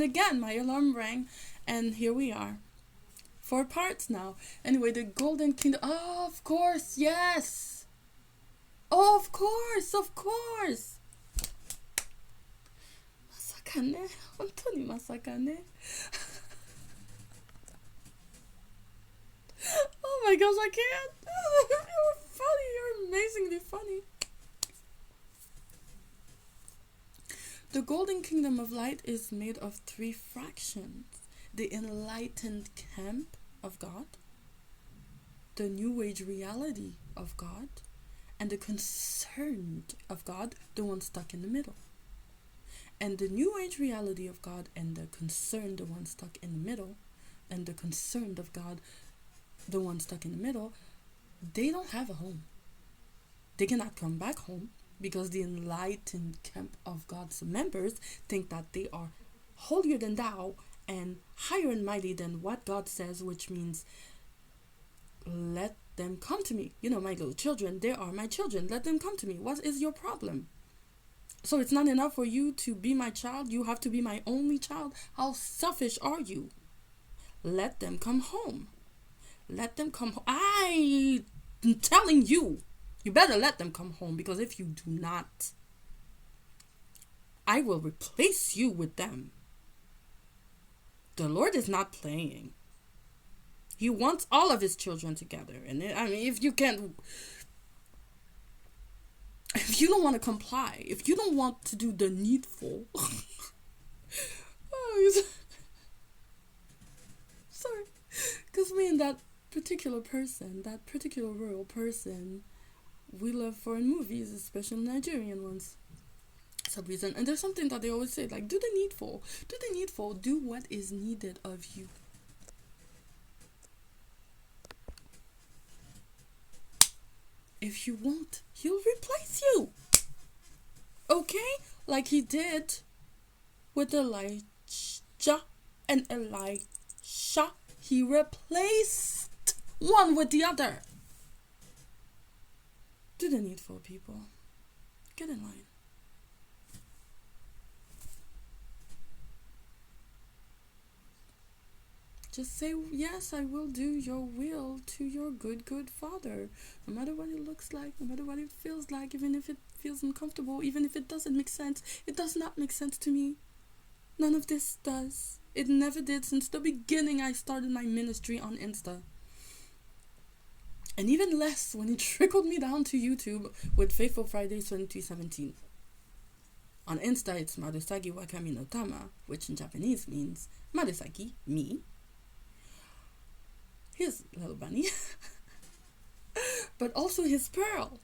And again, my alarm rang, and here we are. 4 parts now. Anyway, the Golden Kingdom. Oh, of course, yes. Oh, of course, of course. Masakane. Hontoni masakane. Oh my gosh, I can't. You're funny. You're amazingly funny. The Golden Kingdom of Light is made of 3 fractions. The enlightened camp of God, the New Age reality of God, and the concerned of God, the one stuck in the middle. And the New Age reality of God and the concerned, the one stuck in the middle, and the concerned of God, the one stuck in the middle, they don't have a home. They cannot come back home because the enlightened camp of God's members think that they are holier than thou and higher and mighty than what God says, which means let them come to me. You know, my little children, they are my children. Let them come to me. What is your problem? So it's not enough for you to be my child. You have to be my only child. How selfish are you? Let them come home. Let them come home. I'm telling you, you better let them come home, because if you do not, I will replace you with them. The Lord is not playing. He wants all of his children together. And I mean, if you don't want to comply, if you don't want to do the needful, sorry, because me and that particular royal person, we love foreign movies, especially Nigerian ones. Some reason. And there's something that they always say, like, do the needful, do what is needed of you. If you won't, he'll replace you. Okay? Like he did with Elijah and Elisha. He replaced one with the other. Do the needful, people. Get in line. Just say, yes, I will do your will to your good, good Father. No matter what it looks like, no matter what it feels like, even if it feels uncomfortable, even if it doesn't make sense. It does not make sense to me. None of this does. It never did since the beginning I started my ministry on Insta. And even less when it trickled me down to YouTube with Faithful Fridays 2017. On Insta, it's Marusagi Wakami no Tama, which in Japanese means Marusagi, me. His little bunny. But also his pearl.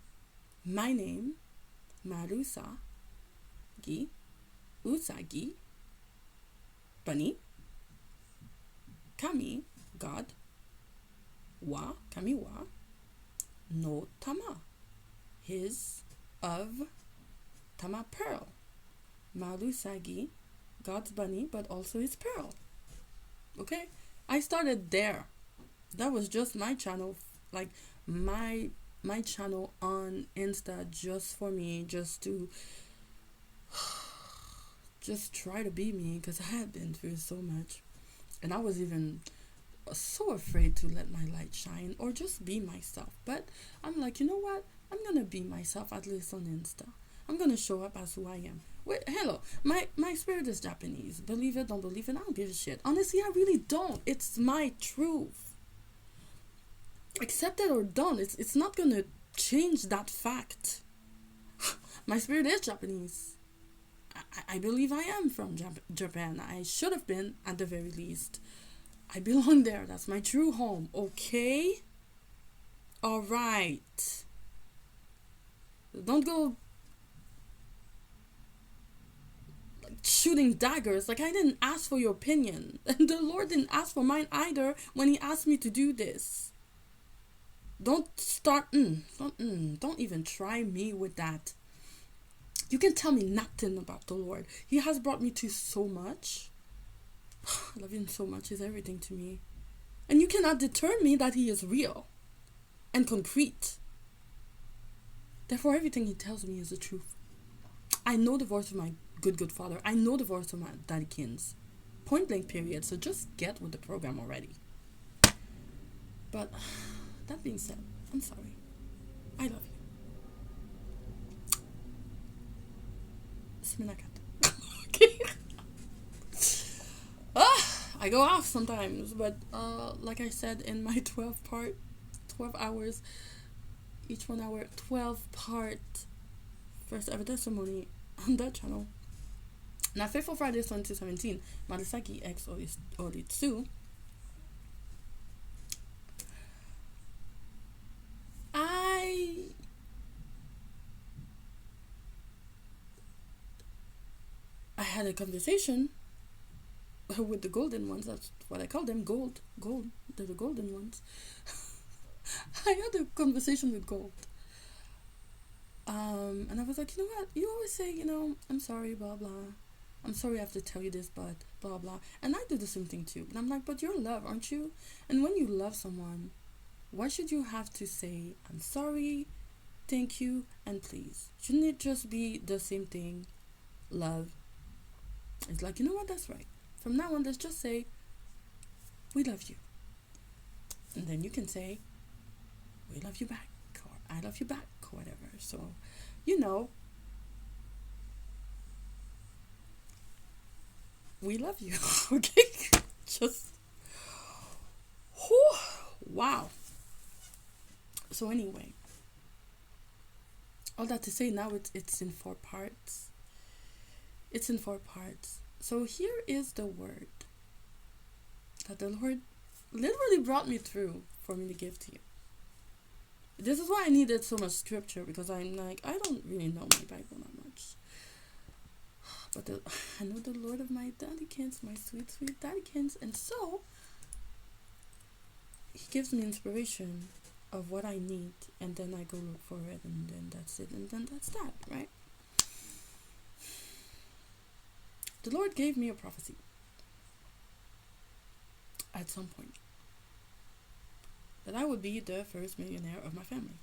My name, Marusagi, Usagi, bunny, Kami, God, wa, Kami wa, no Tama, his, of, Tama, pearl. Marusagi, God's bunny, but also his pearl. Okay? I started there. That was just my channel, like my channel on Insta, just for me, just to just try to be me, because I had been through so much. And I was even so afraid to let my light shine or just be myself. But I'm like, you know what? I'm going to be myself, at least on Insta. I'm going to show up as who I am. Wait, hello. My spirit is Japanese. Believe it, don't believe it, I don't give a shit. Honestly, I really don't. It's my truth. Accept it or don't. It's not going to change that fact. My spirit is Japanese. I believe I am from Japan. I should have been, at the very least. I belong there. That's my true home. Okay? Alright. Don't go shooting daggers. Like, I didn't ask for your opinion. And the Lord didn't ask for mine either when he asked me to do this. Don't start, don't even try me with that. You can tell me nothing about the Lord. He has brought me to so much. I love him so much. He's everything to me. And you cannot deter me that he is real and concrete. Therefore, everything he tells me is the truth. I know the voice of my good Father. I know the voice of my Daddykins. point blank period. So just get with the program already. But that being said, I'm sorry. I love you. Sminakat. Okay. I go off sometimes, but like I said in my 12 hours, each 1 hour, 12 part first ever testimony on that channel. Na Faithful Fridays 2017, Madasaki X Oditsu. I had a conversation with the golden ones. That's what I call them. Gold. They're the golden ones. I had a conversation with gold. And I was like, you know what? You always say, I'm sorry, blah, blah. I'm sorry I have to tell you this, but blah, blah. And I do the same thing too. And I'm like, but you're love, aren't you? And when you love someone, why should you have to say, I'm sorry, thank you, and please? Shouldn't it just be the same thing? Love. It's like, you know what? That's right. From now on, let's just say, we love you. And then you can say, we love you back, or I love you back, or whatever. So, we love you. Okay? Just, whew, wow. So anyway, all that to say, now it's in 4 parts. It's in 4 parts. So here is the word that the Lord literally brought me through for me to give to you. This is why I needed so much scripture, because I'm like, I don't really know my Bible that much. But I know the Lord of my daddykins, my sweet, sweet daddykins. And so, He gives me inspiration of what I need. And then I go look for it. And then that's it. And then that's that, right? The Lord gave me a prophecy. At some point. That I would be the first millionaire of my family.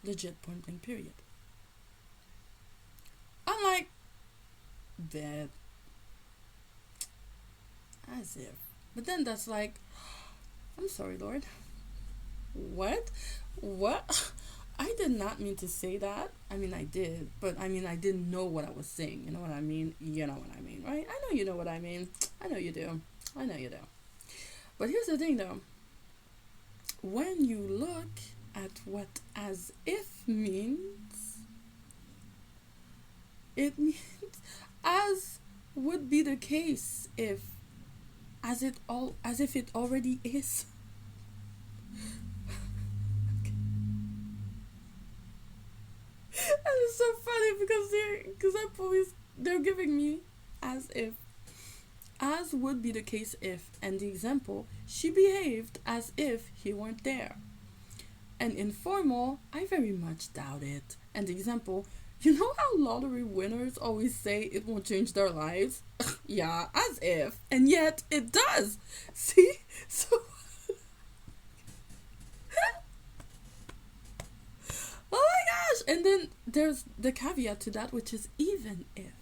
Legit, point blank, period. I'm like, that. As if. But then that's like, I'm sorry, Lord. What? I did not mean to say that. I mean, I did. But I mean, I didn't know what I was saying. You know what I mean? You know what I mean, right? I know you know what I mean. I know you do. I know you do. But here's the thing, though. When you look at what as if means, it means as would be the case if, as if it already is. And it's so funny because they're giving me as if. As would be the case if, and the example, she behaved as if he weren't there. And informal, I very much doubt it. And the example, you know how lottery winners always say it won't change their lives? Yeah, as if. And yet, it does. See? So, oh my gosh! And then there's the caveat to that, which is even if.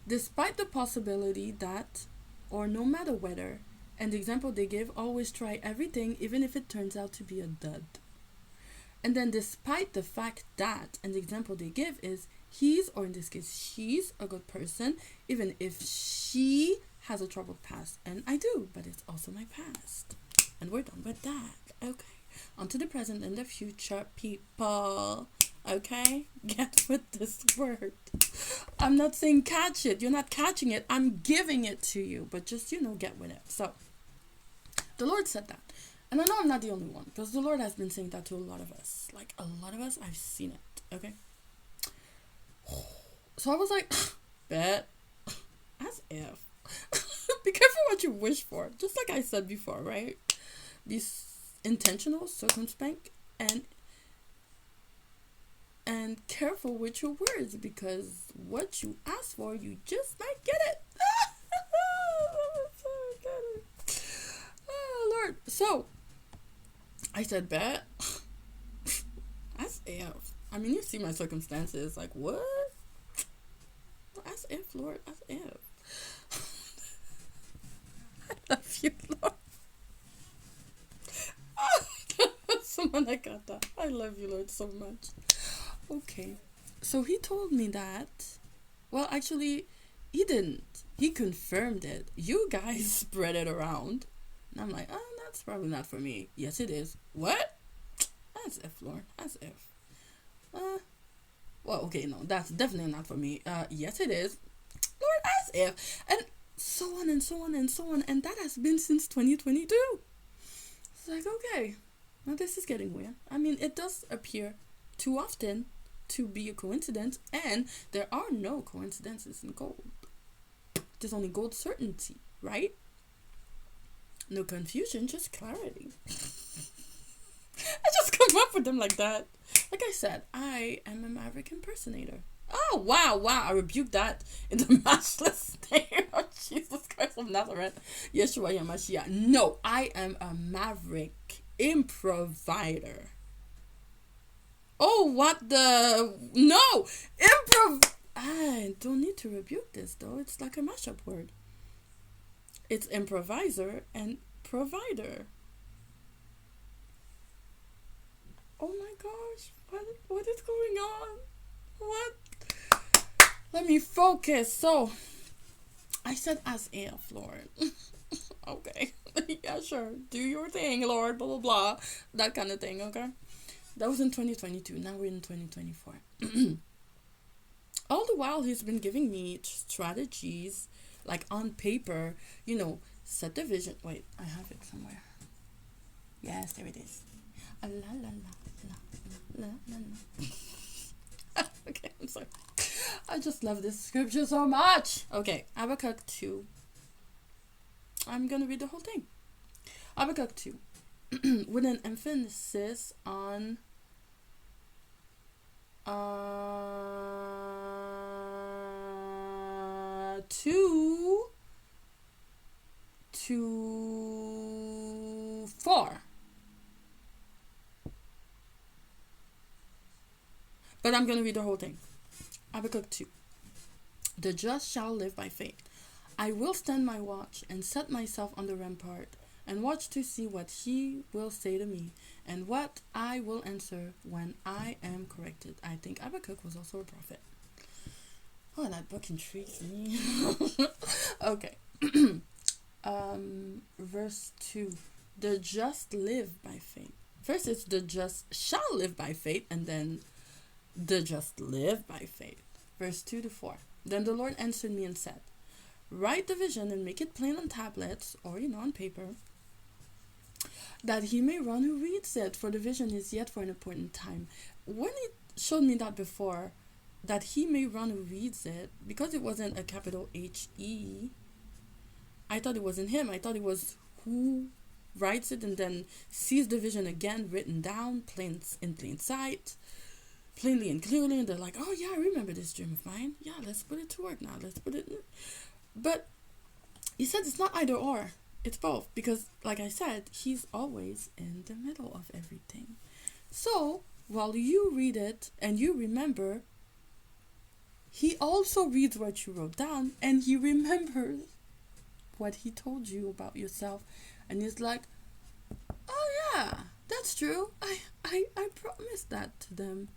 Despite the possibility that, or no matter whether, and the example they give, always try everything even if it turns out to be a dud. And then despite the fact that, and the example they give is, he's, or in this case, she's a good person, even if she has a troubled past. And I do, but it's also my past. And we're done with that. Okay. On to the present and the future, people. Okay? Get with this word. I'm not saying catch it. You're not catching it. I'm giving it to you. But just, get with it. So, the Lord said that. And I know I'm not the only one. Because the Lord has been saying that to a lot of us. Like, a lot of us, I've seen it. Okay? So I was like, bet. As if. Be careful what you wish for. Just like I said before, right? Be intentional, circumspect, and careful with your words, because what you ask for, you just might get it. Oh, Lord. So, I said, bet. As if. I mean, you see my circumstances. Like, what? As if, Lord, as if. I love you, Lord. Someone I got that. I love you, Lord, so much. Okay. So he told me that. Well, actually, he didn't. He confirmed it. You guys spread it around. And I'm like, oh, that's probably not for me. Yes, it is. What? As if, Lord. As if. Well, okay, no, that's definitely not for me. Yes, it is. Lord, as if. And so on and so on and so on. And that has been since 2022. It's like, okay. Now this is getting weird. I mean, it does appear too often to be a coincidence. And there are no coincidences in gold. There's only gold certainty, right? No confusion, just clarity. I just come up with them like that. Like I said, I am a Maverick impersonator. Oh, wow. I rebuke that in the matchless name of Jesus Christ of Nazareth. Yeshua Yamashiach. No, I am a Maverick improvider. Oh, what the... No! I don't need to rebuke this, though. It's like a mashup word. It's improviser and provider. Oh my gosh. What is going on? What? Let me focus. So, I said as if, Lord. Okay. Yeah, sure. Do your thing, Lord. Blah, blah, blah. That kind of thing, okay? That was in 2022. Now we're in 2024. All the while, he's been giving me strategies, like on paper, set the vision. Wait, I have it somewhere. Yes, there it is. La la la la la la. Okay, I'm sorry. I just love this scripture so much. Okay, Habakkuk 2. I'm gonna read the whole thing. Habakkuk 2. With an emphasis on two to 4. But I'm going to read the whole thing. Habakkuk 2. The just shall live by faith. I will stand my watch and set myself on the rampart and watch to see what he will say to me and what I will answer when I am corrected. I think Habakkuk was also a prophet. Oh, that book intrigues me. Okay. Verse 2. The just live by faith. First it's the just shall live by faith, and then the just live by faith. Verse 2 to 4. Then the Lord answered me and said, write the vision and make it plain on tablets, or on paper, that he may run who reads it, for the vision is yet for an appointed time. When he showed me that before, that he may run who reads it, because it wasn't a capital H-E, I thought it wasn't him. I thought it was who writes it and then sees the vision again written down, in plain sight, plainly and clearly, and they're like, oh yeah, I remember this dream of mine. Yeah, let's put it to work now. Let's put it in. But he said it's not either or. It's both. Because, like I said, he's always in the middle of everything. So, while you read it and you remember, he also reads what you wrote down and he remembers what he told you about yourself. And he's like, oh yeah, that's true. I promised that to them.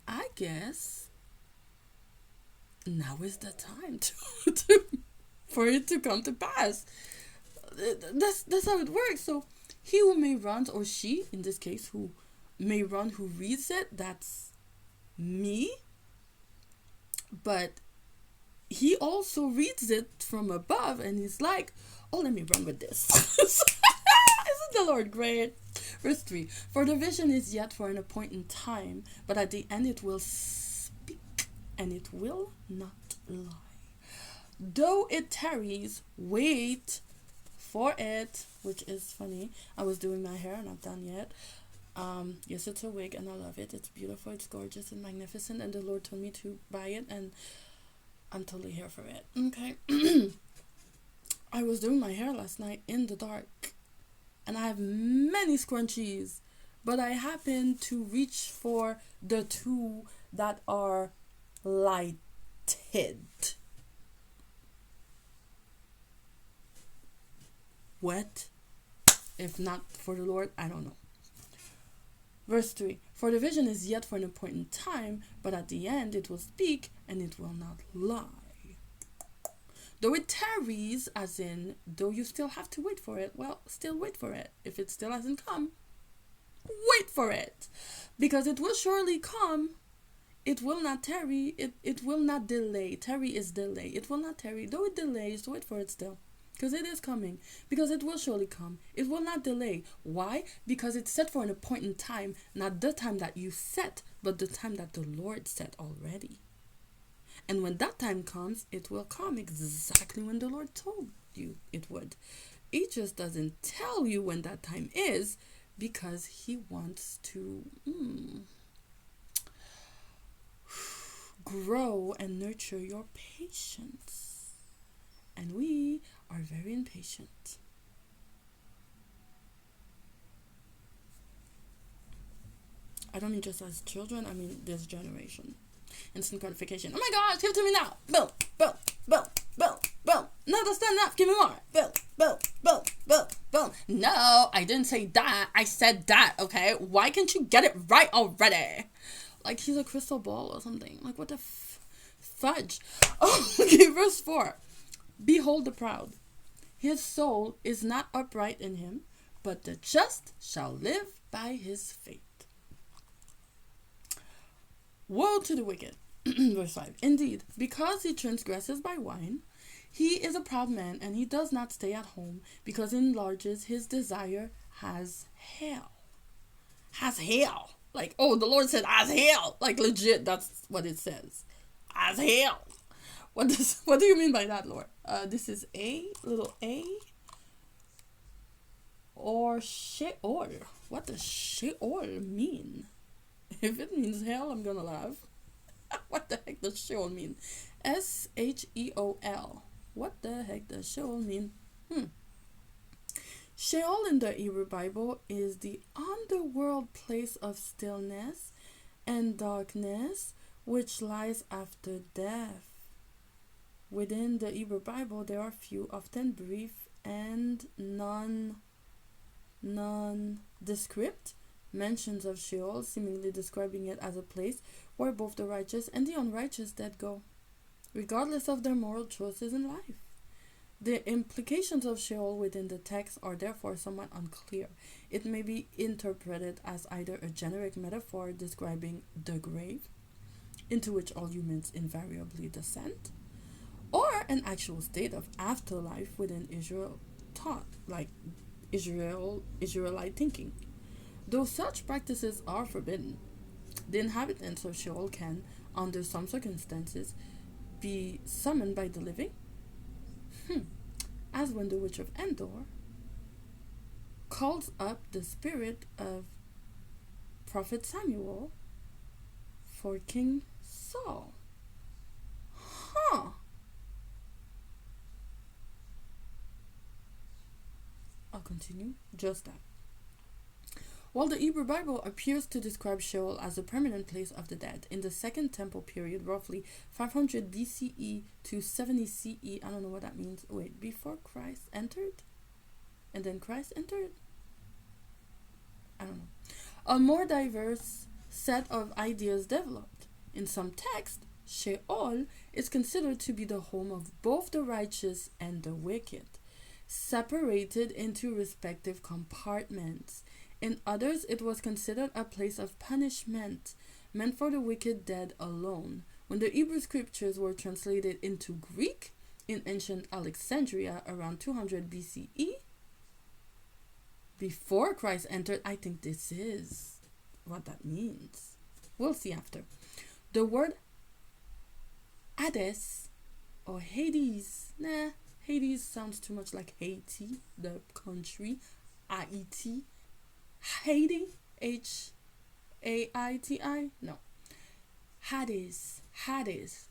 I guess now is the time for it to come to pass. That's how it works. So he who may run, or she in this case, who may run, who reads it, that's me. But he also reads it from above and he's like, oh, let me run with this. Isn't the Lord great? Verse 3. For the vision is yet for an appointed time, but at the end it will speak and it will not lie. Though it tarries, wait for it. Which is funny. I was doing my hair and I'm done yet. Yes, it's a wig and I love it. It's beautiful, it's gorgeous and magnificent, and the Lord told me to buy it and I'm totally here for it. Okay. I was doing my hair last night in the dark and I have many scrunchies, but I happened to reach for the two that are lighted. What? If not for the Lord, I don't know. Verse 3. For the vision is yet for an appointed time, but at the end it will speak, and it will not lie. Though it tarries, as in, though you still have to wait for it, well, still wait for it. If it still hasn't come, wait for it. Because it will surely come. It will not tarry. It will not delay. Tarry is delay. It will not tarry. Though it delays, wait for it still. Because it is coming. Because it will surely come. It will not delay. Why? Because it's set for an appointed time. Not the time that you set, but the time that the Lord set already. And when that time comes, it will come exactly when the Lord told you it would. He just doesn't tell you when that time is because he wants to grow and nurture your patience. And we are very impatient. I don't mean just as children, I mean this generation. Instant gratification. Oh my gosh, give it to me now. Boom, boom, boom, boom, boom. No, that's not enough. Give me more. Boom, boom, boom, boom, boom. No, I didn't say that. I said that, okay? Why can't you get it right already? Like he's a crystal ball or something. Like what the fudge? Oh, okay, verse 4. Behold the proud. His soul is not upright in him, but the just shall live by his faith. Woe to the wicked. Verse 5. Indeed, because he transgresses by wine, he is a proud man, and he does not stay at home, because he enlarges his desire has hell. Has hell. Like, oh, the Lord said, as hell. Like, legit, that's what it says. As hell. What do you mean by that, Lord? This is little a, or Sheol. What does Sheol mean? If it means hell, I'm gonna laugh. What the heck does Sheol mean? Sheol. What the heck does Sheol mean? Sheol in the Hebrew Bible is the underworld place of stillness and darkness which lies after death. Within the Hebrew Bible, there are few, often brief and nondescript mentions of Sheol, seemingly describing it as a place where both the righteous and the unrighteous dead go, regardless of their moral choices in life. The implications of Sheol within the text are therefore somewhat unclear. It may be interpreted as either a generic metaphor describing the grave, into which all humans invariably descend, or an actual state of afterlife within Israel taught, like Israelite thinking. Though such practices are forbidden, the inhabitants of Sheol can, under some circumstances, be summoned by the living, as when the witch of Endor calls up the spirit of Prophet Samuel for King Saul. I'll continue. Just that. While the Hebrew Bible appears to describe Sheol as a permanent place of the dead, in the Second Temple period, roughly 500 BCE to 70 CE, I don't know what that means. Wait, before Christ entered? And then Christ entered? I don't know. A more diverse set of ideas developed. In some texts, Sheol is considered to be the home of both the righteous and the wicked, separated into respective compartments. In others, it was considered a place of punishment, meant for the wicked dead alone. When the Hebrew scriptures were translated into Greek in ancient Alexandria around 200 BCE, before Christ entered, I think this is what that means. We'll see after. The word Hades or Hades, Hades sounds too much like Haiti, the country, Haiti. Haiti, Haiti, no. Hades,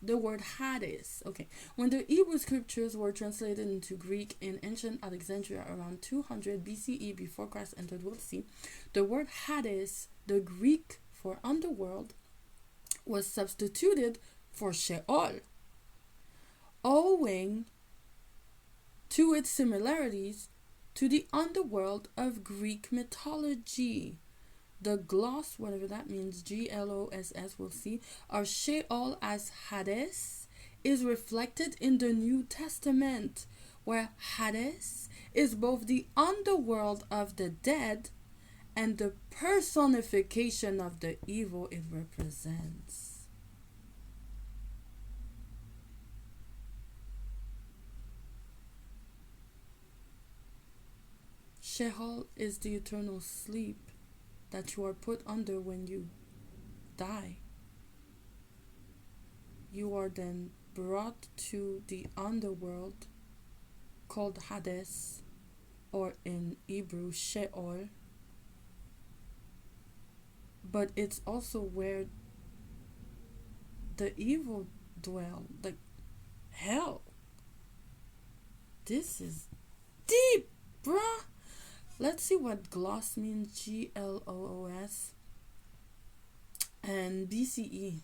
the word Hades. Okay, when the Hebrew scriptures were translated into Greek in ancient Alexandria around 200 BCE before Christ entered, we'll see, the word Hades, the Greek for underworld, was substituted for Sheol, owing to its similarities to the underworld of Greek mythology. The gloss, whatever that means, Gloss, we'll see, or Sheol as Hades, is reflected in the New Testament, where Hades is both the underworld of the dead and the personification of the evil it represents. Sheol is the eternal sleep that you are put under when you die. You are then brought to the underworld called Hades, or in Hebrew Sheol. But it's also where the evil dwell, like hell. This is deep, bruh. Let's see what gloss means. Gloos. And BCE.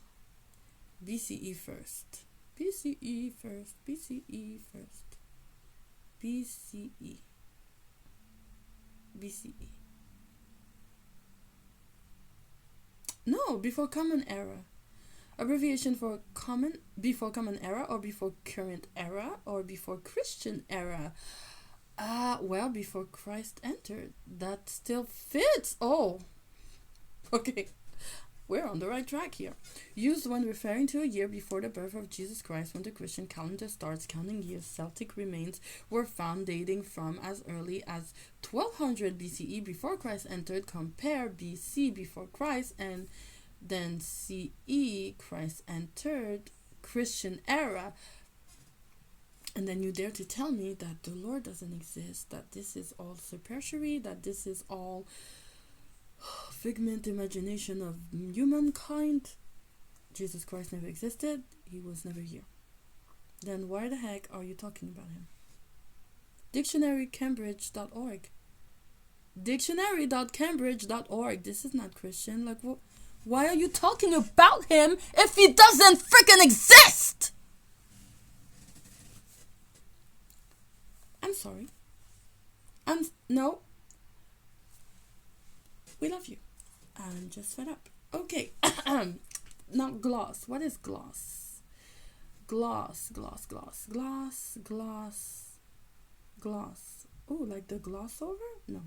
BCE first. BCE first. BCE first. BCE. BCE. No, before Common Era. Abbreviation for common, before Common Era, or before Current Era, or before Christian Era. Well, before Christ entered. That still fits. Oh, okay. We're on the right track here. Used when referring to a year before the birth of Jesus Christ, when the Christian calendar starts counting years, Celtic remains were found dating from as early as 1200 BCE before Christ entered. Compare BC before Christ and then CE Christ entered, Christian era. And then you dare to tell me that the Lord doesn't exist, that this is all superchery, that this is all figment imagination of humankind. Jesus Christ never existed. He was never here. Then why the heck are you talking about him? Dictionarycambridge.org. Dictionary.cambridge.org. This is not Christian. Like, why are you talking about him if he doesn't freaking exist? I'm sorry. No. We love you. I'm just fed up. Okay. Now gloss. What is gloss? Gloss. Oh, like the gloss over? No.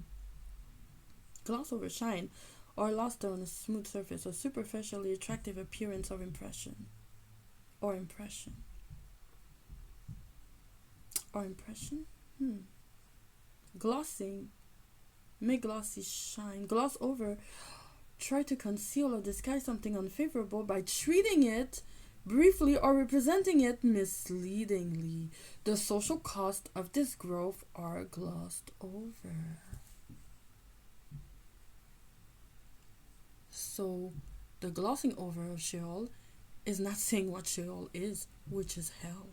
Gloss over, shine, or luster on a smooth surface, a superficially attractive appearance of impression. Or impression. Glossing. Make glossy shine. Gloss over. Try to conceal or disguise something unfavorable by treating it briefly or representing it misleadingly. The social cost of this growth are glossed over. So, the glossing over of Sheol is not saying what Sheol is, which is hell,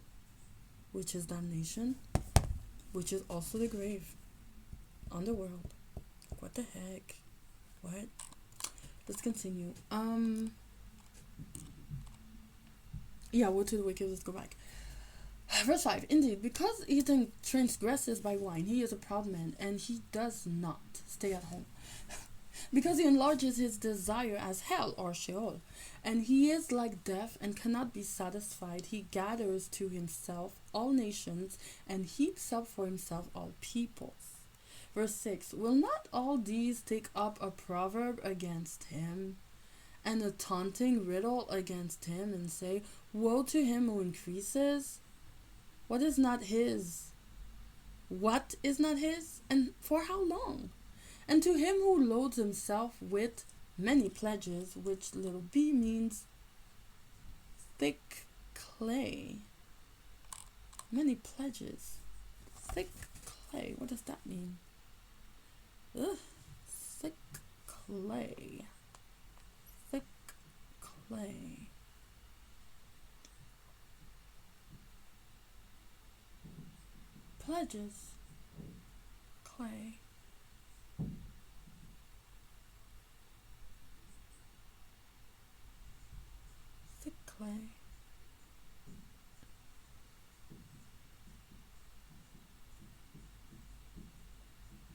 which is damnation, which is also the grave, underworld. What the heck? What? Let's continue. Yeah, woe to the wicked. Let's go back. Verse 5. Indeed, because Ethan transgresses by wine, he is a proud man, and he does not stay at home. Because he enlarges his desire as hell or Sheol, and he is like death and cannot be satisfied. He gathers to himself all nations and heaps up for himself all peoples. Verse 6. Will not all these take up a proverb against him, and a taunting riddle against him, and say, woe to him who increases? What is not his? What is not his? And for how long? And to him who loads himself with many pledges, which little b means thick clay. Many pledges. Thick clay. What does that mean? Ugh. Thick clay. Thick clay. Pledges. Clay. Thick clay.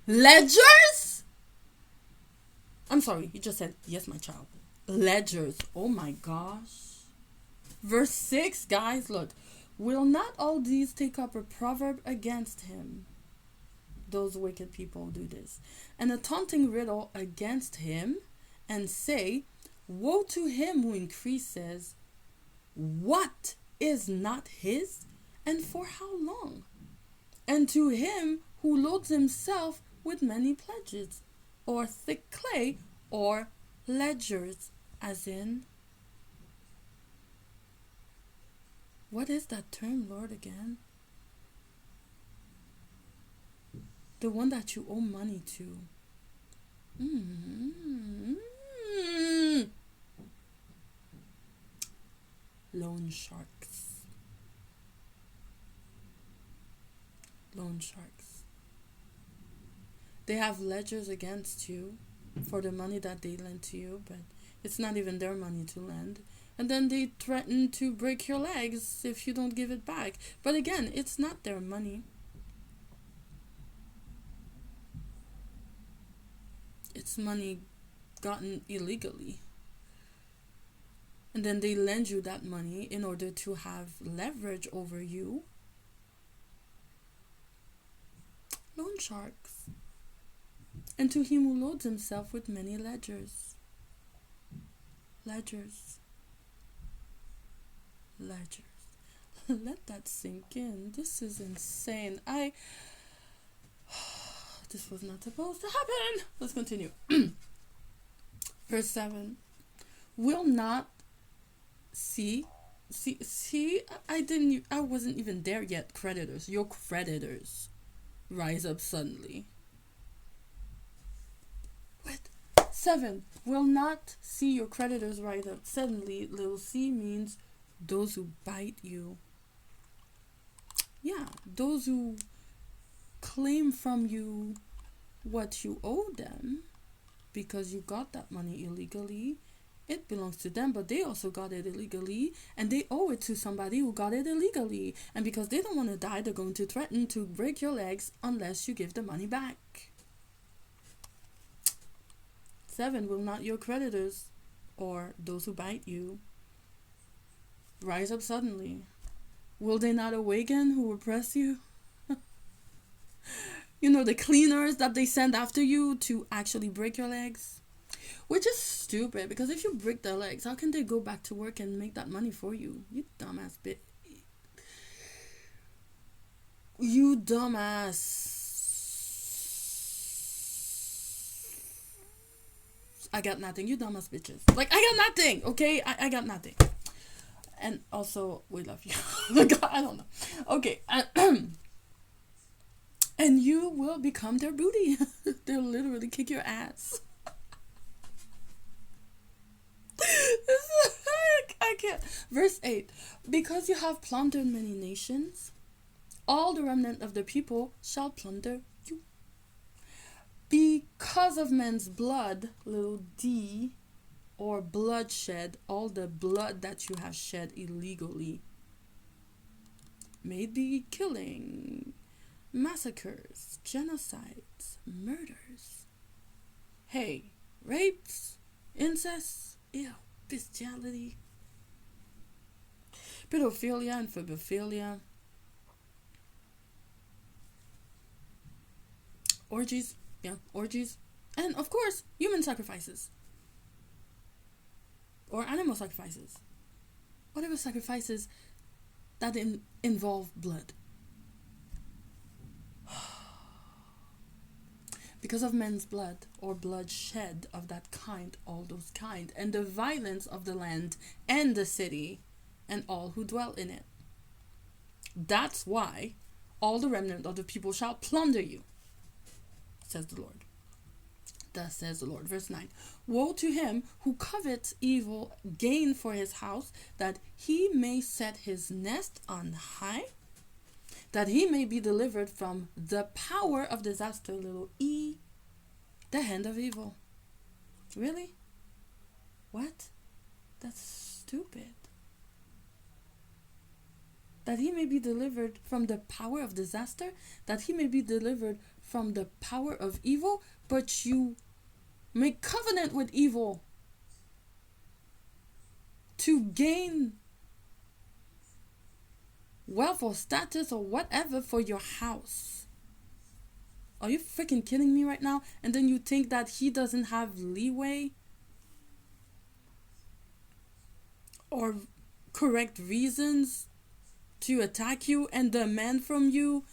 Ledgers? I'm sorry, you just said, yes, my child. Ledgers. Oh my gosh. Verse 6, guys, look. Will not all these take up a proverb against him? Those wicked people do this. And a taunting riddle against him, and say, woe to him who increases what is not his, and for how long? And to him who loads himself with many pledges, or thick clay, or ledgers, as in, what is that term, Lord, again? The one that you owe money to. Loan sharks. Loan sharks. They have ledgers against you for the money that they lend to you, but it's not even their money to lend. And then they threaten to break your legs if you don't give it back. But again, it's not their money. It's money gotten illegally. And then they lend you that money in order to have leverage over you. Loan sharks. And to him who loads himself with many ledgers. Ledgers. Ledgers. Let that sink in. This is insane. This was not supposed to happen. Let's continue. Verse 7. Will not see, I wasn't even there yet. Creditors, your creditors rise up suddenly. What? 7. Will not see your creditors rise up suddenly. Little c means those who bite you. Yeah, those who claim from you what you owe them because you got that money illegally. It belongs to them, but they also got it illegally, and they owe it to somebody who got it illegally. And because they don't want to die, they're going to threaten to break your legs unless you give the money back. 7. Will not your creditors, or those who bite you, rise up suddenly? Will they not awaken who oppress you? You know, the cleaners that they send after you to actually break your legs? Which is stupid, because if you break their legs, how can they go back to work and make that money for you? You dumbass bitch. You dumbass. I got nothing. You dumbass bitches. Like, I got nothing, okay? I got nothing. And also, we love you. Like, I don't know. Okay. And you will become their booty. They'll literally kick your ass. I can't. Verse 8. Because you have plundered many nations, all the remnant of the people shall plunder you. Because of men's blood, little d, or bloodshed, all the blood that you have shed illegally, may it be killing, massacres, genocides, murders, hey, rapes, incest, ew, bestiality, pedophilia and phobophilia, orgies, and of course, human sacrifices, or animal sacrifices, whatever sacrifices that involve blood. Because of men's blood, or bloodshed of that kind, all those kind, and the violence of the land and the city, and all who dwell in it. That's why all the remnant of the people shall plunder you, says the Lord. Thus says the Lord. Verse 9. Woe to him who covets evil gain for his house, that he may set his nest on high, that he may be delivered from the power of disaster, little e, the hand of evil. Really? What? That's stupid. that he may be delivered from the power of disaster, that he may be delivered from the power of evil, but you make covenant with evil to gain wealth or status or whatever for your house. Are you freaking kidding me right now? And then you think that he doesn't have leeway or correct reasons to attack you and demand from you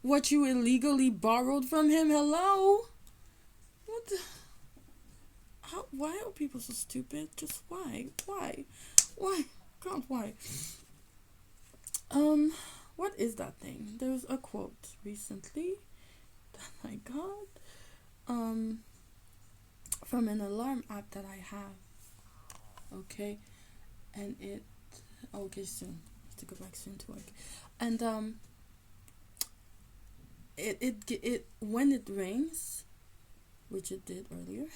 what you illegally borrowed from him? Hello? What the... why are people so stupid? Just why? Why? God, why? What is that thing? There's a quote recently that I got from an alarm app that I have. Okay, and it soon. I have to go back soon to work. And it when it rings, which it did earlier,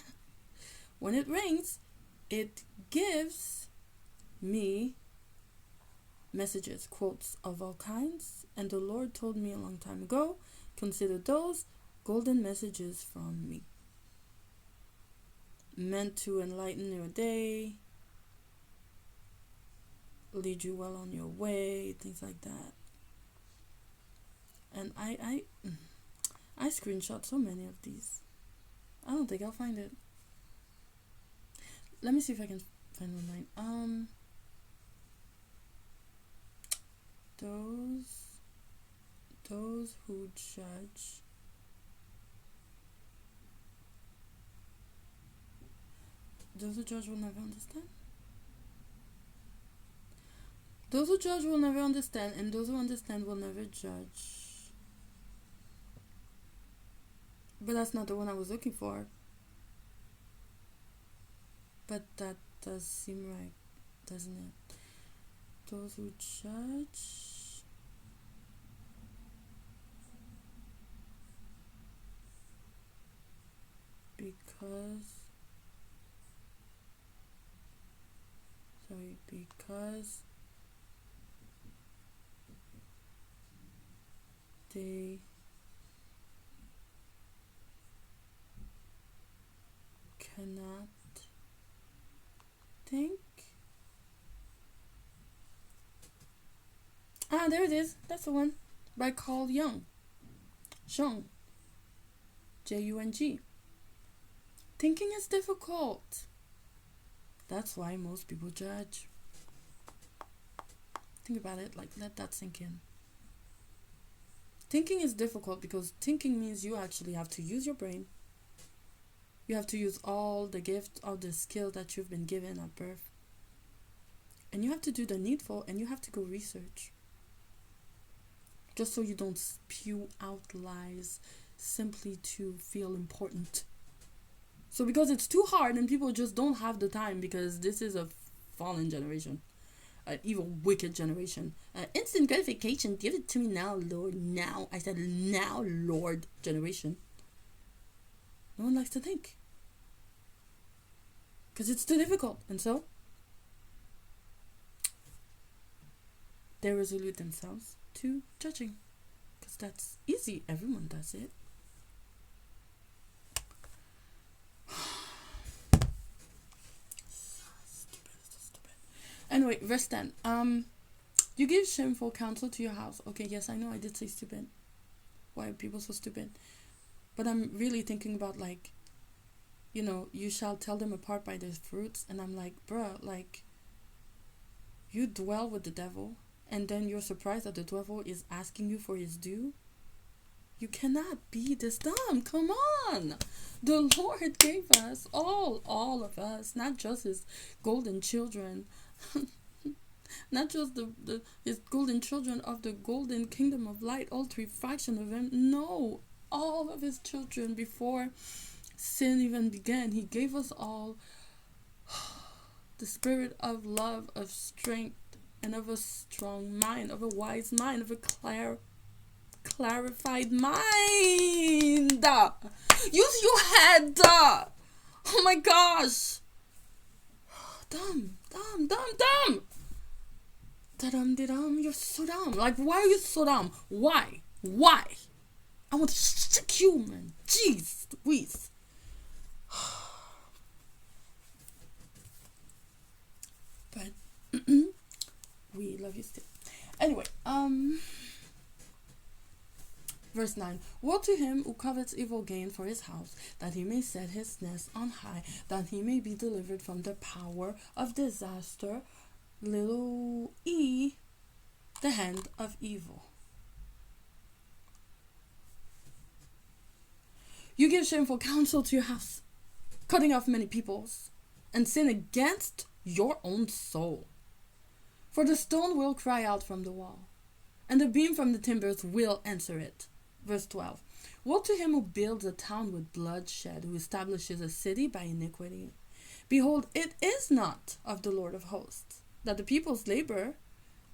when it rings, it gives me messages, quotes of all kinds, and the Lord told me a long time ago, consider those golden messages from me, meant to enlighten your day, lead you well on your way, things like that. And I screenshot so many of these. I don't think I'll find it. Let me see if I can find one. Those who judge will never understand. Those who judge will never understand, and those who understand will never judge. But that's not the one I was looking for. But that does seem right, doesn't it? Those who judge because they cannot think. There it is. That's the one. By Carl Jung. Jung. Jung. Thinking is difficult. That's why most people judge. Think about it. Like, let that sink in. Thinking is difficult because thinking means you actually have to use your brain. You have to use all the gifts, all the skills that you've been given at birth. And you have to do the needful, and you have to go research. Just so you don't spew out lies simply to feel important. So because it's too hard and people just don't have the time, because this is a fallen generation. An evil, wicked generation. Instant gratification. Give it to me now, Lord. Now. I said now, Lord generation. No one likes to think. Because it's too difficult. And so, they resolute themselves to judging. Because that's easy. Everyone does it. Anyway, verse 10. You give shameful counsel to your house. Okay, yes, I know I did say stupid. Why are people so stupid? But I'm really thinking about, like, you know, you shall tell them apart by their fruits. And I'm like, bruh, like, you dwell with the devil, and then you're surprised that the devil is asking you for his due? You cannot be this dumb. Come on. The Lord gave us all of us, not just his golden children. Not just his golden children of the golden kingdom of light, all three fractions of him. No, all of his children before sin even began. He gave us all the spirit of love, of strength, and of a strong mind, of a wise mind, of a clarified mind. Use your head. Oh my gosh. Dumb. Da-dum-de-dum, you're so dumb. Like, why are you so dumb? Why? Why? I want to stick you, man. Jeez, Louise. But we love you still. Anyway, verse 9. Woe to him who covets evil gain for his house, that he may set his nest on high, that he may be delivered from the power of disaster. Little e, the hand of evil. You give shameful counsel to your house, cutting off many peoples, and sin against your own soul. For the stone will cry out from the wall, and the beam from the timbers will answer it. Verse 12. Woe to him who builds a town with bloodshed, who establishes a city by iniquity. Behold, it is not of the Lord of hosts that the peoples labor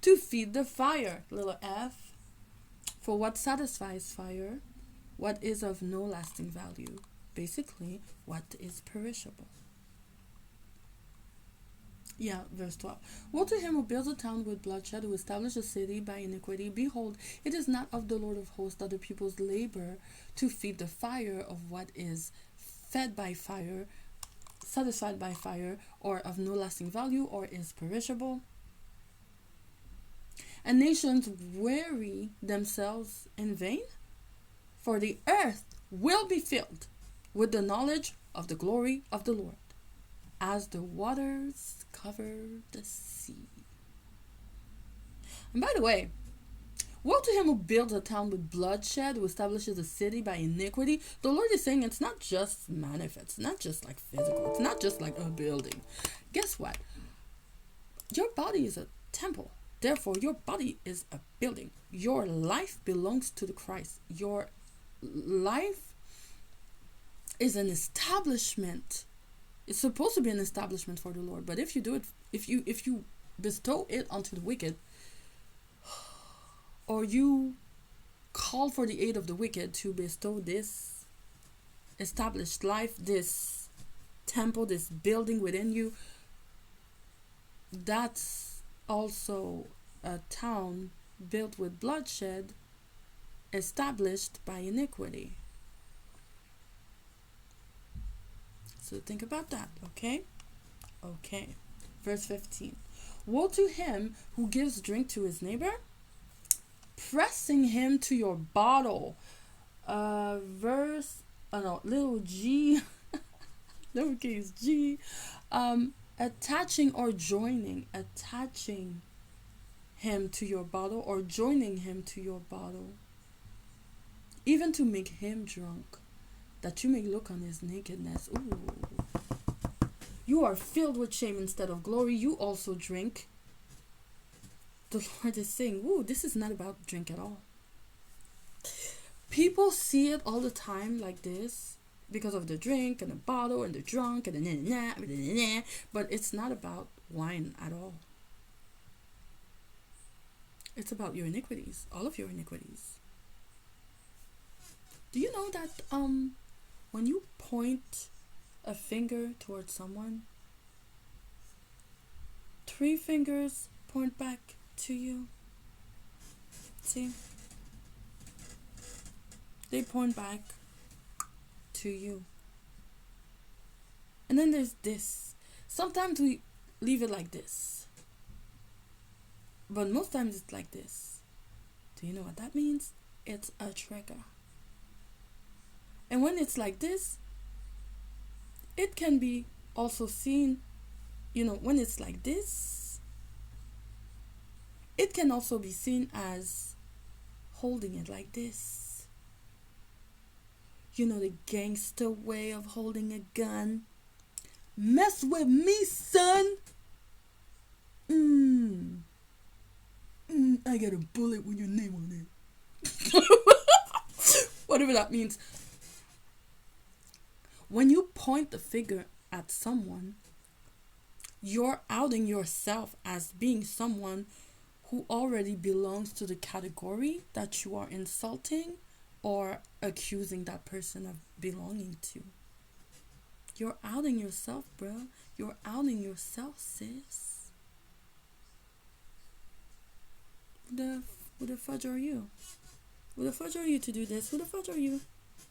to feed the fire, little f. For what satisfies fire? What is of no lasting value? Basically, what is perishable. Yeah, verse 12. Woe to him who builds a town with bloodshed, who establishes a city by iniquity. Behold, it is not of the Lord of hosts that the peoples labor to feed the fire of what is fed by fire, satisfied by fire, or of no lasting value, or is perishable. And nations weary themselves in vain, for the earth will be filled with the knowledge of the glory of the Lord, as the waters cover the sea. And by the way, woe to him who builds a town with bloodshed, who establishes a city by iniquity. The Lord is saying it's not just manifest, not just like physical, it's not just like a building. Guess what? Your body is a temple. Therefore, your body is a building. Your life belongs to the Christ. Your life is an establishment. It's supposed to be an establishment for the Lord. But if you do it, if you bestow it onto the wicked, or you call for the aid of the wicked to bestow this established life, this temple, this building within you, that's also a town built with bloodshed, established by iniquity. So think about that, okay? Okay. Verse 15. Woe to him who gives drink to his neighbor, pressing him to your bottle. Little g, lowercase g, attaching him to your bottle, or joining him to your bottle, even to make him drunk, that you may look on his nakedness. Ooh. You are filled with shame instead of glory. You also drink. The Lord is saying, ooh, this is not about drink at all. People see it all the time like this because of the drink and the bottle and the drunk and the but it's not about wine at all. It's about your iniquities, all of your iniquities. Do you know that when you point a finger towards someone, 3 fingers point back to you? See? They point back to you. And then there's this. Sometimes we leave it like this, but most times it's like this. Do you know what that means? It's a trigger. And when it's like this, it can be also seen, when it's like this, it can also be seen as holding it like this. The gangster way of holding a gun. Mess with me, son. I got a bullet with your name on it. Whatever that means. When you point the finger at someone, you're outing yourself as being someone who already belongs to the category that you are insulting or accusing that person of belonging to. You're outing yourself, bro. You're outing yourself, sis. Who the fudge are you? Who the fudge are you to do this? Who the fudge are you?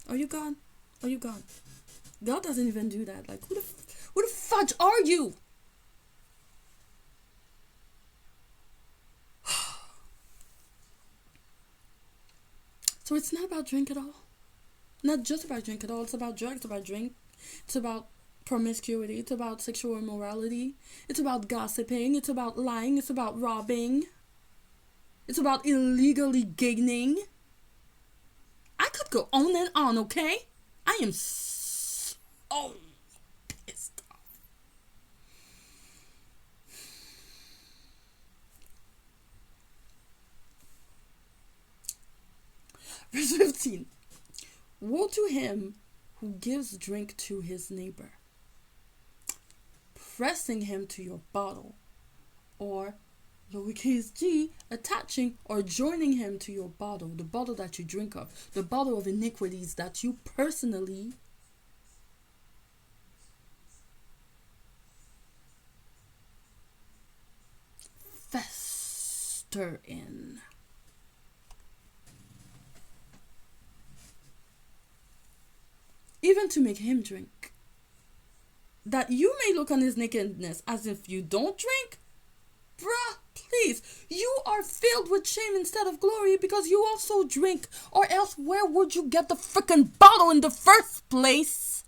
Are you God? Are you God? God doesn't even do that. Like, who the fudge are you? So it's not about drink at all. Not just about drink at all. It's about drugs, it's about drink. It's about promiscuity. It's about sexual immorality. It's about gossiping. It's about lying. It's about robbing. It's about illegally gaining. I could go on and on, okay? I am so pissed off. Verse 15. Woe to him who gives drink to his neighbor, pressing him to your bottle, or lowercase g, attaching or joining him to your bottle, the bottle that you drink of, the bottle of iniquities that you personally fester in. Even to make him drink. That you may look on his nakedness as if you don't drink? Bruh, please, you are filled with shame instead of glory because you also drink, or else where would you get the freaking bottle in the first place?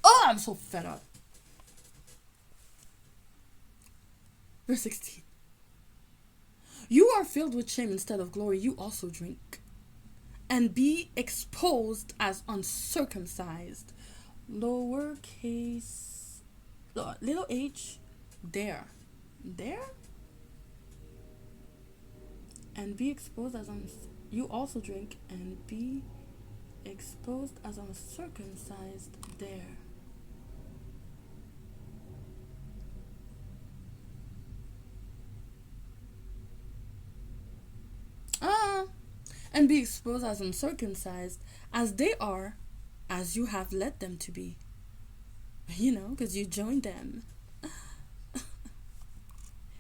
Oh, I'm so fed up. Verse 16. You are filled with shame instead of glory, you also drink, and be exposed as uncircumcised. Lowercase, little h, there. And be exposed as you also drink and be exposed as uncircumcised there. And be exposed as uncircumcised as they are, as you have led them to be. You know, because you joined them.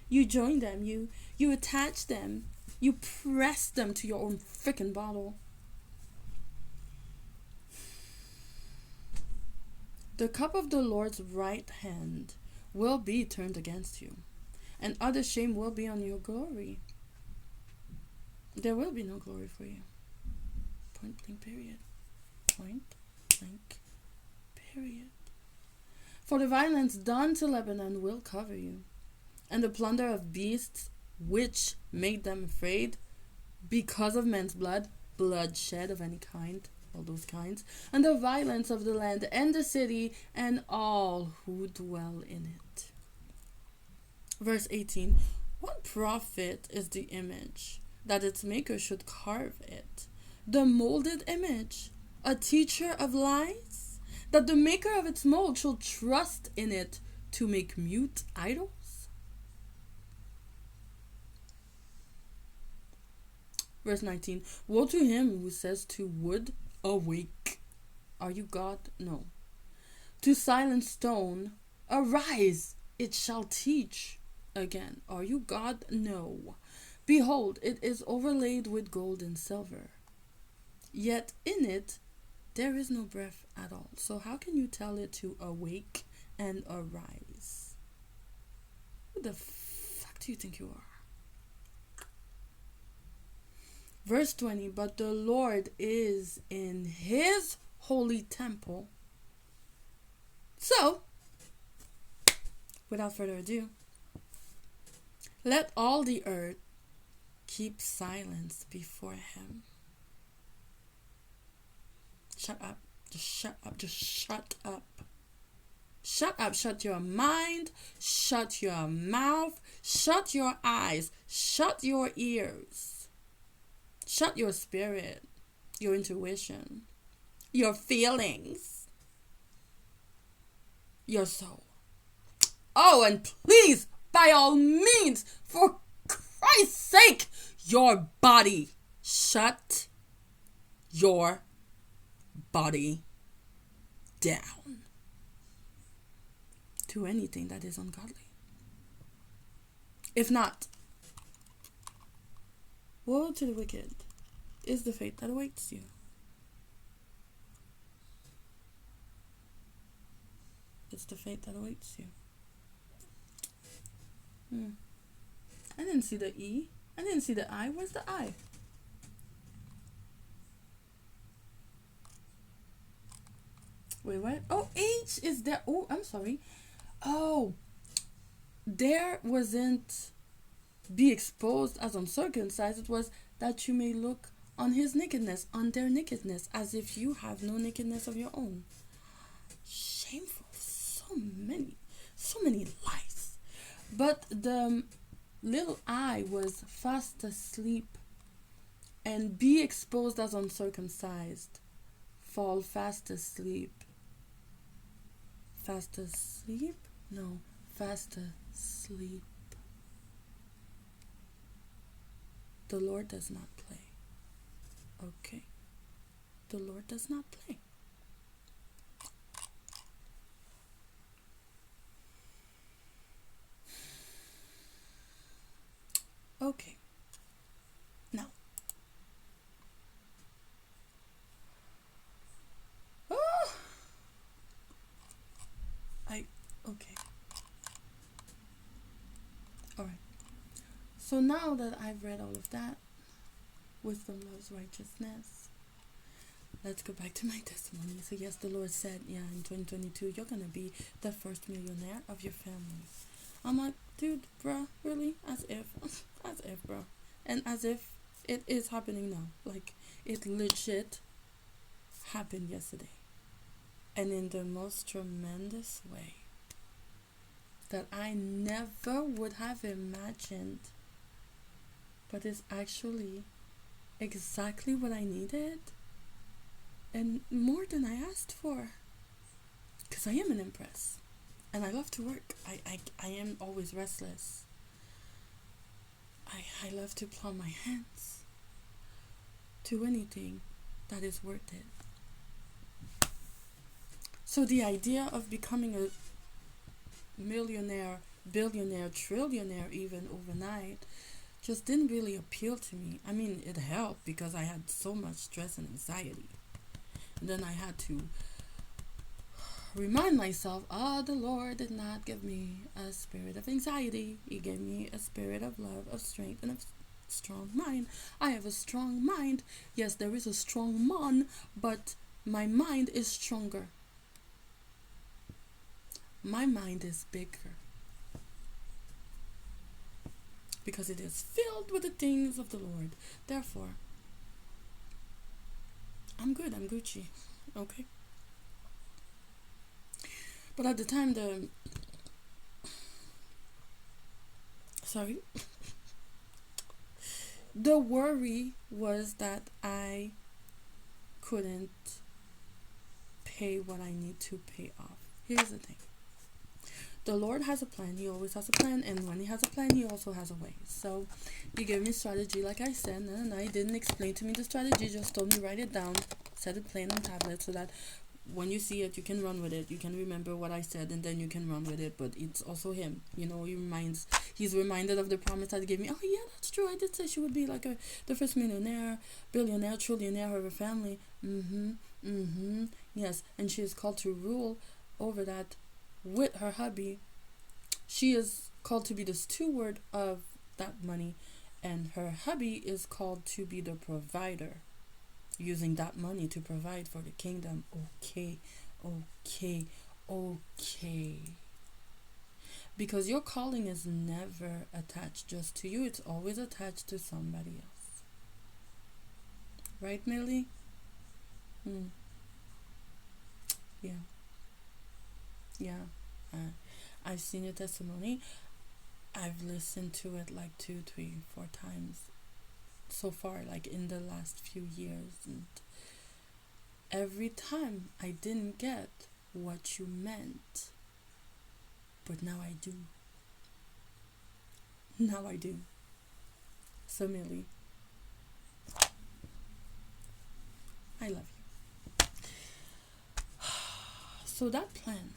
You join them, you attach them, you press them to your own freaking bottle. The cup of the Lord's right hand will be turned against you, and other shame will be on your glory. There will be no glory for you. Point blank period. Point blank period. For the violence done to Lebanon will cover you, and the plunder of beasts which made them afraid, because of men's blood, bloodshed of any kind, all those kinds, and the violence of the land and the city and all who dwell in it. Verse 18. What profit is the image that its maker should carve it? The molded image, a teacher of lies, that the maker of its mold should trust in it to make mute idols? Verse 19. Woe to him who says to wood, awake. Are you God? No. To silent stone, arise, it shall teach. Again, are you God? No. Behold, it is overlaid with gold and silver, yet in it there is no breath at all. So how can you tell it to awake and arise? Who the fuck do you think you are? Verse 20. But the Lord is in his holy temple. So, without further ado, let all the earth keep silence before him. Shut up. Just shut up. Just shut up. Shut up. Shut your mind. Shut your mouth. Shut your eyes. Shut your ears. Shut your spirit. Your intuition. Your feelings. Your soul. Oh, and please, by all means, for Christ's sake, your body. Shut your body down to anything that is ungodly. If not, Woe to the wicked is the fate that awaits you. It's the fate that awaits you. I didn't see the E. I didn't see the I. Where's the I? Wait, what? Oh, H is there. Oh, I'm sorry. Oh, there wasn't be exposed as uncircumcised. It was that you may look on his nakedness, on their nakedness, as if you have no nakedness of your own. Shameful. So many lies. But the little I was fast asleep, and be exposed as uncircumcised. Fall fast asleep. Fast asleep? No, fast asleep. The Lord does not play. Okay. The Lord does not play. Okay. Now. Okay. Alright. So now that I've read all of that, wisdom loves righteousness, let's go back to my testimony. So yes, the Lord said, in 2022, you're going to be the first millionaire of your family. I'm like, dude, bruh, really? As if, bruh. And as if it is happening now. Like, it legit happened yesterday. And in the most tremendous way that I never would have imagined. But it's actually exactly what I needed. And more than I asked for. Because I am an empress. And I love to work. I am always restless. I love to plow my hands to anything that is worth it. So the idea of becoming a millionaire, billionaire, trillionaire even overnight just didn't really appeal to me. I mean, it helped because I had so much stress and anxiety. And then I had to remind myself, the Lord did not give me a spirit of anxiety. He gave me a spirit of love, of strength, and of strong mind. I have a strong mind. Yes, there is a strong man, but my mind is stronger. My mind is bigger. Because it is filled with the things of the Lord. Therefore, I'm good. I'm Gucci. Okay? But at the time, the worry was that I couldn't pay what I need to pay off. Here's the thing. The Lord has a plan. He always has a plan. And when he has a plan, he also has a way. So he gave me strategy, like I said. And I didn't explain to me the strategy. Just told me write it down. Set it plain on tablet so that when you see it, you can run with it. You can remember what I said and then you can run with it. But it's also him. He's reminded of the promise that he gave me. Oh, yeah, that's true. I did say she would be like the first millionaire, billionaire, trillionaire of her family. Yes. And she is called to rule over that with her hubby. She is called to be the steward of that money, and her hubby is called to be the provider, using that money to provide for the kingdom. Okay. Because your calling is never attached just to you. It's always attached to somebody else. Right, Millie? Yeah. I've seen your testimony. I've listened to it like 2, 3, 4 times so far, like in the last few years. And every time I didn't get what you meant. But now I do. So, Millie, I love you. So that plan.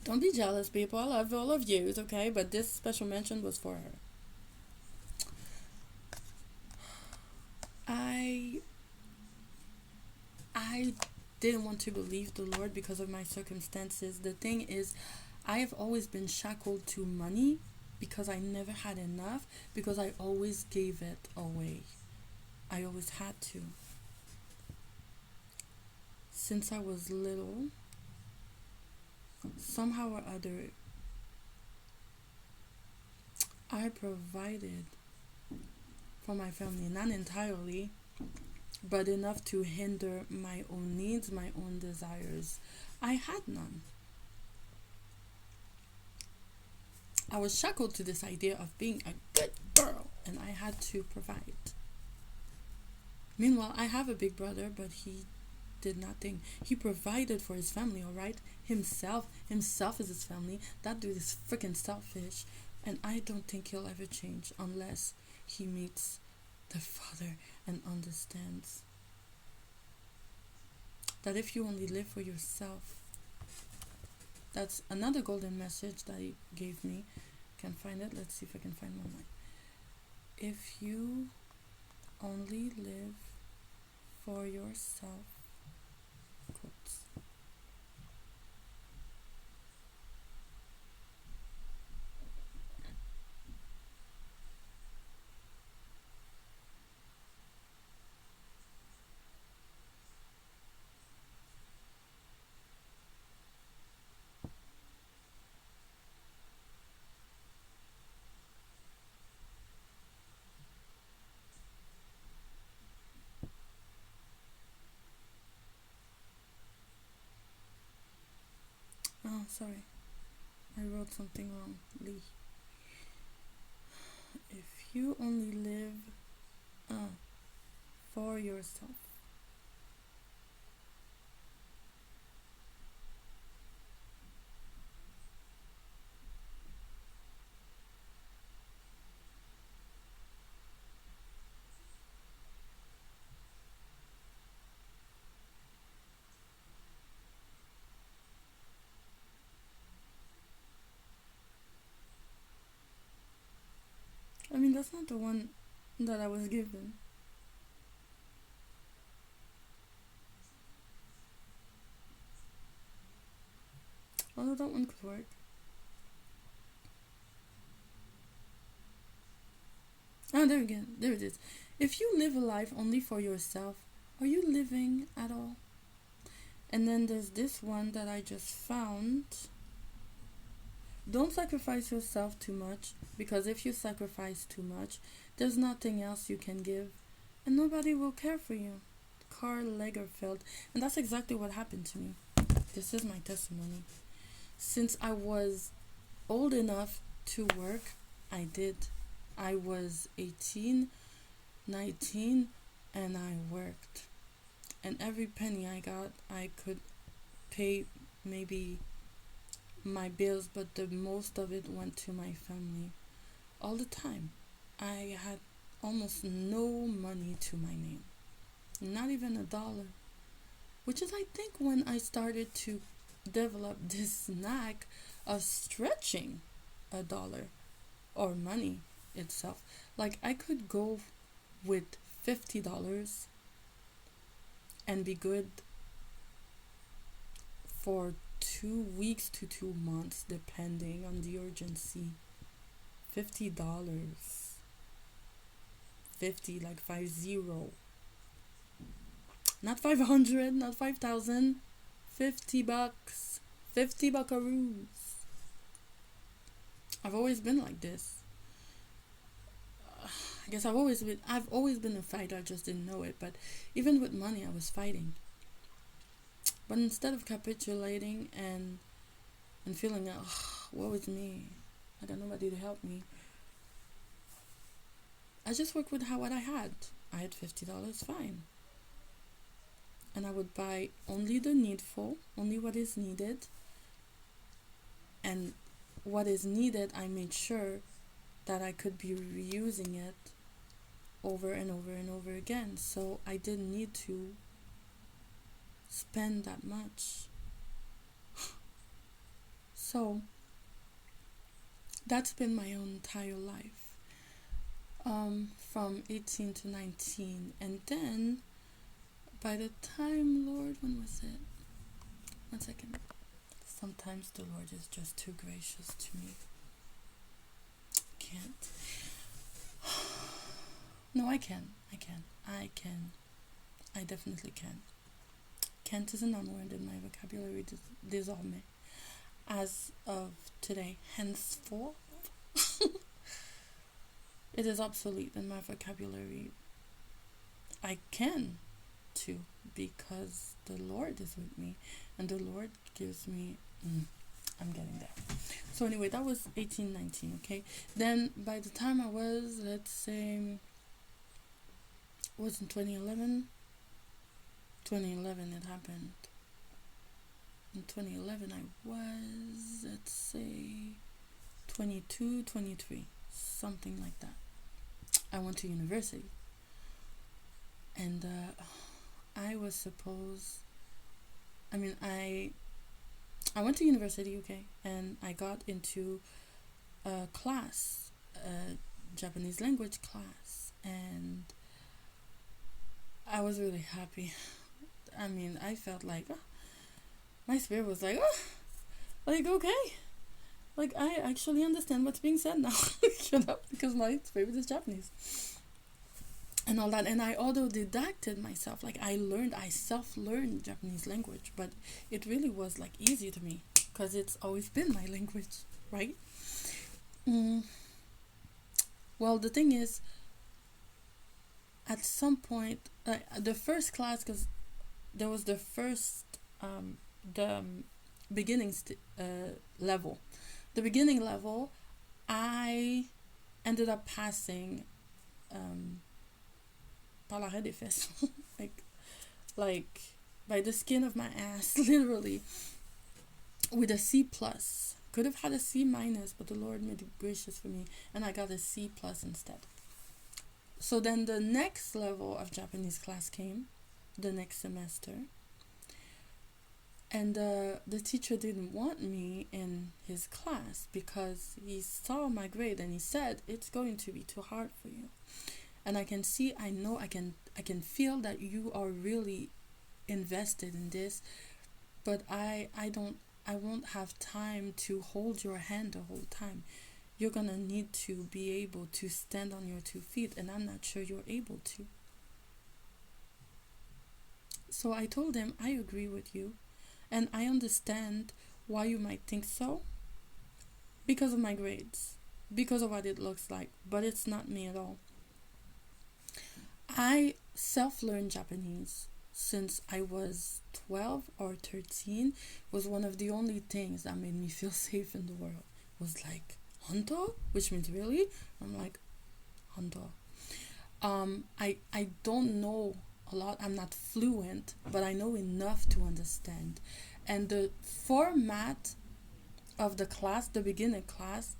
Don't be jealous, people. I love all of you, okay? But this special mention was for her. didn't want to believe the Lord because of my circumstances. The thing is, I have always been shackled to money because I never had enough, because I always gave it away. I always had to. Since I was little, somehow or other, I provided for my family, not entirely, but enough to hinder my own needs, my own desires. I had none. I was shackled to this idea of being a good girl, and I had to provide. Meanwhile, I have a big brother, but he did nothing. He provided for his family, alright? Himself is his family. That dude is freaking selfish. And I don't think he'll ever change unless he meets the Father and understands that if you only live for yourself, that's another golden message that he gave me. Can find it. Let's see if I can find one more. If you only live for yourself, quotes. Oh, sorry. I wrote something wrong. Lee. If you only live for yourself. I mean, that's not the one that I was given. Although that one could work. Oh, there again. There it is. If you live a life only for yourself, are you living at all? And then there's this one that I just found. Don't sacrifice yourself too much, because if you sacrifice too much, there's nothing else you can give, and nobody will care for you. Karl Lagerfeld. And that's exactly what happened to me. This is my testimony. Since I was old enough to work, I did. I was 18, 19, and I worked. And every penny I got, I could pay maybe my bills, but the most of it went to my family. All the time. I had almost no money to my name. Not even $1. Which is, I think, when I started to develop this knack of stretching $1 or money itself. Like, I could go with $50 and be good for 2 weeks to 2 months, depending on the urgency. $50. 50, like 50. Not 500, not 5,000. $50. 50 buckaroos. I've always been like this. I guess I've always been a fighter, I just didn't know it. But even with money, I was fighting. But instead of capitulating and feeling, woe is me, I got nobody to help me, I just worked with what I had. I had $50, fine. And I would buy only the needful, only what is needed. And what is needed, I made sure that I could be reusing it over and over and over again. So I didn't need to spend that much. So that's been my own entire life, from 18 to 19. And then by the time, Lord, when was it? 1 second. Sometimes the Lord is just too gracious to me. Can't. No, I can. I definitely can. Can't is a non-word in my vocabulary désormais. As of today, henceforth, it is obsolete in my vocabulary. I can too, because the Lord is with me, and the Lord gives me. I'm getting there. So anyway, that was 1819. Okay, then by the time I was, let's say, was in 2011. 2011 it happened. In 2011 I was, let's say, 22, 23, something like that. I went to university, and I was supposed, I went to university, okay, and I got into a class, a Japanese language class, and I was really happy. I felt like, my spirit was like, okay, like I actually understand what's being said now, because my spirit is Japanese and all that. And I autodidacted myself, like I self-learned Japanese language, but it really was like easy to me because it's always been my language, right? Well, the thing is, at some point, the first class, because there was the first beginning level. The beginning level, I ended up passing par l'arrêt des fesses, like by the skin of my ass, literally, with a C plus. Could have had a C minus, but the Lord made it gracious for me, and I got a C plus instead. So then the next level of Japanese class came, the next semester, and the teacher didn't want me in his class because he saw my grade and he said, it's going to be too hard for you, and I can see, I know, I can feel that you are really invested in this, but I won't have time to hold your hand the whole time. You're gonna need to be able to stand on your 2 feet, and I'm not sure you're able to. So I told him, I agree with you, and I understand why you might think so, because of my grades, because of what it looks like, but it's not me at all. I self-learned Japanese since I was 12 or 13. Was one of the only things that made me feel safe in the world. Was like, Honto? Which means really? I'm like, Honto. I don't know a lot. I'm not fluent, but I know enough to understand. And the format of the class, the beginning class,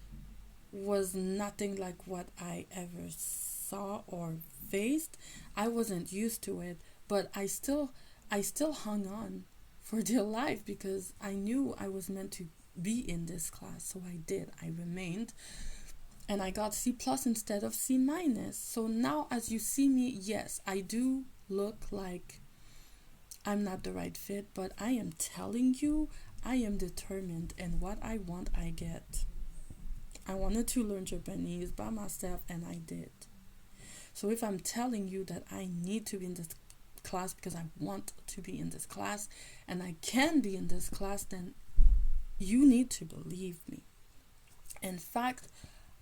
was nothing like what I ever saw or faced. I wasn't used to it, but I still hung on for dear life because I knew I was meant to be in this class. So I did. I remained, and I got C plus instead of C minus. So now as you see me, yes, I do look like I'm not the right fit, but I am telling you, I am determined, and what I want, I get. I wanted to learn Japanese by myself, and I did. So if I'm telling you that I need to be in this class because I want to be in this class, and I can be in this class, then you need to believe me. In fact,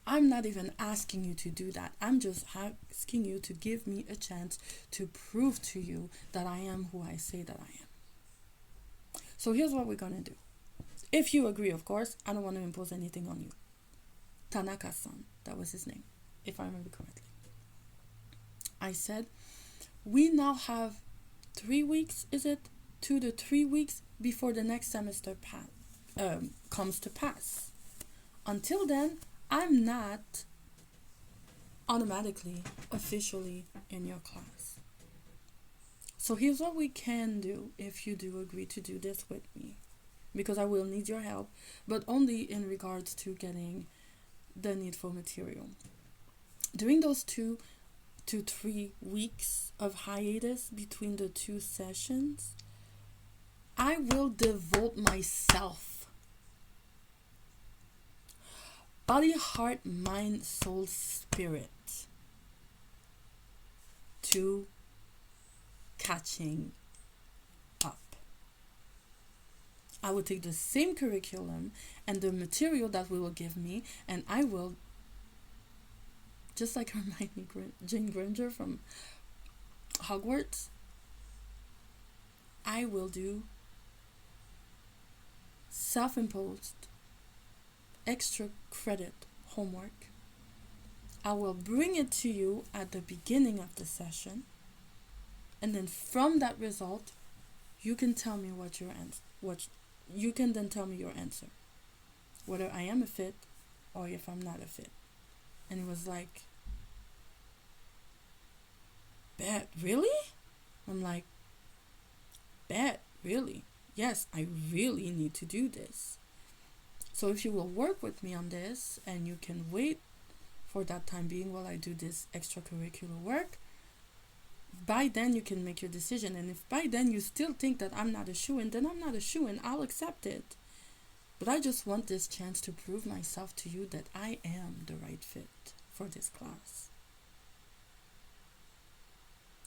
I'm not even asking you to do that. I'm just asking you to give me a chance to prove to you that I am who I say that I am. So here's what we're going to do. If you agree, of course, I don't want to impose anything on you. Tanaka-san, that was his name, if I remember correctly. I said, we now have 3 weeks, is it? 2 to 3 weeks before the next semester comes to pass. Until then, I'm not automatically, officially in your class. So here's what we can do if you do agree to do this with me, because I will need your help, but only in regards to getting the needful material. During those 2 to 3 weeks of hiatus between the two sessions, I will devote myself, body, heart, mind, soul, spirit, to catching up. I will take the same curriculum and the material that will give me, and I will, just like Hermione Jane Granger from Hogwarts, I will do self-imposed extra credit homework. I will bring it to you at the beginning of the session, and then from that result, you can tell me you can then tell me your answer, whether I am a fit or if I'm not a fit. And it was like, bet, really? I'm like, bet, really? Yes, I really need to do this. So if you will work with me on this, and you can wait for that time being while I do this extracurricular work, by then you can make your decision. And if by then you still think that I'm not a shoo-in, then I'm not a shoo-in. I'll accept it. But I just want this chance to prove myself to you that I am the right fit for this class.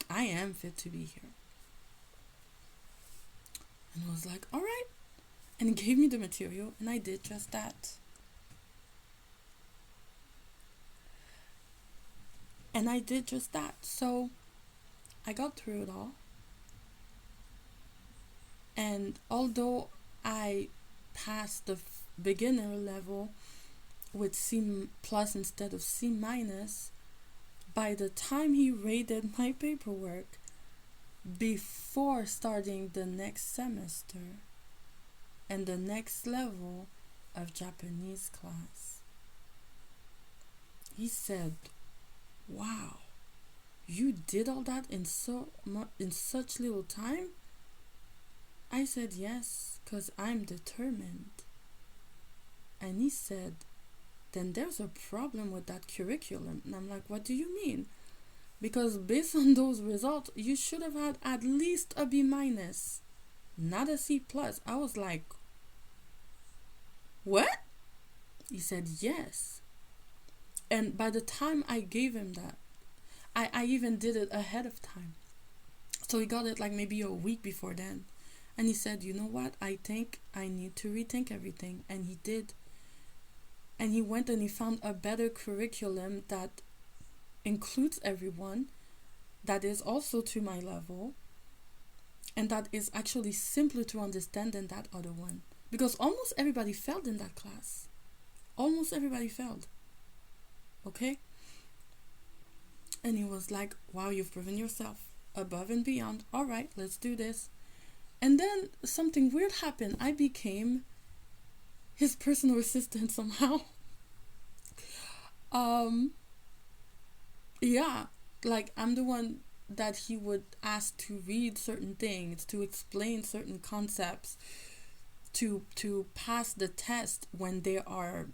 I am fit to be here. And I was like, all right. And he gave me the material, and I did just that. So I got through it all. And although I passed the beginner level with C plus instead of C minus, by the time he rated my paperwork before starting the next semester and the next level of Japanese class, he said, wow, you did all that in such little time? I said, yes, because I'm determined. And he said, then there's a problem with that curriculum. And I'm like, what do you mean? Because based on those results, you should have had at least a B minus, not a C plus. I was like, what? He said, yes. And by the time I gave him that, I even did it ahead of time. So he got it like maybe a week before then. And he said, you know what? I think I need to rethink everything. And he did. And he went and he found a better curriculum that includes everyone, that is also to my level, and that is actually simpler to understand than that other one. Because almost everybody failed in that class. Almost everybody failed. Okay? And he was like, wow, you've proven yourself above and beyond. All right, let's do this. And then something weird happened. I became his personal assistant somehow. Yeah, like I'm the one that he would ask to read certain things, to explain certain concepts, to pass the test when they are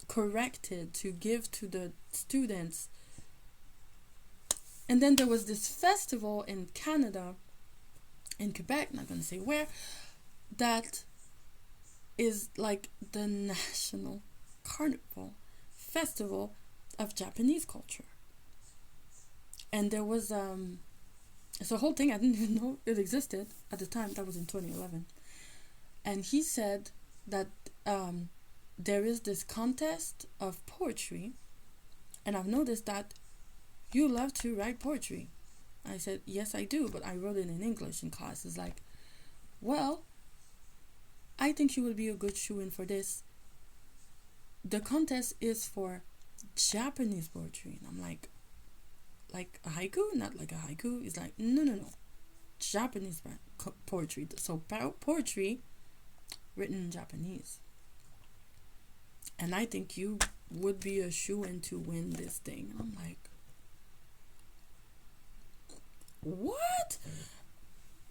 corrected, to give to the students. And then there was this festival in Canada, in Quebec, not gonna say where, that is like the national carnival festival of Japanese culture. And there was it's a whole thing. I didn't even know it existed at the time. That was in 2011. And he said that there is this contest of poetry, and I've noticed that you love to write poetry. I said, yes, I do, but I wrote it in English in class. It's like, well, I think you would be a good shoo-in for this. The contest is for Japanese poetry. And I'm like a haiku? Not like a haiku. It's like, no. Japanese poetry. So poetry written in Japanese. And I think you would be a shoo-in to win this thing. And I'm like, what?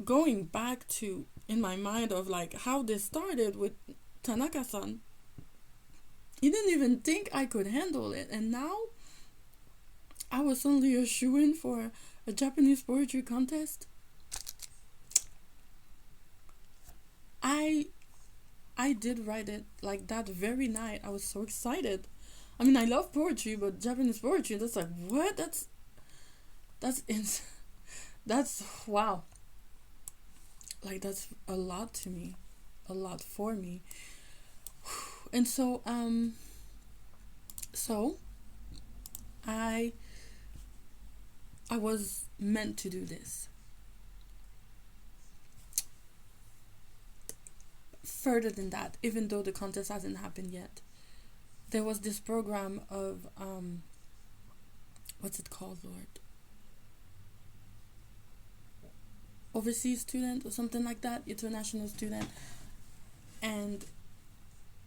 Going back to, in my mind, of like how this started with Tanaka-san. He didn't even think I could handle it. And now I was suddenly a shoo-in for a Japanese poetry contest. I did write it like that very night. I was so excited. I mean, I love poetry, but Japanese poetry, that's like, what? That's ins- that's wow. Like, that's a lot to me, a lot for me. And so I was meant to do this. Further than that, even though the contest hasn't happened yet, there was this program of what's it called, Lord? Overseas student or something like that, international student. And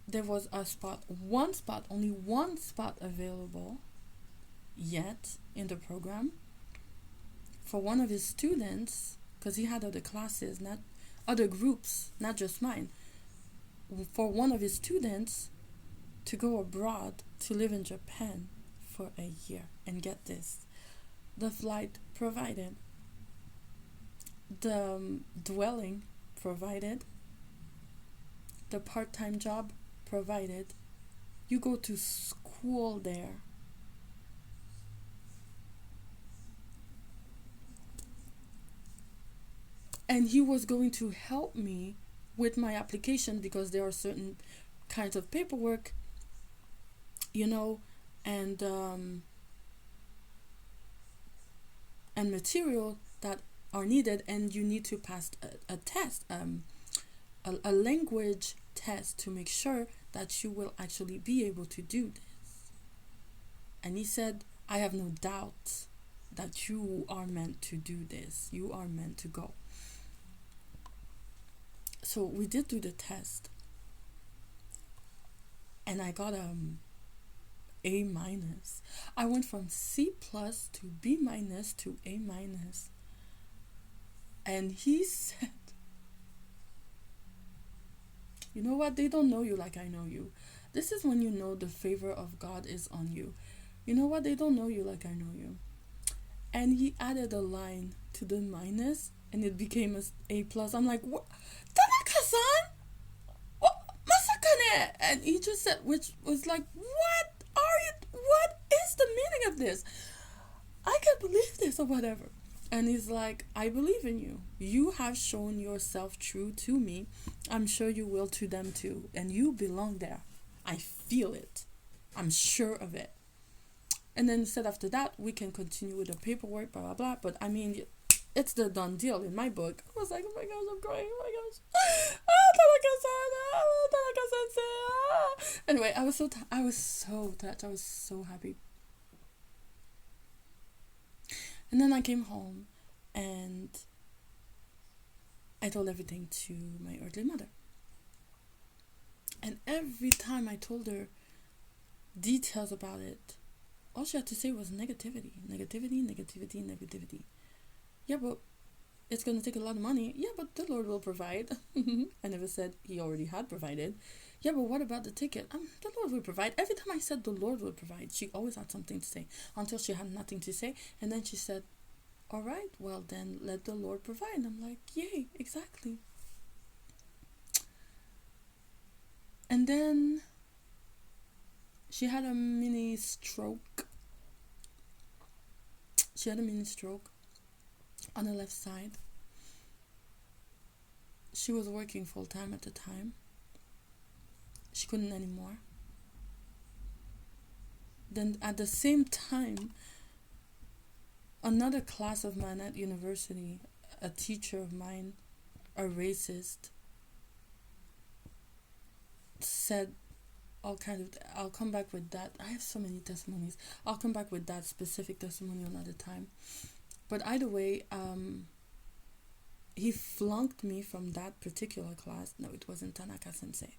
there was only one spot available yet in the program for one of his students, because he had other classes, not other groups, not just mine, for one of his students to go abroad to live in Japan for a year. And get this, the flight provided, the dwelling provided, the part-time job provided, you go to school there. And he was going to help me with my application, because there are certain kinds of paperwork, and material that are needed, and you need to pass a test, a language test, to make sure that you will actually be able to do this. And he said, I have no doubt that you are meant to do this. You are meant to go. So we did do the test, and I got A minus. I went from C plus to B minus to A minus. And he said, you know what? They don't know you like I know you. This is when you know the favor of God is on you. You know what? They don't know you like I know you. And he added a line to the minus, and it became A plus. I'm like, what? Tanaka-san? What? Masakane? And he just said, which was like, what is the meaning of this? I can't believe this, or whatever. And he's like, I believe in you. You have shown yourself true to me. I'm sure you will to them too. And you belong there. I feel it. I'm sure of it. And then said after that, we can continue with the paperwork, blah, blah, blah. But I mean, it's the done deal in my book. I was like, oh my gosh, I'm crying. Oh my gosh. Tanaka-san. Anyway, I was so touched. I was so happy. And then I came home and I told everything to my earthly mother. And every time I told her details about it, all she had to say was negativity. Yeah, but it's going to take a lot of money. Yeah, but the Lord will provide. I never said he already had provided. Yeah, but what about the ticket? The Lord will provide. Every time I said the Lord will provide, she always had something to say, until she had nothing to say. And then she said, all right, well then let the Lord provide. And I'm like, yay, exactly. And then she had a mini stroke. On the left side. She was working full time at the time. She couldn't anymore. Then at the same time, another class of mine at university, a teacher of mine, a racist, said all kinds of... I'll come back with that. I have so many testimonies. I'll come back with that specific testimony another time. But either way, he flunked me from that particular class. No, it wasn't Tanaka Sensei.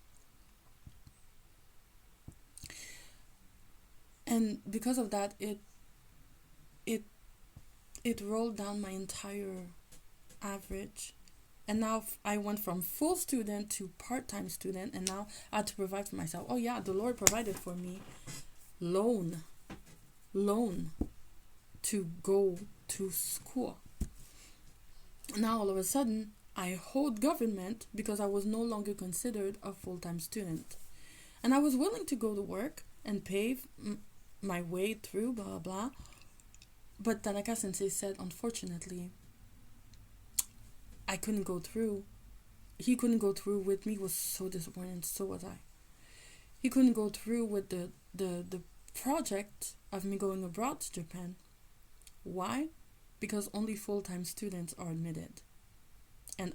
And because of that, it rolled down my entire average. And now I went from full student to part-time student, and now I had to provide for myself. Oh yeah, the Lord provided for me loan. to go to school. Now all of a sudden, I owed government because I was no longer considered a full-time student. And I was willing to go to work and pay my way through, blah, blah, blah. But Tanaka Sensei said, unfortunately, I couldn't go through. He couldn't go through with me. He was so disappointed, and so was I. He couldn't go through with the project of me going abroad to Japan. Why? Because only full-time students are admitted. And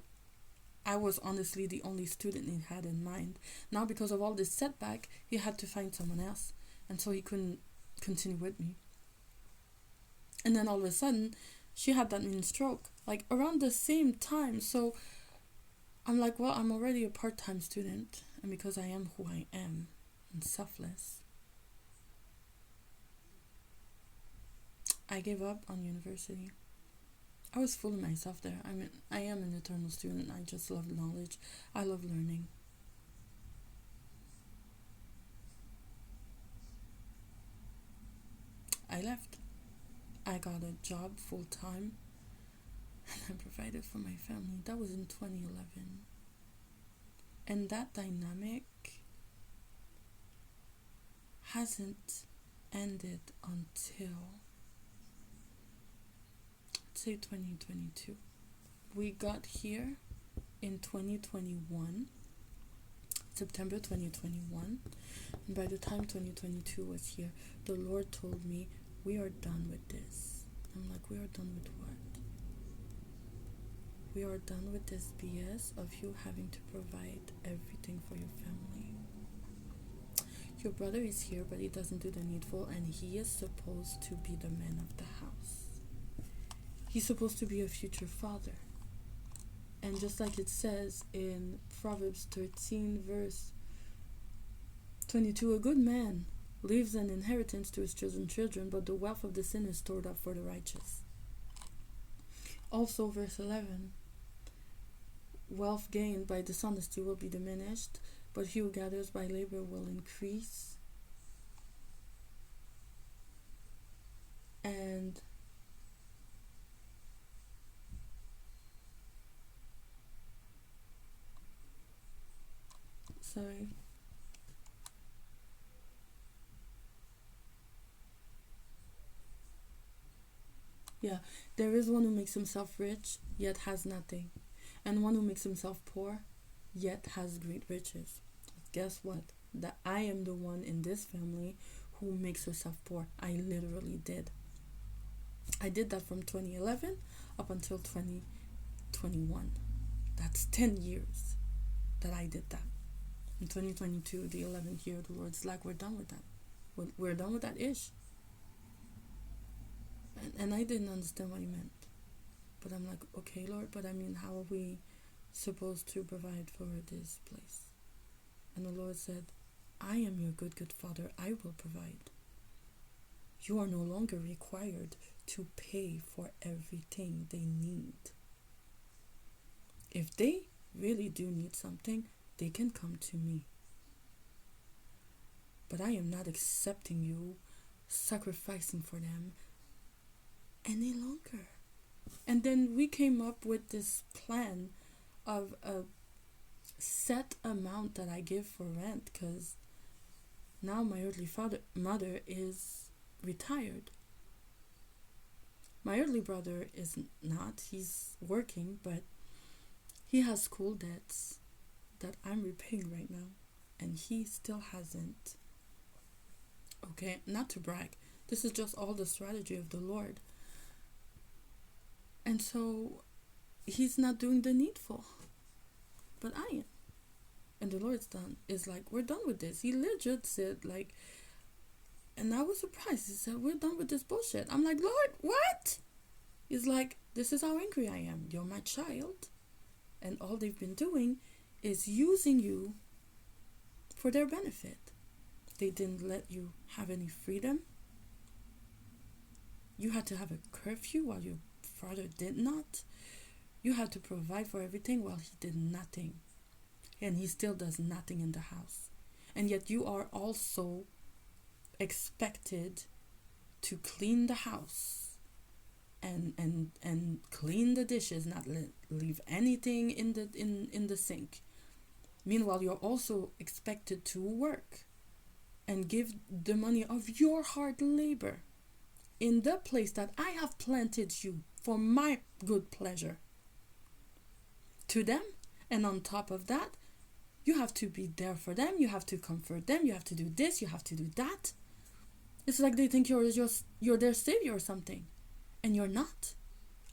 I was honestly the only student he had in mind. Now, because of all this setback, he had to find someone else. And so he couldn't continue with me. And then all of a sudden, she had that mean stroke. Like, around the same time. So, I'm like, well, I'm already a part-time student. And because I am who I am, and selfless, I gave up on university. I was fooling myself there. I mean, I am an eternal student. I just love knowledge. I love learning. I left. I got a job full-time. And I provided for my family. That was in 2011. And that dynamic hasn't ended until, let's say, 2022. We got here in 2021, September 2021. And by the time 2022 was here, the Lord told me, we are done with this. I'm like, we are done with what? We are done with this BS of you having to provide everything for your family. Your brother is here, but he doesn't do the needful, and he is supposed to be the man of the house. He's supposed to be a future father. And just like it says in Proverbs 13, verse 22, a good man leaves an inheritance to his children's children, but the wealth of the sinner is stored up for the righteous. Also, verse 11, wealth gained by dishonesty will be diminished, but he who gathers by labor will increase. And sorry. Yeah, there is one who makes himself rich, yet has nothing, and one who makes himself poor, yet has great riches. Guess what? That I am the one in this family who makes herself poor. I literally did. I did that from 2011 up until 2021. That's 10 years that I did that. In 2022, the 11th year, the Lord's like, we're done with that. We're done with that ish. And I didn't understand what he meant. But I'm like, okay, Lord, but I mean, how are we supposed to provide for this place? And the Lord said, I am your good Father. I will provide. You are no longer required to pay for everything they need. If they really do need something, they can come to me. But I am not accepting you sacrificing for them any longer. And then we came up with this plan of a set amount that I give for rent, because now my earthly mother is retired. My earthly brother is not. He's working, but he has school debts that I'm repaying right now, and he still hasn't. Okay, not to brag. This is just all the strategy of the Lord. And so he's not doing the needful, but I am. And the Lord's done. Is like, we're done with this. He legit said, like, and I was surprised. He said, we're done with this bullshit. I'm like, Lord, what? He's like, this is how angry I am. You're my child. And all they've been doing is using you for their benefit. They didn't let you have any freedom. You had to have a curfew while your father did not. You had to provide for everything while he did nothing. And he still does nothing in the house. And yet you are also expected to clean the house and clean the dishes, not leave anything in the sink. Meanwhile, you're also expected to work and give the money of your hard labor in the place that I have planted you for my good pleasure to them. And on top of that, you have to be there for them, you have to comfort them, you have to do this, you have to do that. It's like they think you're their savior or something. And you're not.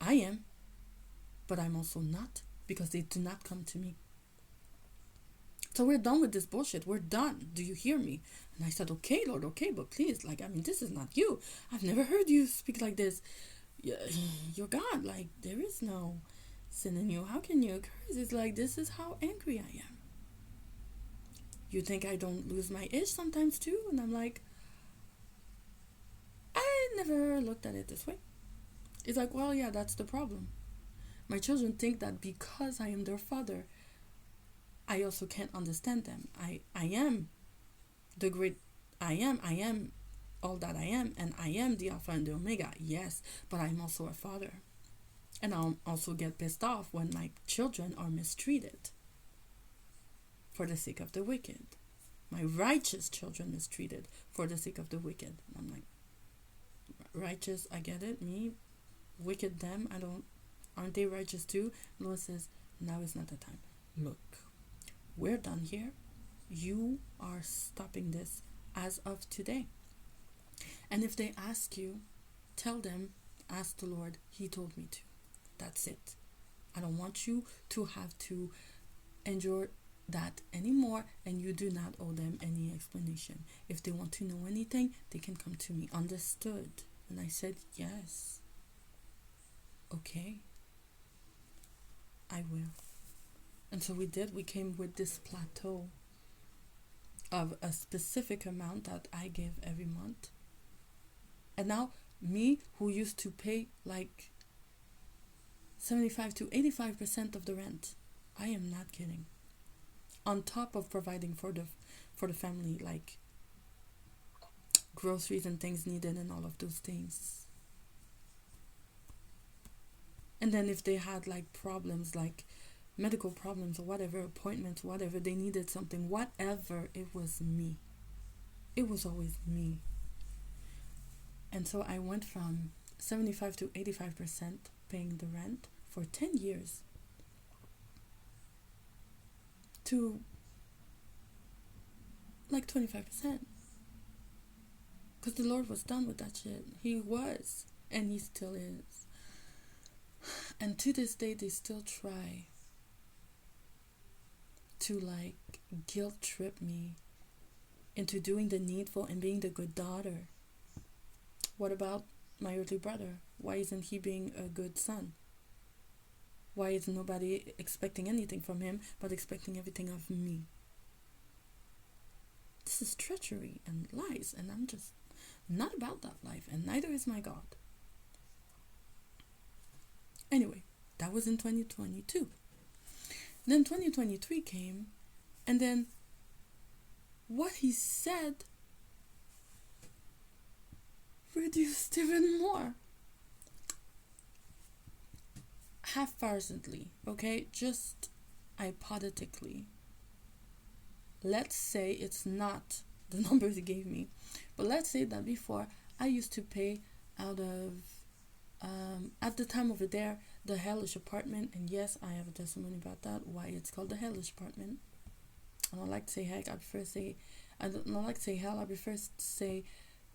I am. But I'm also not, because they do not come to me. So we're done with this bullshit. We're done. Do you hear me? And I said, okay, Lord, okay, but please, like, I mean, this is not you. I've never heard you speak like this. You're God. Like, there is no sin in you. How can you curse? It's like, this is how angry I am. You think I don't lose my ish sometimes too? And I'm like, I never looked at it this way. It's like, well, yeah, that's the problem. My children think that because I am their father, I also can't understand them. I am the great I am all that I am, and I am the Alpha and the Omega, yes, but I'm also a father. And I'll also get pissed off when my children are mistreated for the sake of the wicked. My righteous children mistreated for the sake of the wicked. And I'm like, righteous, I get it, me, wicked, them, aren't they righteous too? Lord says, now is not the time. Look, we're done here. You are stopping this as of today. And if they ask you, tell them, ask the Lord, He told me to. That's it. I don't want you to have to endure that anymore, and you do not owe them any explanation. If they want to know anything, they can come to me. Understood? And I said, yes. Okay. I will. And so we did. We came with this plateau of a specific amount that I give every month. And now, me, who used to pay like 75 to 85% of the rent, I am not kidding. On top of providing for the family, like groceries and things needed and all of those things. And then if they had like problems, like medical problems or whatever, appointments, whatever, they needed something, whatever, it was me. It was always me. And so I went from 75 to 85% paying the rent for 10 years to like 25%. Because the Lord was done with that shit. He was. And He still is. And to this day, they still try to like guilt trip me into doing the needful and being the good daughter. What about my earthly brother? Why isn't he being a good son? Why is nobody expecting anything from him but expecting everything of me? This is treachery and lies, and I'm just not about that life, and neither is my God. Anyway, that was in 2022. Then 2023 came, and then what He said reduced even more. Haphazardly, okay? Just hypothetically. Let's say it's not the numbers He gave me, but let's say that before I used to pay out of at the time over there, the hellish apartment, and yes, I have a testimony about that, why it's called the hellish apartment. I don't like to say heck, I prefer to say, I don't like to say hell, I prefer to say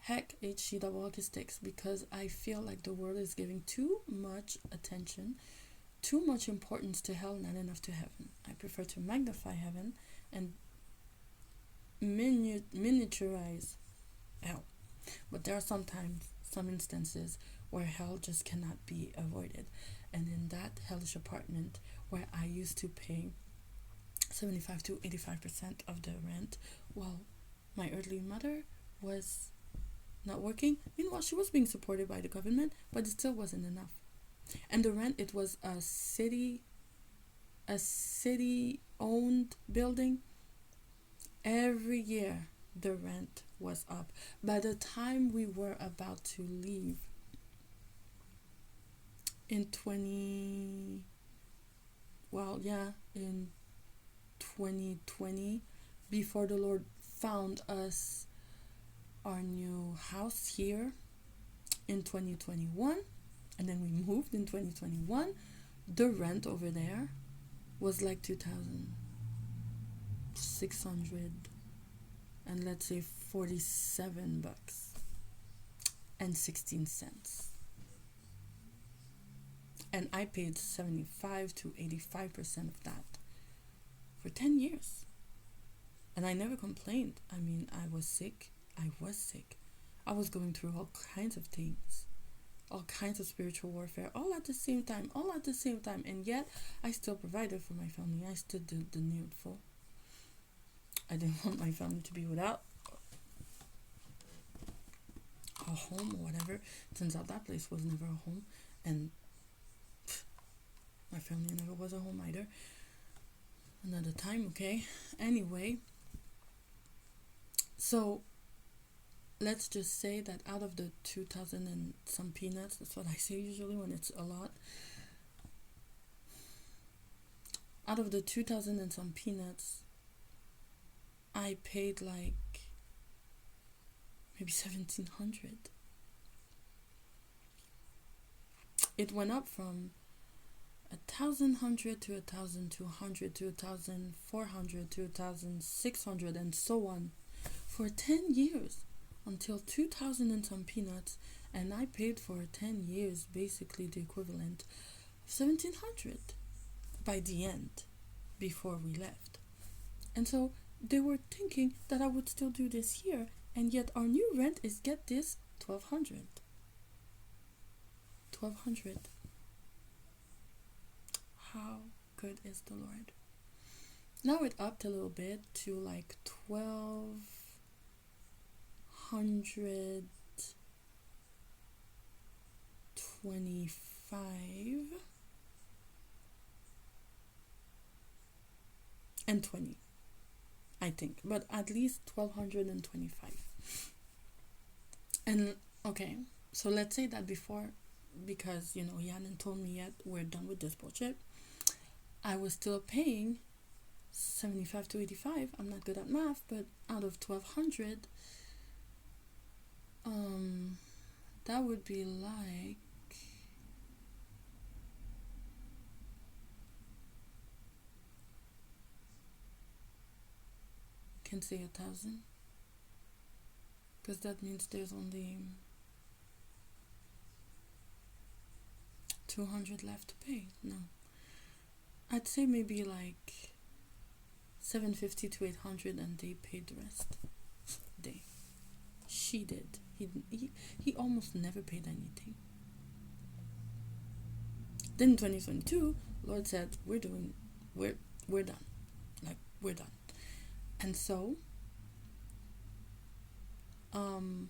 heck, HC double hockey sticks, because I feel like the world is giving too much attention, too much importance to hell, not enough to heaven. I prefer to magnify heaven and miniaturize hell. But there are sometimes some instances where hell just cannot be avoided. And in that hellish apartment where I used to pay 75 to 85% of the rent, well, my earthly mother was not working. Meanwhile, she was being supported by the government, but it still wasn't enough. And the rent, it was a city owned building. Every year the rent was up. By the time we were about to leave, in 20 well yeah in 2020, before the Lord found us our new house here in 2021, and then we moved in 2021. The rent over there was like 2,600 and let's say 47 bucks and 16 cents, and I paid 75 to 85% of that for 10 years, and I never complained. I mean, I was sick. I was going through all kinds of things, all kinds of spiritual warfare, all at the same time, and yet I still provided for my family. I still did the needful. I didn't want my family to be without a home or whatever. Turns out that place was never a home, and my family never was a home either. Another time, okay? Anyway, so let's just say that out of the 2,000 and some peanuts, that's what I say usually when it's a lot. Out of the 2,000 and some peanuts, I paid like maybe 1,700. It went up from 1,100 to 1,200 to 1,400 to 1,600 and so on for 10 years until 2,000 and some peanuts, and I paid for 10 years basically the equivalent of 1,700 by the end before we left. And so they were thinking that I would still do this here, and yet our new rent is, get this, 1,200. 1,200. How good is the Lord? Now it upped a little bit to like 1,225 and 20, I think, but at least 1,225. And okay, so let's say that before, because he hadn't told me yet we're done with this bullshit, I was still paying 75 to 85. I'm not good at math, but out of 1,200, that would be like can say 1,000, because that means there's only 200 left to pay. No, I'd say maybe like 750 to 800, and they paid the rest. She did. He almost never paid anything. Then in 2022, Lord said, we're done. Like, we're done. And so, I'm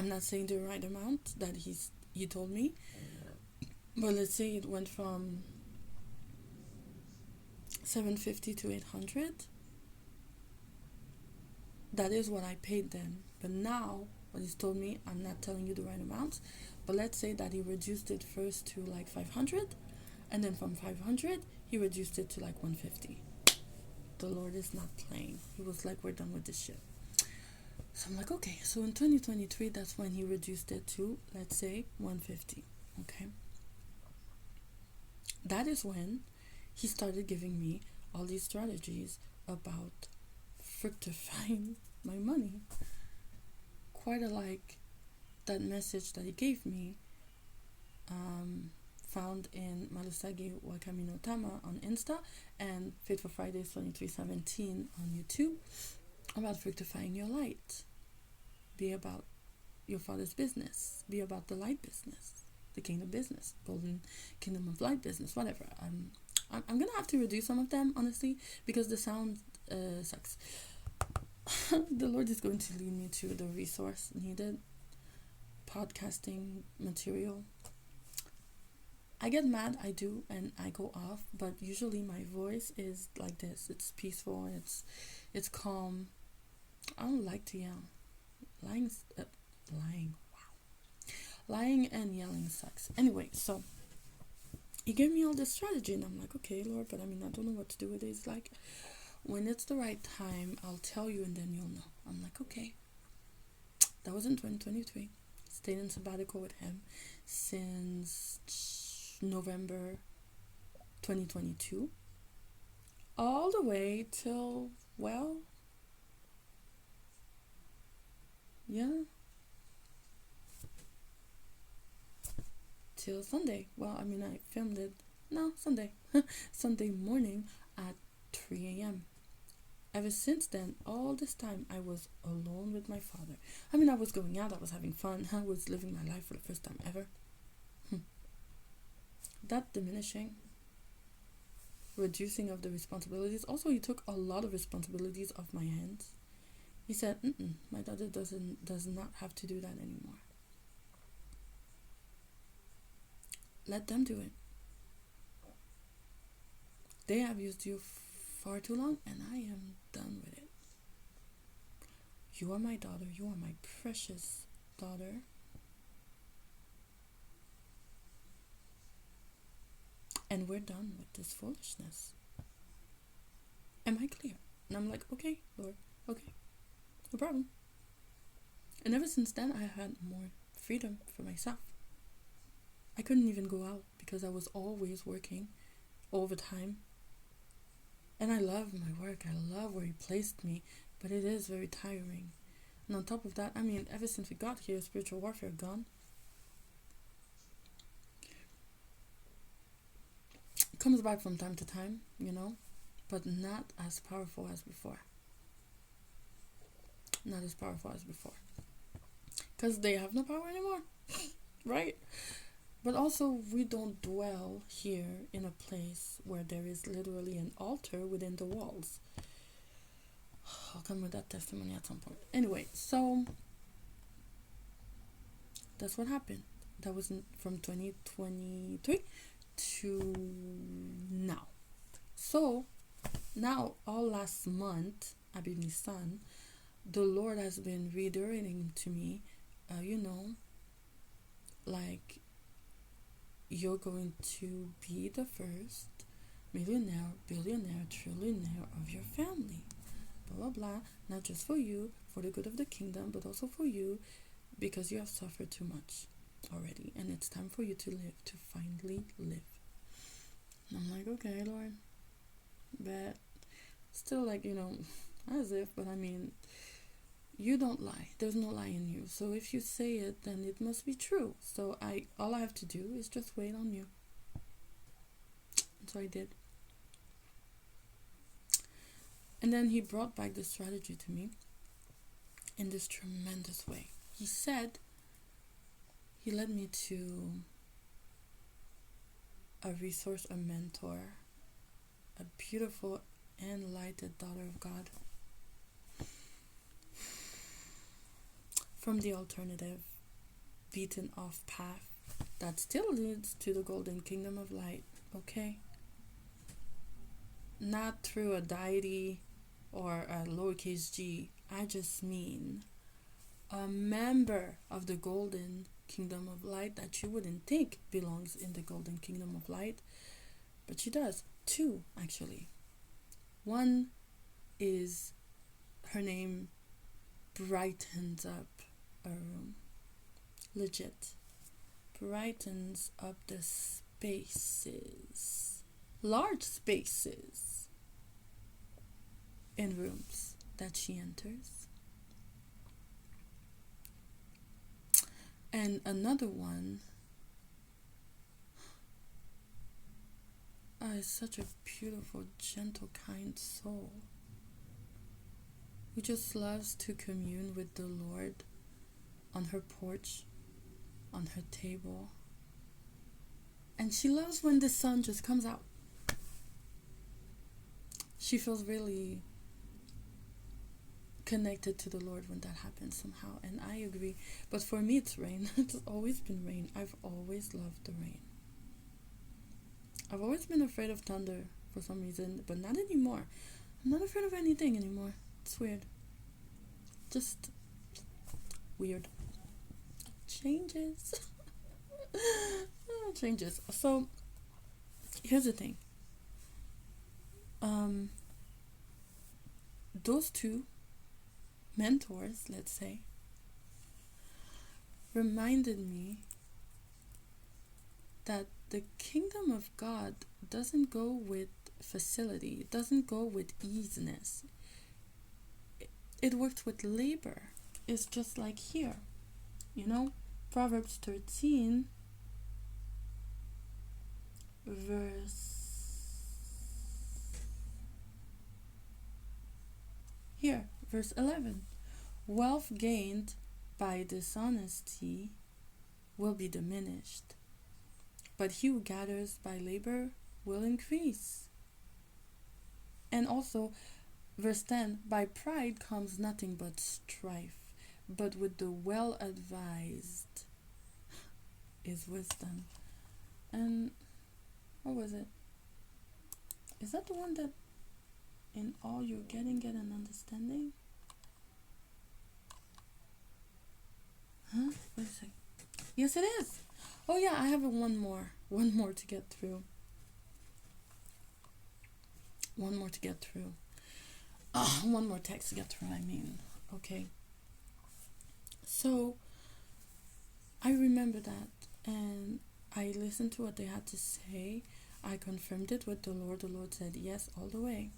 not saying the right amount that he told me, but let's say it went from 750 to 800. That is what I paid then. But now, what he's told me, I'm not telling you the right amount, but let's say that he reduced it first to like 500, and then from 500, he reduced it to like 150. The Lord is not playing. He was like, we're done with this shit. So I'm like, okay. So in 2023, that's when he reduced it to, let's say, 150. Okay. That is when he started giving me all these strategies about fructifying my money. Quite like that message that he gave me, found in Malusagi Wakamino Tama on Insta and Faithful Fridays 2317 on YouTube, about fructifying your light. Be about your Father's business. Be about the light business, the kingdom business, golden kingdom of light business, whatever. I'm gonna have to reduce some of them, honestly, because the sound sucks. The Lord is going to lead me to the resource needed, podcasting material. I get mad, I do, and I go off, but usually my voice is like this. It's peaceful, it's calm. I don't like to yell. Lying, wow. Lying and yelling sucks. Anyway, so he gave me all this strategy, and I'm like, okay, Lord, but I mean, I don't know what to do with it. He's like, when it's the right time, I'll tell you, and then you'll know. I'm like, okay. That was in 2023. Stayed in sabbatical with him since November 2022. All the way till, well, yeah, till Sunday. Well, I mean, I filmed it, no, Sunday. Sunday morning at 3 a.m. Ever since then, all this time, I was alone with my father. I mean, I was going out, I was having fun, I was living my life for the first time ever. That diminishing, reducing of the responsibilities. Also, he took a lot of responsibilities off my hands. He said, my daughter does not have to do that anymore. Let them do it. They have used you far too long, and I am done with it. You are my daughter. You are my precious daughter. And we're done with this foolishness. Am I clear? And I'm like, okay, Lord, okay, no problem. And ever since then, I had more freedom for myself. I couldn't even go out because I was always working overtime. And I love my work. I love where he placed me, but it is very tiring. And on top of that, I mean, ever since we got here, spiritual warfare gone. It comes back from time to time, but not as powerful as before. Not as powerful as before. Because they have no power anymore, right? But also, we don't dwell here in a place where there is literally an altar within the walls. I'll come with that testimony at some point. Anyway, so that's what happened. That was from 2023 to now. So now, all last month, Abib Nisan, the Lord has been redirecting to me, like, you're going to be the first millionaire, billionaire, trillionaire of your family. Blah, blah, blah. Not just for you, for the good of the kingdom, but also for you, because you have suffered too much already. And it's time for you to live, to finally live. And I'm like, okay, Lord. But still, like, as if, but I mean, you don't lie. There's no lie in you. So if you say it, then it must be true. So all I have to do is just wait on you. And so I did. And then he brought back the strategy to me in this tremendous way. He led me to a resource, a mentor, a beautiful, enlightened daughter of God. From the alternative, beaten off path that still leads to the golden kingdom of light, okay? Not through a deity or a lowercase g. I just mean a member of the golden kingdom of light that you wouldn't think belongs in the golden kingdom of light, but she does. Two, actually. One is, her name brightens up a room. Legit. Brightens up the spaces. Large spaces in rooms that she enters. And another one is such a beautiful, gentle, kind soul who just loves to commune with the Lord on her porch, on her table. And she loves when the sun just comes out. She feels really connected to the Lord when that happens somehow. And I agree. But for me, it's rain. It's always been rain. I've always loved the rain. I've always been afraid of thunder for some reason, but not anymore. I'm not afraid of anything anymore. It's weird. Just weird. Changes. Changes. So here's the thing. Those two mentors, let's say, reminded me that the kingdom of God doesn't go with facility, it doesn't go with easiness. It works with labor. It's just like here, Proverbs 13, verse here, verse 11. Wealth gained by dishonesty will be diminished, but he who gathers by labor will increase. And also, verse 10, by pride comes nothing but strife, but with the well-advised is wisdom. And what was it? Is that the one that in all you're getting, get an understanding? Huh? Wait a second. Yes, it is. Oh yeah, I have one more to get through. One more text to get through, Okay. So, I remember that, and I listened to what they had to say. I confirmed it with the Lord. The Lord said yes all the way.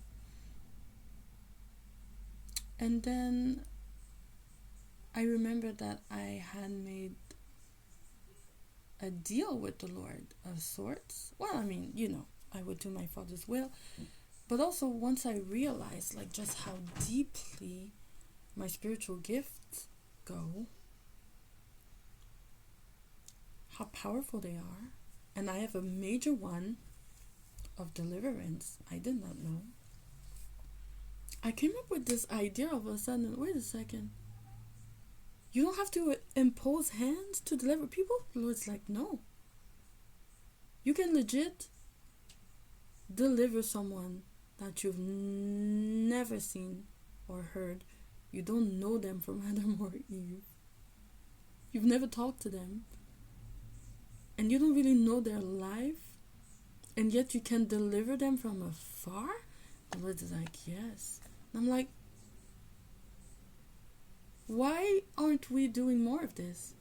And then I remember that I had made a deal with the Lord of sorts. Well, I would do my Father's will. But also, once I realized, just how deeply my spiritual gifts go, how powerful they are, and I have a major one of deliverance I did not know. I came up with this idea all of a sudden. Wait a second. You don't have to impose hands to deliver people? The Lord's like, no. You can legit deliver someone that you've never seen or heard. You don't know them from Adam or Eve. You've never talked to them. And you don't really know their life. And yet you can deliver them from afar? The Lord is like, yes. And I'm like, why aren't we doing more of this?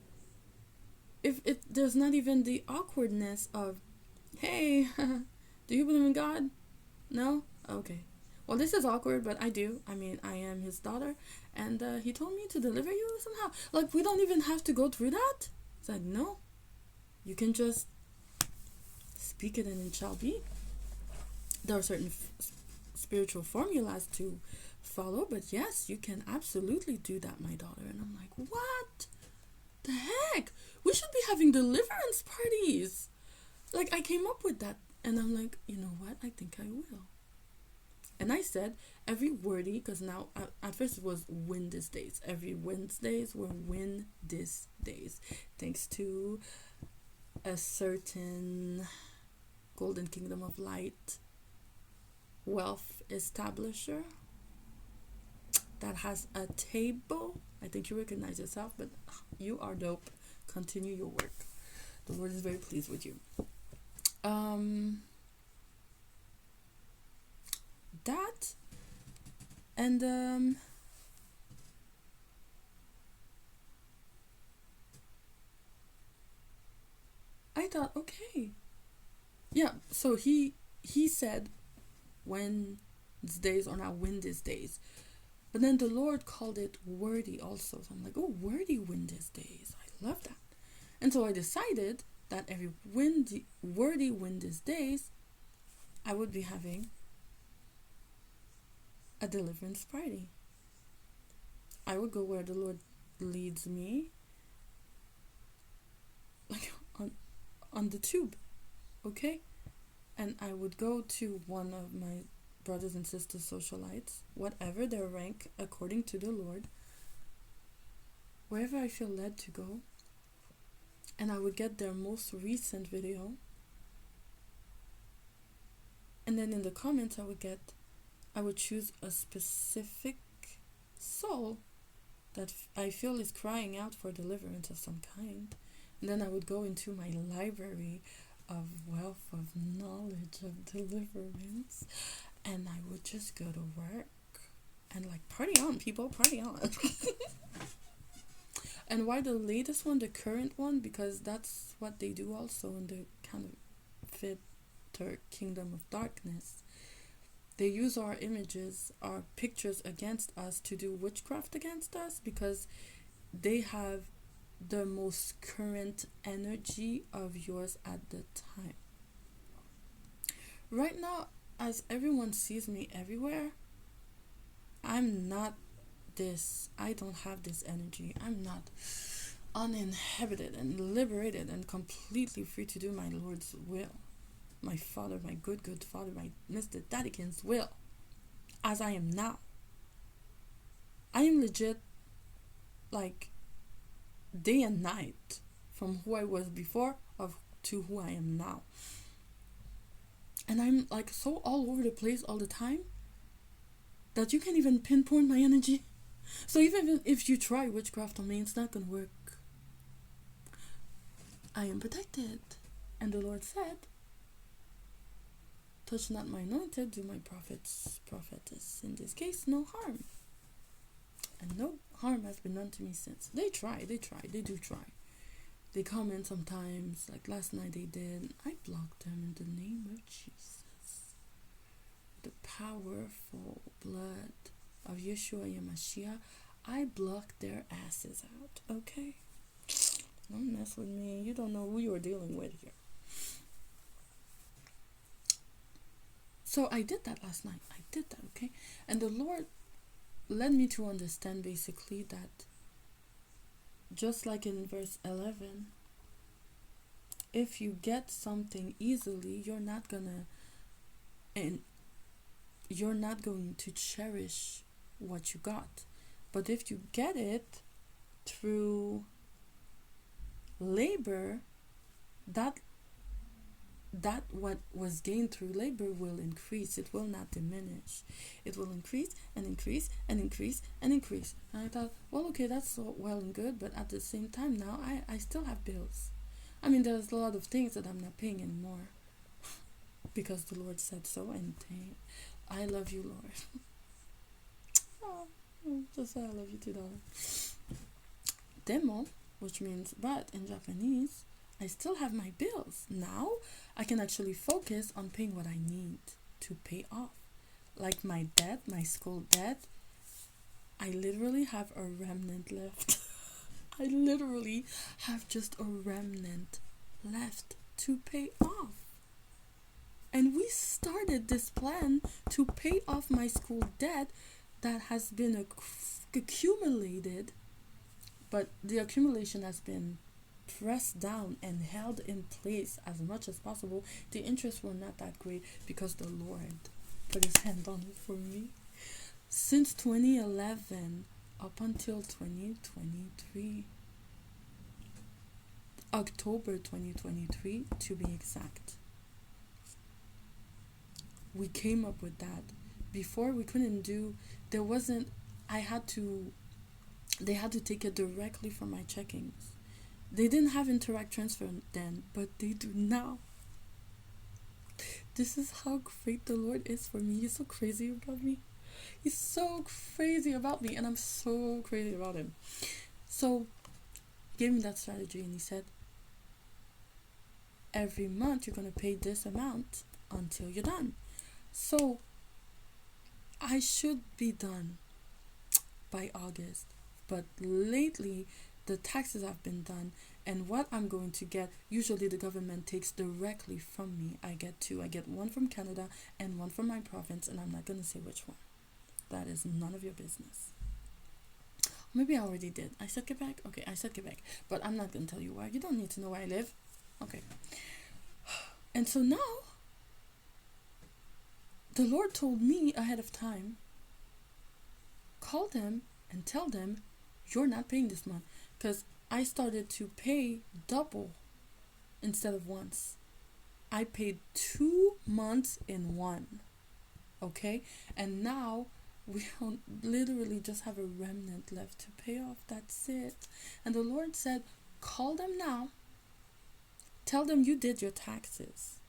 If there's not even the awkwardness of, hey, do you believe in God? No? Okay. Well, this is awkward, but I do. I am his daughter, and he told me to deliver you somehow. We don't even have to go through that. It's like, no. You can just speak it and it shall be. There are certain spiritual formulas to follow, but yes, you can absolutely do that, my daughter. And I'm like, what the heck? We should be having deliverance parties. I came up with that, and I'm like, you know what? I think I will. And I said every wordy, because now at first it was win this days. Every Wednesdays were win this days, thanks to a certain Golden Kingdom of Light wealth establisher that has a table. I think you recognize yourself, but you are dope. Continue your work. The Lord is very pleased with you. That and I thought, okay, yeah. So he said Wednesdays are now Wednesdays, but then the Lord called it wordy also. So I'm like, oh, wordy Wednesdays. I love that. And so I decided that every wordy Wednesdays, I would be having a deliverance party. I would go where the Lord leads me, on the tube, okay? And I would go to one of my brothers and sisters socialites, whatever their rank according to the Lord, wherever I feel led to go, and I would get their most recent video, and then in the comments I would choose a specific soul that I feel is crying out for deliverance of some kind. And then I would go into my library of wealth of knowledge of deliverance, and I would just go to work and like party on, people, party on. And why the latest one, the current one? Because that's what they do also in the kind of fit their kingdom of darkness. They use our images, our pictures against us to do witchcraft against us because they have the most current energy of yours at the time. Right now, as everyone sees me everywhere, I'm not this. I don't have this energy. I'm not uninhibited and liberated and completely free to do my Lord's will. My Father, my good Father, my Mr. Daddykins will. As I am now. I am legit like day and night from who I was before to who I am now. And I'm like so all over the place all the time that you can't even pinpoint my energy. So even if you try witchcraft on me, it's not gonna work. I am protected. And the Lord said, touch not my anointed, do my prophetess, in this case, no harm. And no harm has been done to me since. They do try. They come in sometimes, like last night they did. I blocked them in the name of Jesus. The powerful blood of Yeshua Yamashiach, I blocked their asses out, okay? Don't mess with me. You don't know who you're dealing with here. So I did that last night. I did that, okay? And the Lord led me to understand basically that just like in verse 11, if you get something easily, you're not going to cherish what you got. But if you get it through labor, that what was gained through labor will increase. It will not diminish. It will increase and increase and increase and increase. And I thought, well, okay, that's so well and good, but at the same time now I still have bills. I mean, there's a lot of things that I'm not paying anymore because the Lord said so, and I love you, Lord. Just say I love you too, darling. Demo, which means but in Japanese, I still have my bills. Now I can actually focus on paying what I need to pay off. Like my debt, my school debt, I literally have a remnant left. I literally have just a remnant left to pay off. And we started this plan to pay off my school debt that has been accumulated, but the accumulation has been pressed down and held in place as much as possible. The interests were not that great because the Lord put his hand on it for me. Since 2011 up until 2023, October 2023 to be exact, we came up with that. Before we couldn't do, they had to take it directly from my checkings. They didn't have Interact Transfer then, but they do now. This is how great the Lord is for me. He's so crazy about me. He's so crazy about me, and I'm so crazy about him. So, he gave me that strategy, and he said, every month you're going to pay this amount until you're done. So, I should be done by August, but lately the taxes have been done, and what I'm going to get, usually the government takes directly from me. I get one from Canada and one from my province, and I'm not going to say which one. That is none of your business. Maybe I already did. I said Quebec? Okay, I said Quebec, but I'm not going to tell you where. You don't need to know where I live. Okay. And so now, the Lord told me ahead of time, call them and tell them you're not paying this month, because I started to pay double instead of once. I paid 2 months in one, okay? And now we literally just have a remnant left to pay off. That's it. And the Lord said, call them now Tell them you did your taxes.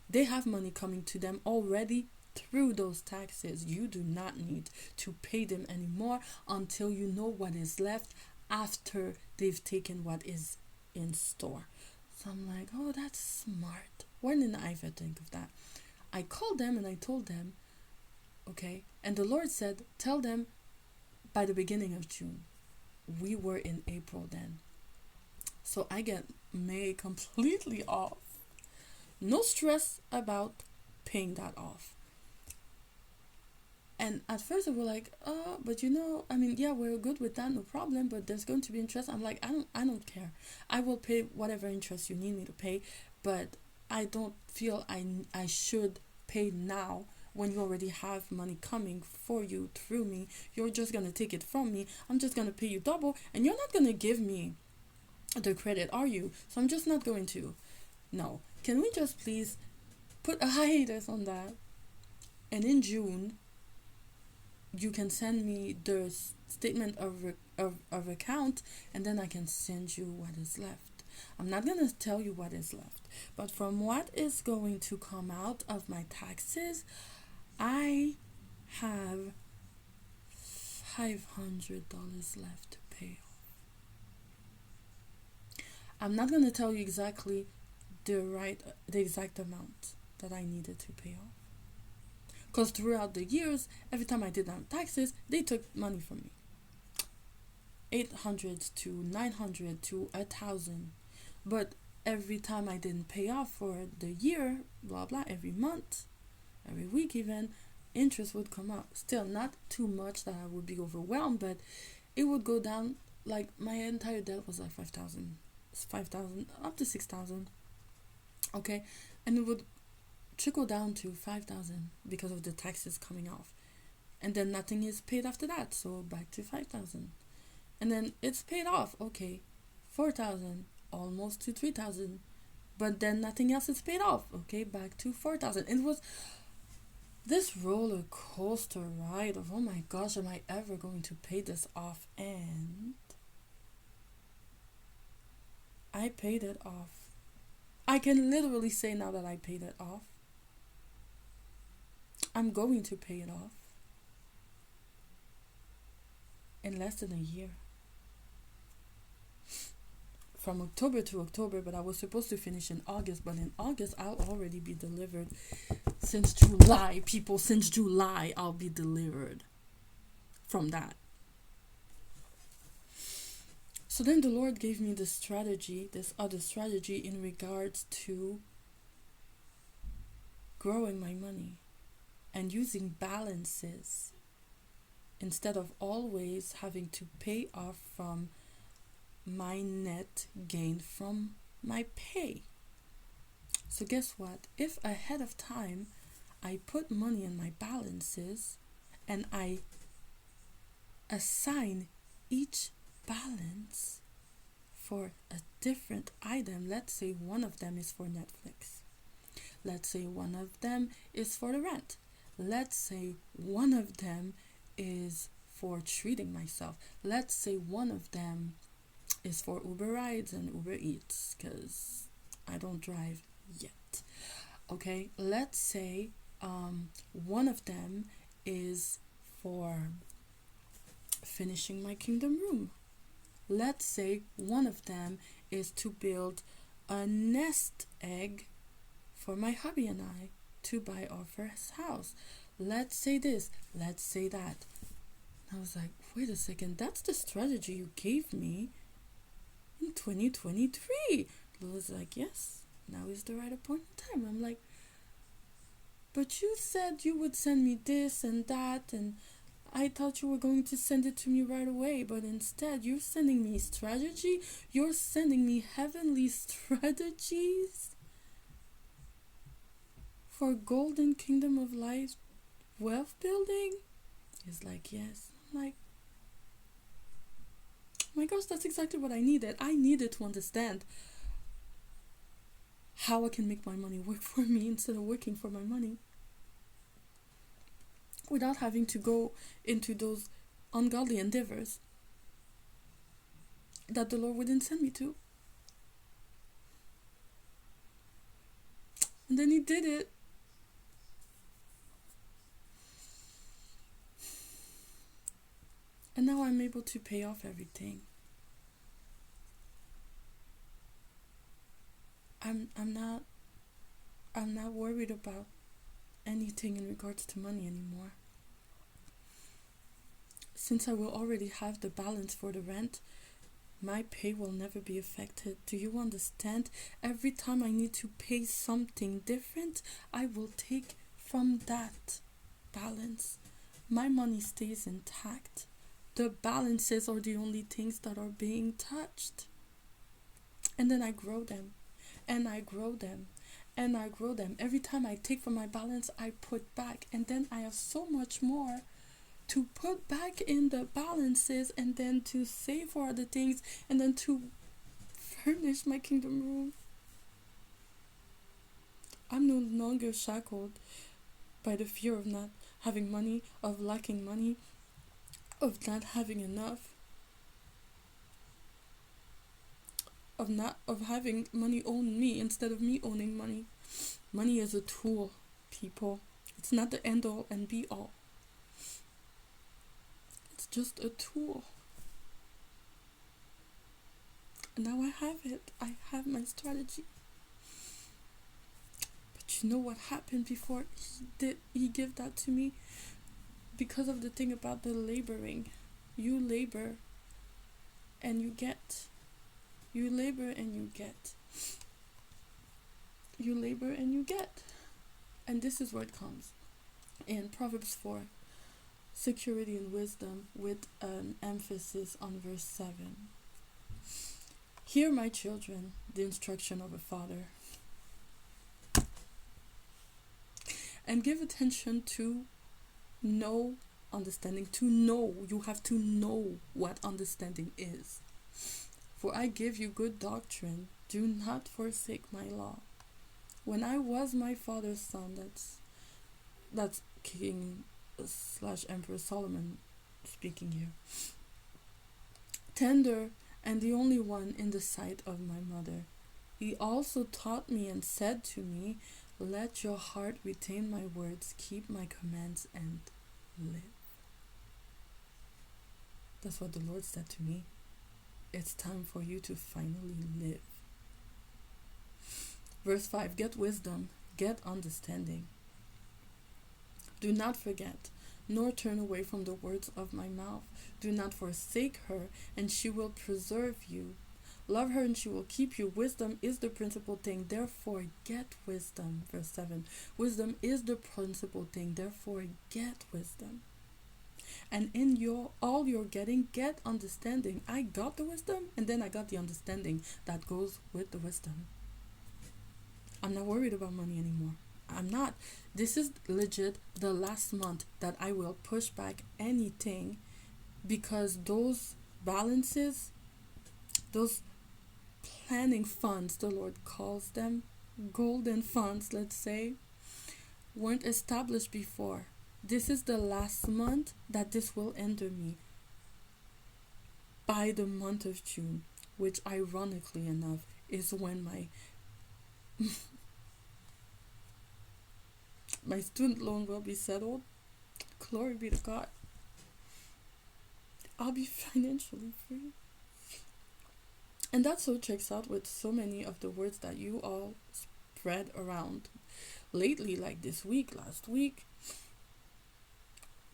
They have money coming to them already through those taxes. You do not need to pay them anymore until you know what is left after they've taken what is in store. So I'm like, oh, that's smart. When did I ever think of that? I called them and I told them, okay, and the Lord said, tell them by the beginning of June. We were in April then. So I get May completely off. No stress about paying that off. And at first they were like, but yeah, we're good with that, no problem, but there's going to be interest. I'm like, I don't care. I will pay whatever interest you need me to pay, but I don't feel I should pay now when you already have money coming for you through me. You're just going to take it from me. I'm just going to pay you double, and you're not going to give me the credit, are you? So I'm just not going to. No. Can we just please put a hiatus on that? And in June, you can send me the statement of account, and then I can send you what is left. I'm not going to tell you what is left, but from what is going to come out of my taxes, I have $500 left to pay off. I'm not going to tell you exactly the exact amount that I needed to pay off. Because throughout the years, every time I did my taxes, they took money from me. 800 to 900 to 1,000. But every time I didn't pay off for the year, blah blah, every month, every week even, interest would come out. Still not too much that I would be overwhelmed, but it would go down. Like my entire debt was like 5,000 up to 6,000. Okay, and it would trickle down to 5,000 because of the taxes coming off, and then nothing is paid after that, so back to 5,000, and then it's paid off. Okay, 4,000, almost to 3,000, but then nothing else is paid off. Okay, back to 4,000. It was this roller coaster ride of, oh my gosh, am I ever going to pay this off? And I paid it off. I can literally say now that I paid it off. I'm going to pay it off in less than a year. From October to October, but I was supposed to finish in August, but in August I'll already be delivered. Since July, people, since July I'll be delivered from that. So then the Lord gave me this other strategy in regards to growing my money and using balances instead of always having to pay off from my net gain from my pay. So guess what? If ahead of time I put money in my balances and I assign each balance for a different item, let's say one of them is for Netflix, let's say one of them is for the rent, let's say one of them is for treating myself, let's say one of them is for Uber rides and Uber Eats because I don't drive yet. Okay, let's say one of them is for finishing my kingdom room. Let's say one of them is to build a nest egg for my hubby and I to buy our first house. Let's say this, let's say that. I was like, wait a second, that's the strategy you gave me in 2023. I was like, yes, now is the right appointed time. I'm like, but you said you would send me this and that, and I thought you were going to send it to me right away, but instead you're sending me strategy. You're sending me heavenly strategies for golden kingdom of light wealth building. He's like, yes. I'm like, oh my gosh, that's exactly what I needed. I needed to understand how I can make my money work for me instead of working for my money, without having to go into those ungodly endeavors that the Lord wouldn't send me to. And then he did it. And now I'm able to pay off everything. I'm not worried about anything in regards to money anymore. Since I will already have the balance for the rent, my pay will never be affected. Do you understand? Every time I need to pay something different, I will take from that balance. My money stays intact. The balances are the only things that are being touched. And then I grow them. And I grow them. And I grow them. Every time I take from my balance, I put back. And then I have so much more to put back in the balances, and then to save for other things, and then to furnish my kingdom room. I'm no longer shackled by the fear of not having money, of lacking money, of not having enough, of having money own me instead of me owning money. Money is a tool, people. It's not the end all and be all. It's just a tool. And now I have it. I have my strategy. But you know what happened before he gave that to me? Because of the thing about the laboring. You labor and you get. You labor and you get. You labor and you get. And this is where it comes. In Proverbs 4, security and wisdom, with an emphasis on verse 7. Hear, my children, the instruction of a father, and give attention to know understanding. To know, you have to know what understanding is. For I give you good doctrine. Do not forsake my law. When I was my father's son, that's King / Emperor Solomon speaking here. Tender and the only one in the sight of my mother. He also taught me and said to me, let your heart retain my words, keep my commands, and live. That's what the Lord said to me. It's time for you to finally live. Verse 5, get wisdom, get understanding. Do not forget, nor turn away from the words of my mouth. Do not forsake her, and she will preserve you. Love her, and she will keep you. Wisdom is the principal thing, therefore get wisdom. Verse 7, wisdom is the principal thing, therefore get wisdom. And in all you're getting, get understanding. I got the wisdom, and then I got the understanding that goes with the wisdom. I'm not worried about money anymore. I'm not. This is legit the last month that I will push back anything, because those balances, those planning funds, the Lord calls them, golden funds, let's say, weren't established before. This is the last month that this will enter me. By the month of June, which ironically enough is when my student loan will be settled. Glory be to God. I'll be financially free. And that so checks out with so many of the words that you all spread around lately, like this week, last week.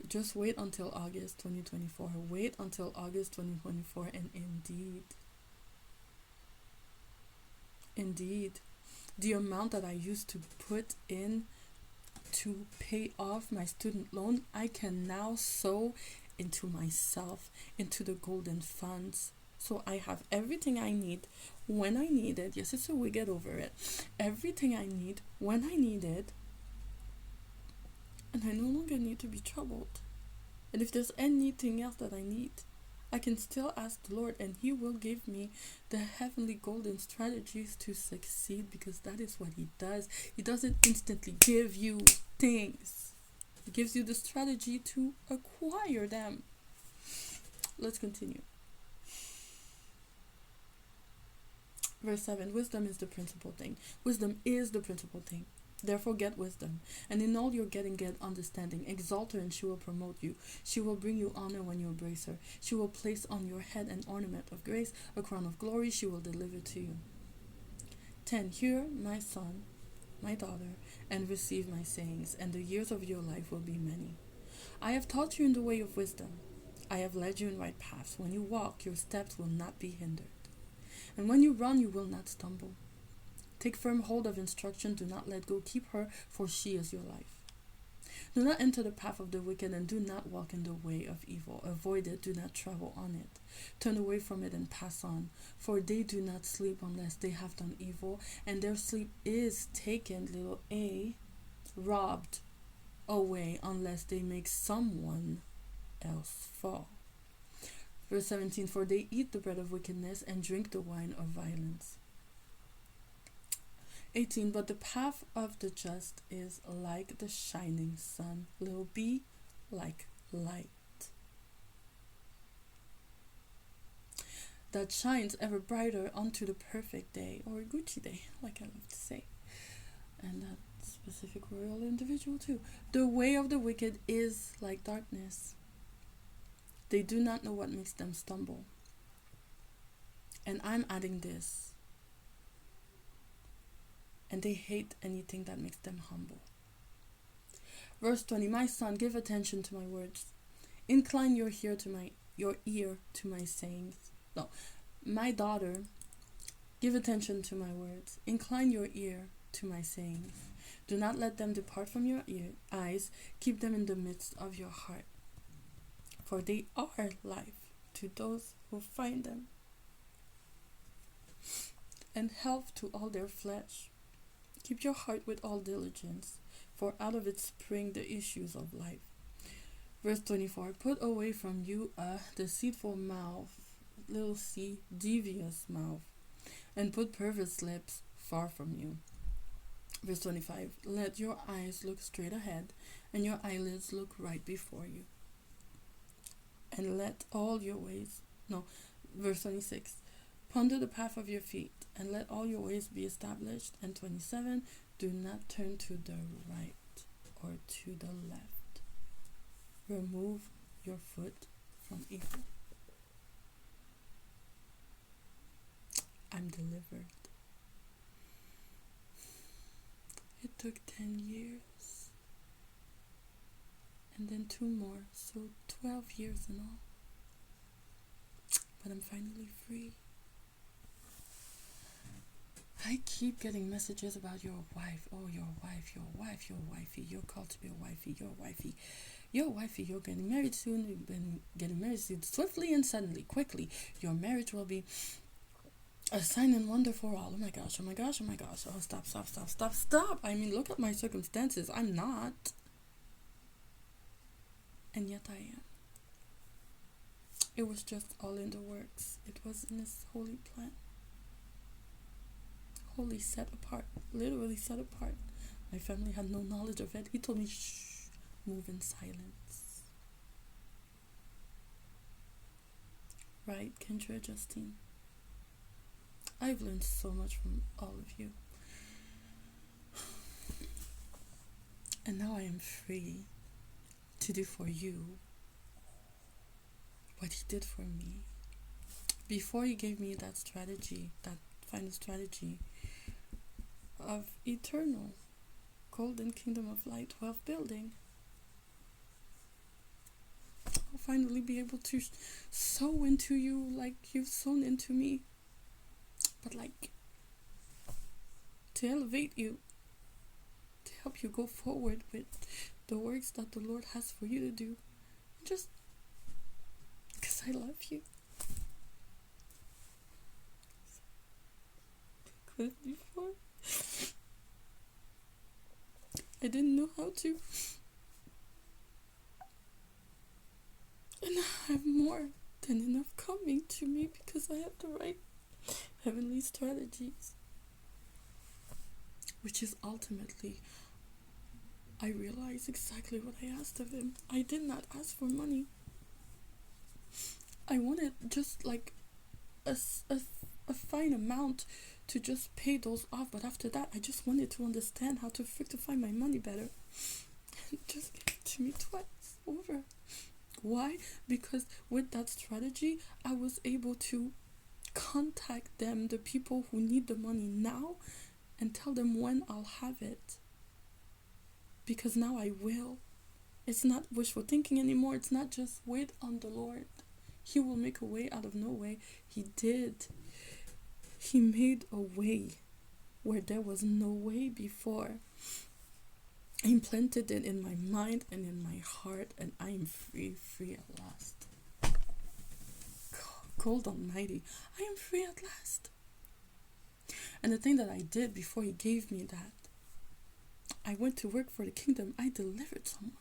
Just wait until August 2024. Wait until August 2024, and indeed, the amount that I used to put in to pay off my student loan, I can now sow into myself, into the golden funds. So I have everything I need when I need it. Yes, it's a we get over it. Everything I need when I need it. And I no longer need to be troubled. And if there's anything else that I need, I can still ask the Lord, and He will give me the heavenly golden strategies to succeed, because that is what He does. He doesn't instantly give you things. He gives you the strategy to acquire them. Let's continue. Verse 7, wisdom is the principal thing. Wisdom is the principal thing. Therefore get wisdom, and in all your getting get understanding. Exalt her, and she will promote you. She will bring you honor when you embrace her. She will place on your head an ornament of grace, a crown of glory she will deliver to you. 10. Hear, my son, my daughter, and receive my sayings, and the years of your life will be many. I have taught you in the way of wisdom. I have led you in right paths. When you walk, your steps will not be hindered. And when you run, you will not stumble. Take firm hold of instruction. Do not let go. Keep her, for she is your life. Do not enter the path of the wicked, and do not walk in the way of evil. Avoid it. Do not travel on it. Turn away from it and pass on. For they do not sleep unless they have done evil, and their sleep is taken, little a, robbed away unless they make someone else fall. Verse 17, for they eat the bread of wickedness and drink the wine of violence. 18, but the path of the just is like the shining sun, little b, like light, that shines ever brighter unto the perfect day, or Gucci day, like I love to say. And that specific royal individual too. The way of the wicked is like darkness. They do not know what makes them stumble. And I'm adding this. And they hate anything that makes them humble. Verse 20, my son, give attention to my words. Incline your ear to my sayings. No, my daughter, give attention to my words. Incline your ear to my sayings. Do not let them depart from your eyes. Keep them in the midst of your heart. For they are life to those who find them, and health to all their flesh. Keep your heart with all diligence, for out of it spring the issues of life. Verse 24, put away from you a deceitful mouth, little c, devious mouth, and put perverse lips far from you. Verse 25, let your eyes look straight ahead, and your eyelids look right before you. And let all your ways, verse 26, ponder the path of your feet, and let all your ways be established. And 27, do not turn to the right or to the left. Remove your foot from evil. I'm delivered. It took 10 years. And then 2 more, so 12 years in all. But I'm finally free. I keep getting messages about your wife. Oh, your wife, your wife, your wifey. You're called to be a wifey, your wifey. Your wifey, you're getting married soon. You've been getting married soon, swiftly and suddenly, quickly. Your marriage will be a sign and wonder for all. Oh my gosh, oh my gosh, oh my gosh. Oh, stop. I mean, look at my circumstances. I'm not. And yet I am. It was just all in the works. It was in his holy plan. Holy, set apart. Literally set apart. My family had no knowledge of it. He told me, shh, move in silence. Right, Kendra, Justine? I've learned so much from all of you. And now I am free to do for you what he did for me. Before he gave me that strategy, that final strategy of eternal golden kingdom of light wealth building, I'll finally be able to sow into you like you've sown into me, but like to elevate you, to help you go forward with the works that the Lord has for you to do, just because I love you. Because before I didn't know how to, and I have more than enough coming to me because I have the right heavenly strategies, which is ultimately, I realize exactly what I asked of him. I did not ask for money. I wanted just like a fine amount to just pay those off. But after that, I just wanted to understand how to fructify my money better. Just give it to me twice over. Why? Because with that strategy, I was able to contact them, the people who need the money now, and tell them when I'll have it. Because now I will. It's not wishful thinking anymore. It's not just wait on the Lord. He will make a way out of no way. He did. He made a way where there was no way before. He implanted it in my mind and in my heart, and I am free at last. God Almighty, I am free at last. And the thing that I did before He gave me that, I went to work for the kingdom. I delivered someone.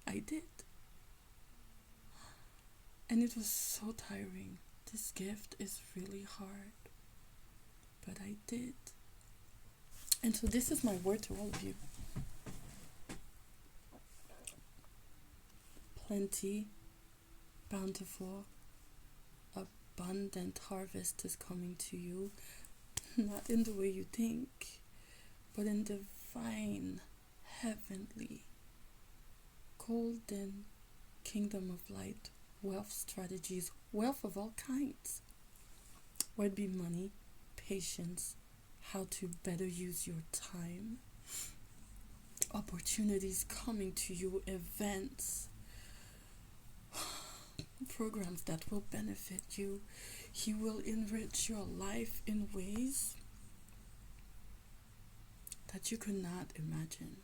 I did. And it was so tiring. This gift is really hard. But I did. And so this is my word to all of you. Plenty, bountiful, abundant harvest is coming to you. Not in the way you think, but in divine, heavenly, golden kingdom of light, wealth strategies, wealth of all kinds. Whether it be money, patience, how to better use your time, opportunities coming to you, events, programs that will benefit you. He will enrich your life in ways that you could not imagine.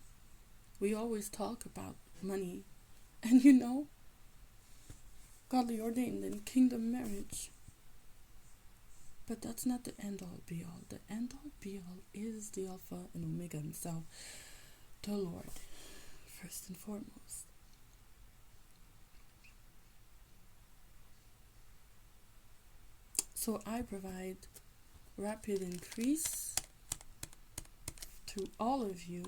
We always talk about money, and godly ordained in kingdom marriage. But that's not the end all be all. The end all be all is the Alpha and Omega Himself, the Lord, first and foremost. So I provide rapid increase to all of you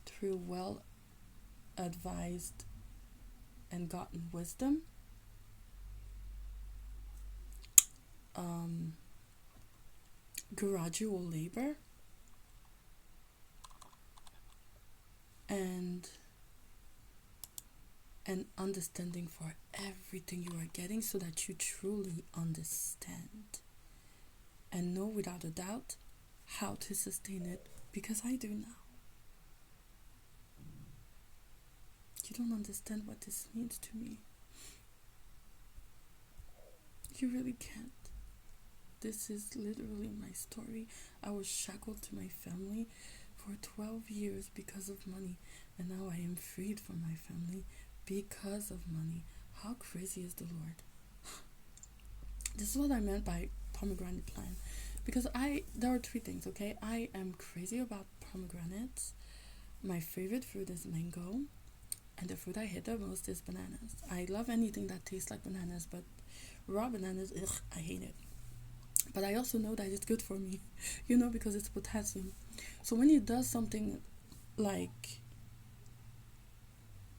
through well advised and gotten wisdom, gradual labor, and an understanding for everything you are getting, so that you truly understand and know without a doubt how to sustain it, because I do now. You don't understand what this means to me. You really can't. This is literally my story. I was shackled to my family for 12 years because of money, and now I am freed from my family because of money. How crazy is the Lord? This is what I meant by pomegranate plant. Because there are three things, okay? I am crazy about pomegranates. My favorite fruit is mango. And the fruit I hate the most is bananas. I love anything that tastes like bananas, but raw bananas, ugh, I hate it. But I also know that it's good for me, because it's potassium. So when He does something like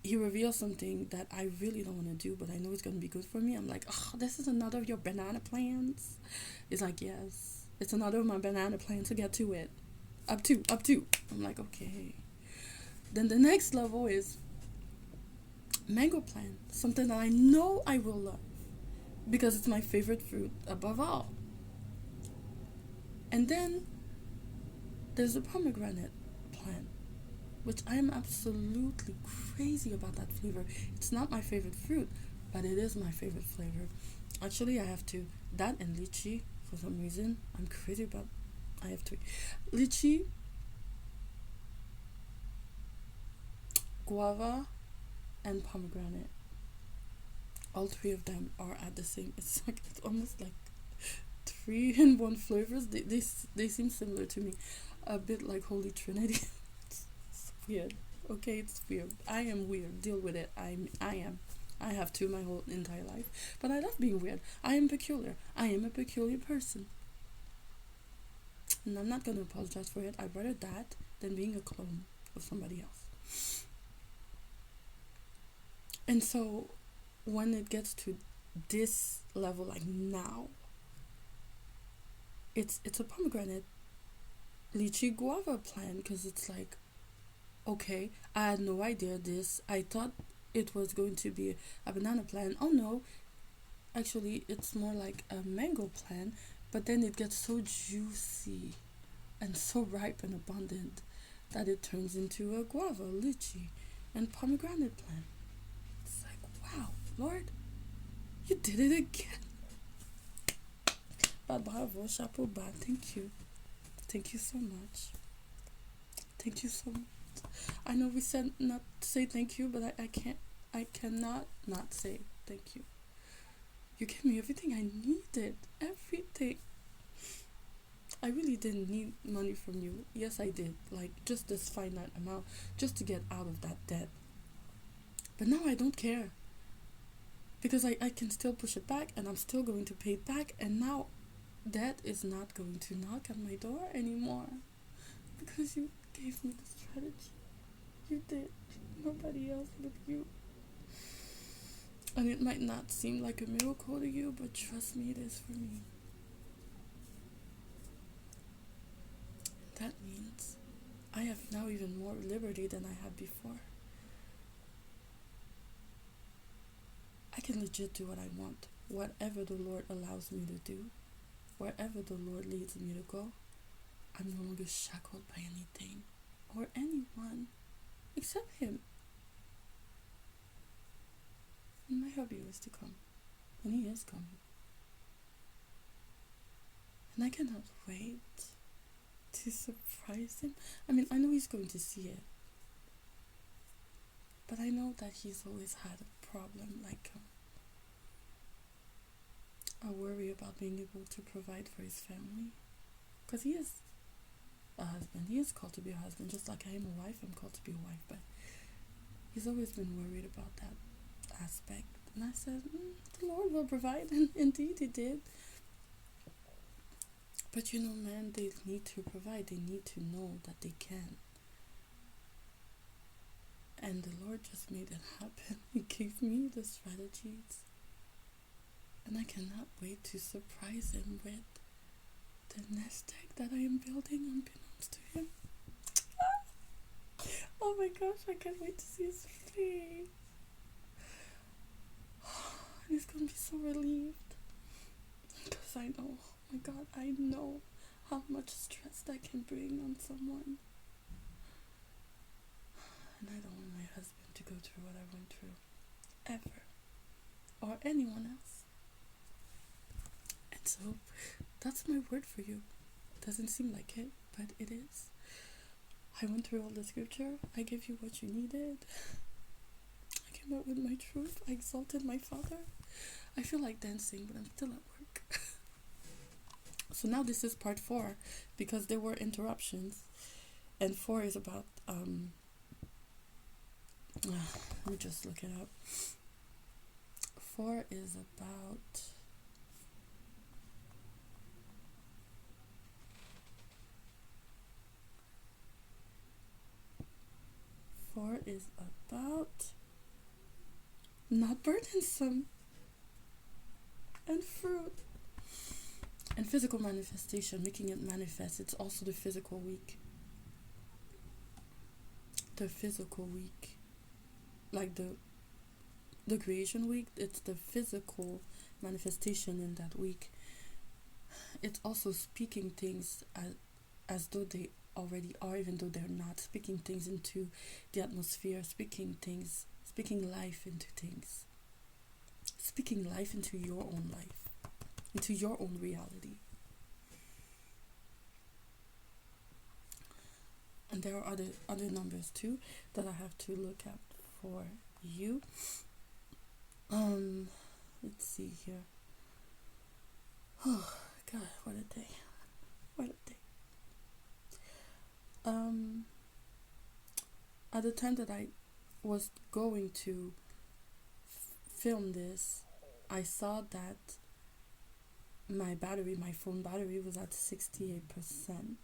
He reveals something that I really don't want to do, but I know it's going to be good for me, I'm like, oh, this is another of your banana plants? It's like, yes, it's another of my banana plants to get to it. Up to. I'm like, okay. Then the next level is mango plant, something that I know I will love because it's my favorite fruit above all. And then there's a pomegranate plant, which I am absolutely crazy about that flavor. It's not my favorite fruit, but it is my favorite flavor. Actually, I have two. That and lychee, for some reason. I'm crazy about. I have three. Lychee, guava, and pomegranate. All three of them are at the same. It's almost like 3 in 1 flavors. They seem similar to me, a bit like Holy Trinity. It's weird. Okay, it's weird. I am weird. Deal with it. I am. I have two my whole entire life, but I love being weird. I am peculiar. I am a peculiar person, and I'm not gonna apologize for it. I'd rather that than being a clone of somebody else. And so when it gets to this level, like now, it's a pomegranate lychee guava plant, because it's like, okay, I had no idea this. I thought it was going to be a banana plant. Oh no, actually it's more like a mango plant, but then it gets so juicy and so ripe and abundant that it turns into a guava, lychee, and pomegranate plant. It's like, wow, Lord, you did it again. But bravo, chapeau bas, thank you. Thank you so much. Thank you so much. I know we said not to say thank you, but I cannot not say thank you. You gave me everything I needed. Everything. I really didn't need money from you. Yes, I did. Like, just this finite amount, just to get out of that debt. But now I don't care. Because I can still push it back, and I'm still going to pay it back. And now that is not going to knock at my door anymore. Because you gave me the strategy. You did. Nobody else but you. And it might not seem like a miracle to you, but trust me, it is for me. That means I have now even more liberty than I had before. I can legit do what I want. Whatever the Lord allows me to do, wherever the Lord leads me to go, I'm no longer shackled by anything or anyone except Him. And my hubby is to come. And he is coming. And I cannot wait to surprise him. I mean, I know he's going to see it. But I know that he's always had a problem, like a worry about being able to provide for his family. Because he is a husband. He is called to be a husband, just like I am a wife. I'm called to be a wife. But he's always been worried about that aspect. And I said, the Lord will provide. And indeed he did. But you know, man, they need to provide. They need to know that they can. And the Lord just made it happen. He gave me the strategies. And I cannot wait to surprise him with the nest egg that I am building unbeknownst to him. Oh my gosh, I can't wait to see his face. He's gonna be so relieved. Because I know, oh my God, I know how much stress that can bring on someone. And I don't want my husband to go through what I went through. Ever. Or anyone else. And so, that's my word for you. Doesn't seem like it, but it is. I went through all the scripture. I gave you what you needed. I came out with my truth. I exalted my Father. I feel like dancing, but I'm still at work. So now this is part 4, because there were interruptions. And 4 is about, let me just look it up. 4 is about... not burdensome and fruit and physical manifestation, making it manifest. It's also the physical week. The physical week, like the creation week, it's the physical manifestation in that week. It's also speaking things as though they already are, even though they're not. Speaking things into the atmosphere, speaking life into things, speaking life into your own life, into your own reality. And there are other numbers too that I have to look at for you. Let's see here. Oh God, what a day! What a day! At the time that I was going to film this, I saw that my phone battery was at 68%.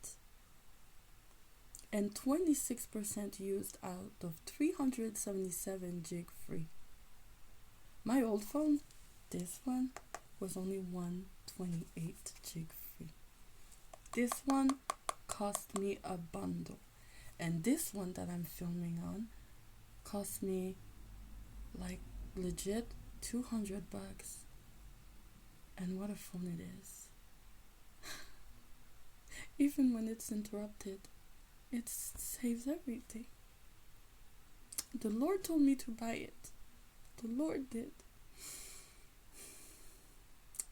And 26% used out of 377 gig free. My old phone, this one, was only 128 gig free. This one cost me a bundle. And this one that I'm filming on cost me like legit $200. And what a phone it is. Even when it's interrupted, it saves everything. The Lord told me to buy it. The Lord did.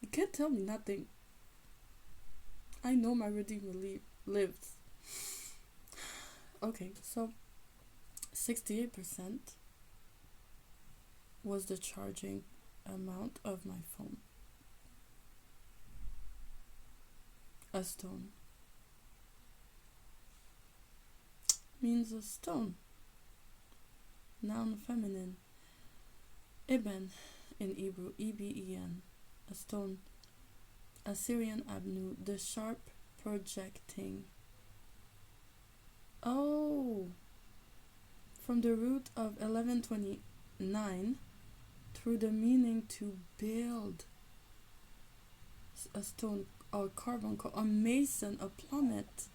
You can't tell me nothing. I know my Redeemer lives. Okay, so 68% was the charging amount of my phone. A stone means a stone. Noun feminine. Eben in Hebrew, E-B-E-N. A stone. Assyrian abnu, the sharp projecting. Oh, from the root of 1129 through the meaning to build. A stone, or carbon, a mason, a plummet,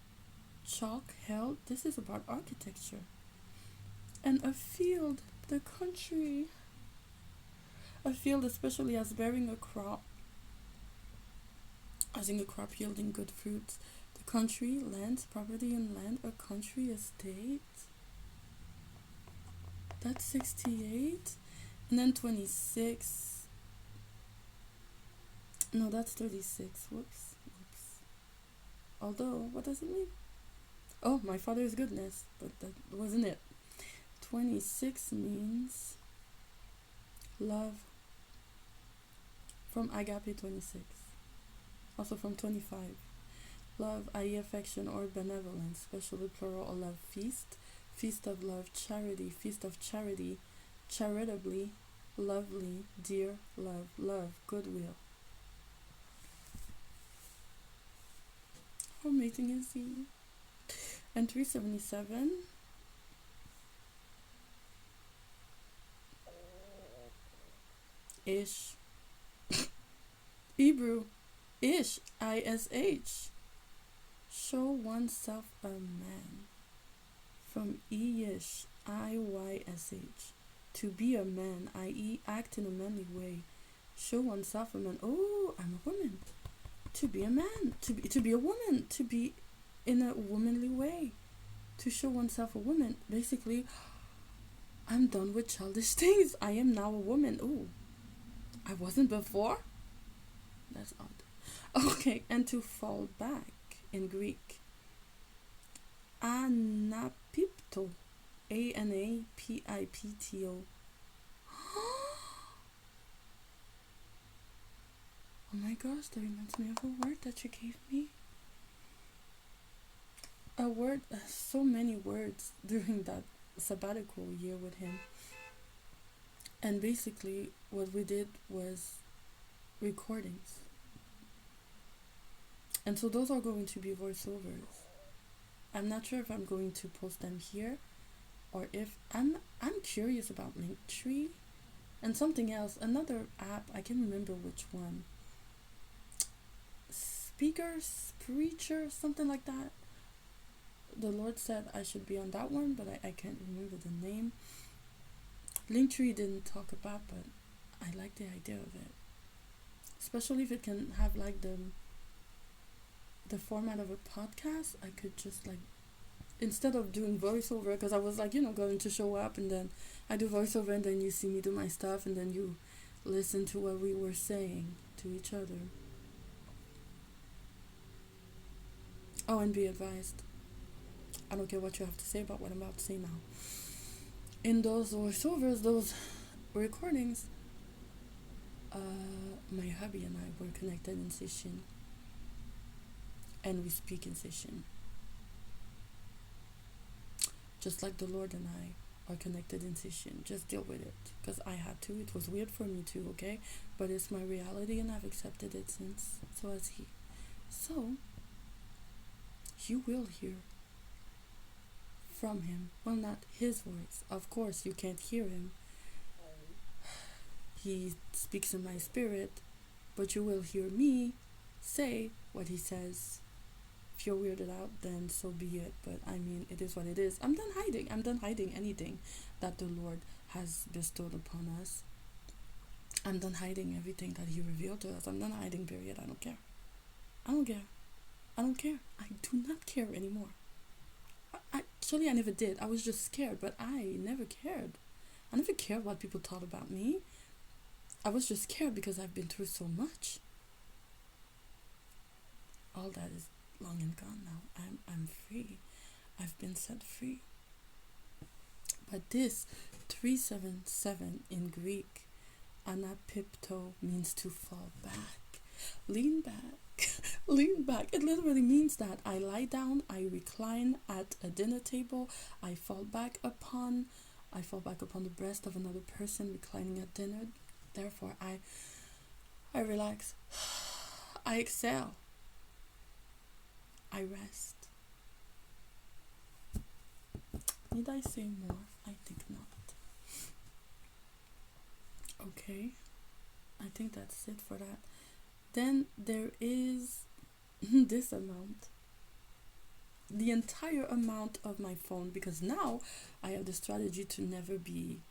chalk, hell. This is about architecture. And a field, the country. A field, especially as bearing a crop, as in a crop yielding good fruits. The country, land, property and land, a country, estate. That's 68. And then 26. No, that's 36. Whoops. Although, what does it mean? Oh, my father's goodness. But that wasn't it. 26 means love. From Agape 26. Also from 25. Love, i.e. affection or benevolence, especially plural or love. Feast. Feast of love, charity. Feast of charity. Charitably. Lovely. Dear. Love. Goodwill. How amazing is he? And 377. Ish. Hebrew. Ish. I-S-H. Show oneself a man. From Ish. I-Y-S-H. To be a man, i.e. act in a manly way. Show oneself a man. Oh, I'm a woman. To be a man. To be a woman. To be in a womanly way. To show oneself a woman. Basically, I'm done with childish things. I am now a woman. Oh, I wasn't before? That's odd. Okay, and to fall back in Greek. Anapipto. A-N-A-P-I-P-T-O. Oh my gosh, that reminds me of a word that you gave me. A word, so many words during that sabbatical year with him. And basically, what we did was recordings. And so those are going to be voiceovers. I'm not sure if I'm going to post them here or if I'm curious about Linktree and something else, another app, I can't remember which one. Preacher, something like that. The Lord said I should be on that one, but I can't remember the name. Linktree didn't talk about, but I like the idea of it. Especially if it can have like the format of a podcast. I could just like, instead of doing voiceover, because I was like, going to show up and then I do voiceover and then you see me do my stuff and then you listen to what we were saying to each other. Oh, and be advised, I don't care what you have to say about what I'm about to say now. In those voiceovers, those recordings, my hubby and I were connected in session. And we speak in session. Just like the Lord and I are connected in session. Just deal with it. Because I had to. It was weird for me too, okay? But it's my reality and I've accepted it since. So has he. So, you will hear from him. Well, not his voice. Of course, you can't hear him. He speaks in my spirit, but you will hear me say what he says. If you're weirded out, then so be it. But I mean, it is what it is. I'm done hiding. I'm done hiding anything that the Lord has bestowed upon us. I'm done hiding everything that he revealed to us. I'm done hiding, period. I don't care. I don't care. I don't care. I do not care anymore. Actually, I never did. I was just scared, but I never cared. I never cared what people thought about me. I was just scared because I've been through so much. All that is long and gone now. I'm free. I've been set free. But this 377 in Greek, anapipto, means to fall back. Lean back. Lean back. It literally means that I lie down, I recline at a dinner table, I fall back upon the breast of another person reclining at dinner. Therefore, I relax. I exhale. I rest. Need I say more? I think not. Okay. I think that's it for that. Then there is this amount. The entire amount of my phone, because now I have the strategy to never be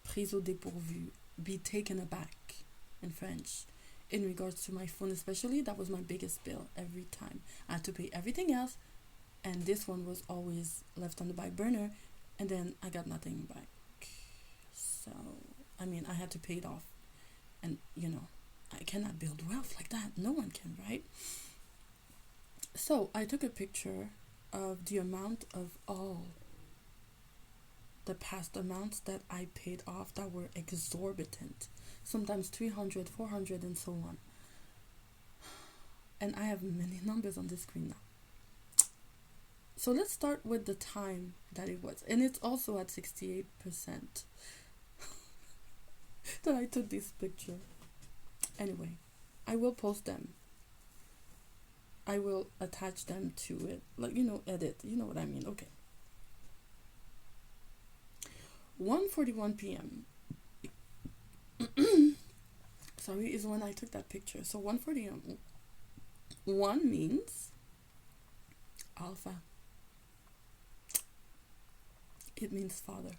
prise au dépourvu, be taken aback in French. In regards to my phone especially, that was my biggest bill every time. I had to pay everything else, and this one was always left on the back burner, and then I got nothing back. So, I mean, I had to pay it off. And, I cannot build wealth like that. No one can, right? So, I took a picture of the amount of all the past amounts that I paid off that were exorbitant. Sometimes 300, 400, and so on. And I have many numbers on the screen now. So let's start with the time that it was. And it's also at 68% that I took this picture. Anyway, I will post them. I will attach them to it. Like, edit. You know what I mean. Okay. 1:41 p.m. Sorry, is when I took that picture. So 1:41 means Alpha. It means Father.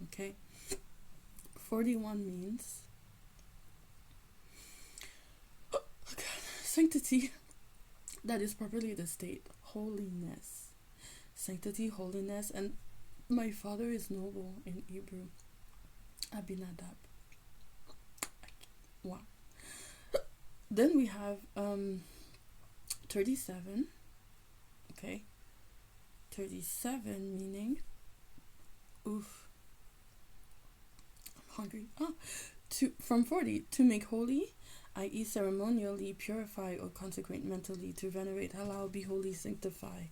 Okay? 41 means sanctity. That is properly the state. Holiness. Sanctity, holiness. And my father is noble in Hebrew. Abinadab. Wow. Then we have 37. Okay. 37 meaning oof. I'm hungry. From 40, to make holy, i.e. ceremonially purify or consecrate mentally, to venerate, halal, be holy, sanctify.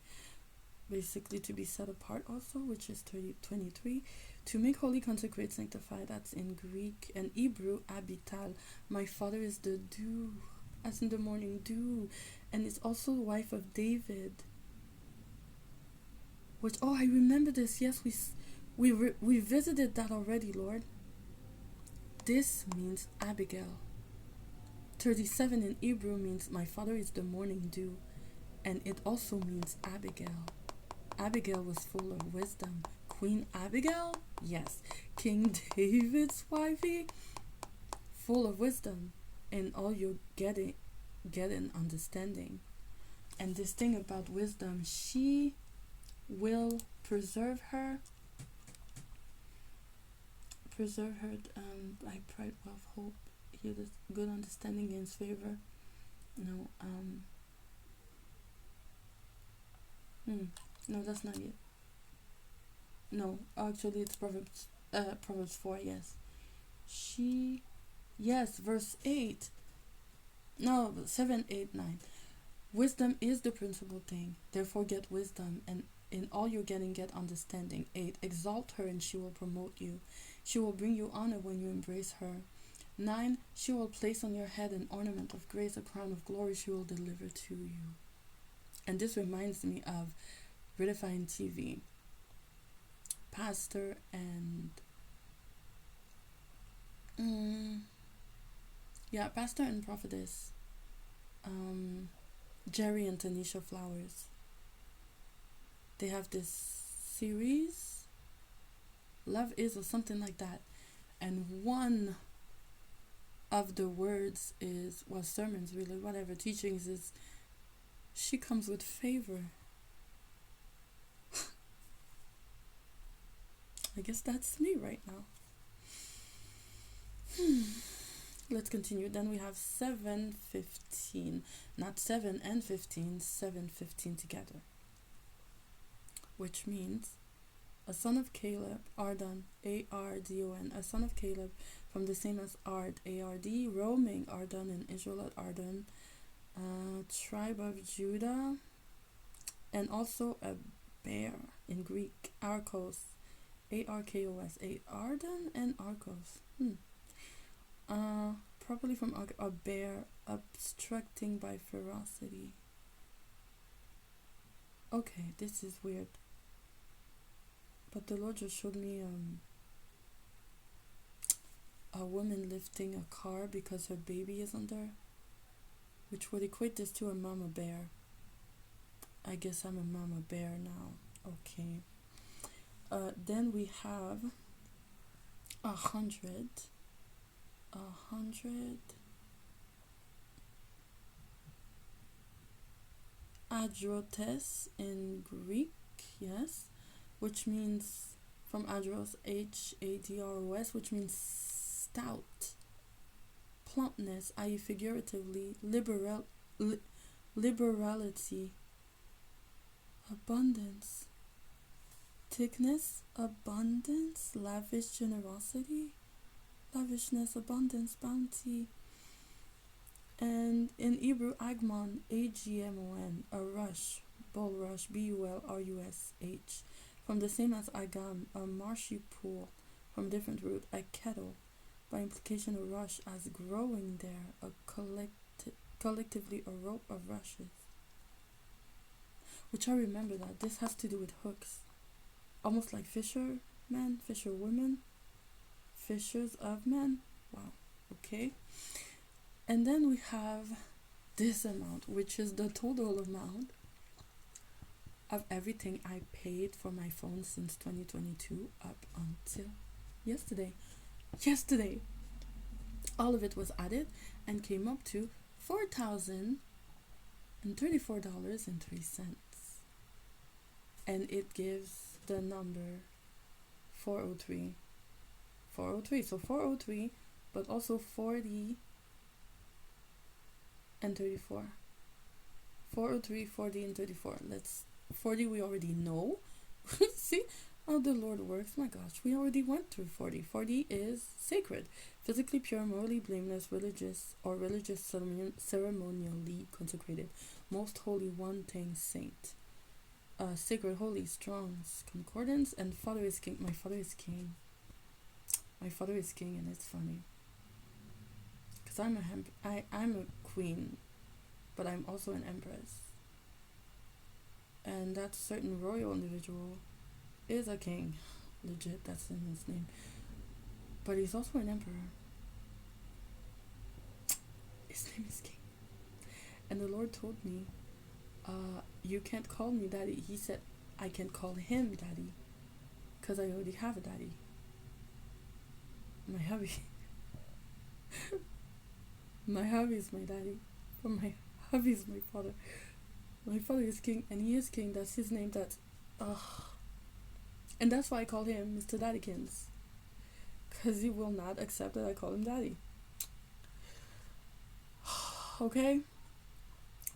Basically to be set apart also, which is 23. To make holy, consecrate, sanctify, that's in Greek. And Hebrew, abital. My father is the dew, as in the morning dew. And it's also the wife of David. Which, I remember this. Yes, we visited that already, Lord. This means Abigail. 37 in Hebrew means my father is the morning dew. And it also means Abigail. Abigail was full of wisdom. Queen Abigail? Yes. King David's wifey? Full of wisdom. And all you're getting understanding. And this thing about wisdom, she will preserve her by pride, wealth, hope, heal, good understanding, gains favor. No, that's not it. No, actually it's Proverbs 4, yes. Verse 8. No, 7, 8, 9. Wisdom is the principal thing. Therefore get wisdom, and in all you're getting, get understanding. 8. Exalt her and she will promote you. She will bring you honor when you embrace her. 9. She will place on your head an ornament of grace, a crown of glory she will deliver to you. And this reminds me of Redefine TV. Pastor and Mm, yeah, Pastor and Prophetess, um, Jerry and Tanisha Flowers. They have this series, Love Is, or something like that. And one of the words is, well, sermons really, whatever, teachings is, she comes with favor. I guess that's me right now. Let's continue. Then we have 7:15. Not 7 and 15, 7:15 together. Which means a son of Caleb, Ardon, Ardon, a son of Caleb, from the same as Ard, Ard, roaming Ardon and Israel at Ardon, tribe of Judah, and also a bear in Greek, Archos, Arkos, Ardon and Archos. Properly from a bear, obstructing by ferocity. Okay, this is weird. But the Lord just showed me a woman lifting a car because her baby is under, which would equate this to a mama bear. I guess I'm a mama bear now. Okay. Then we have 100. Adrotes in Greek, yes, which means from Adros, Hadros, which means stout, plumpness, i.e. figuratively, liberality, abundance, thickness, abundance, lavish generosity, lavishness, abundance, bounty. And in Hebrew, agmon, agmon, a rush, bulrush, bulrush, from the same as agam, a marshy pool, from different root, a kettle, by implication a rush as growing there, a collectively a rope of rushes. Which I remember that this has to do with hooks, almost like fishermen, fisherwomen, fishers of men. Wow, okay. And then we have this amount, which is the total amount of everything I paid for my phone since 2022 up until yesterday. All of it was added and came up to $4,034.03. And it gives the number 403. 403. So 403, but also 40 and 34. 403, 40 and 34. 40 we already know. See how the Lord works? My gosh, we already went through 40. 40 is sacred, physically pure, morally blameless, religious ceremonially consecrated, most holy, one thing, saint, sacred, holy, strong, concordance, and father is king. My father is king. And it's funny. Because I'm a queen, but I'm also an empress. And that certain royal individual is a king. Legit, that's in his name. But he's also an emperor. His name is King. And the Lord told me, you can't call me daddy. He said, I can call him daddy. Because I already have a daddy. My hubby. My hubby is my daddy. But my hubby is my father. My father is king, and he is king. That's his name. And that's why I call him Mr. Daddykins. Because he will not accept that I call him daddy. Okay?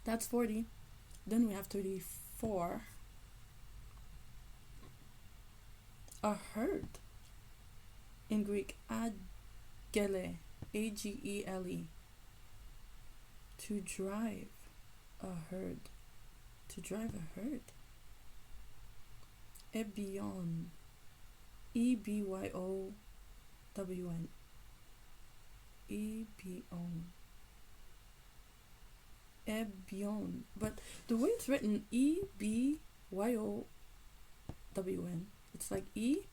That's 40. Then we have 34. A herd. In Greek, agele, agele. To drive a herd. To drive a herd. Ebyon. Ebyon. Ebyon. Ebyon. But the way it's written, Ebyon, it's like E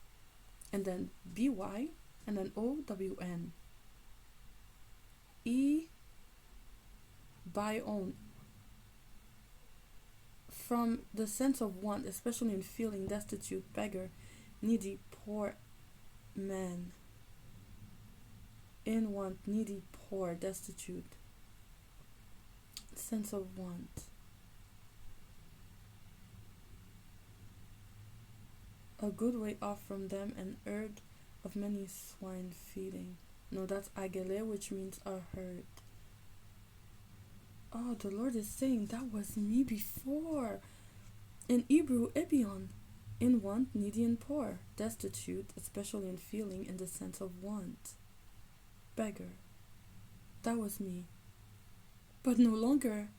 and then BY and then OWN. E by own, from the sense of want, especially in feeling destitute, beggar, needy, poor man. In want, needy, poor, destitute. Sense of want. A good way off from them, an herd of many swine feeding. No, that's agele, which means a herd. Oh, the Lord is saying that was me before. In Hebrew, Ebion. In want, needy and poor. Destitute, especially in feeling in the sense of want. Beggar. That was me. But no longer.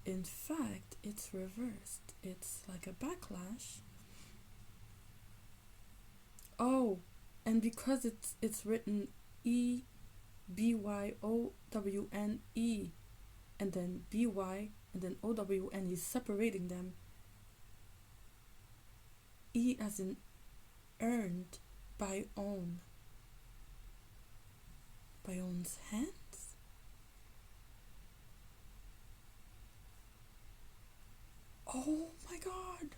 In fact, it's reversed. It's like a backlash. Oh, and because it's written EBYOWNE and then BY and then OWN, he's separating them. E as in earned, by own. By own's hands? Oh my God.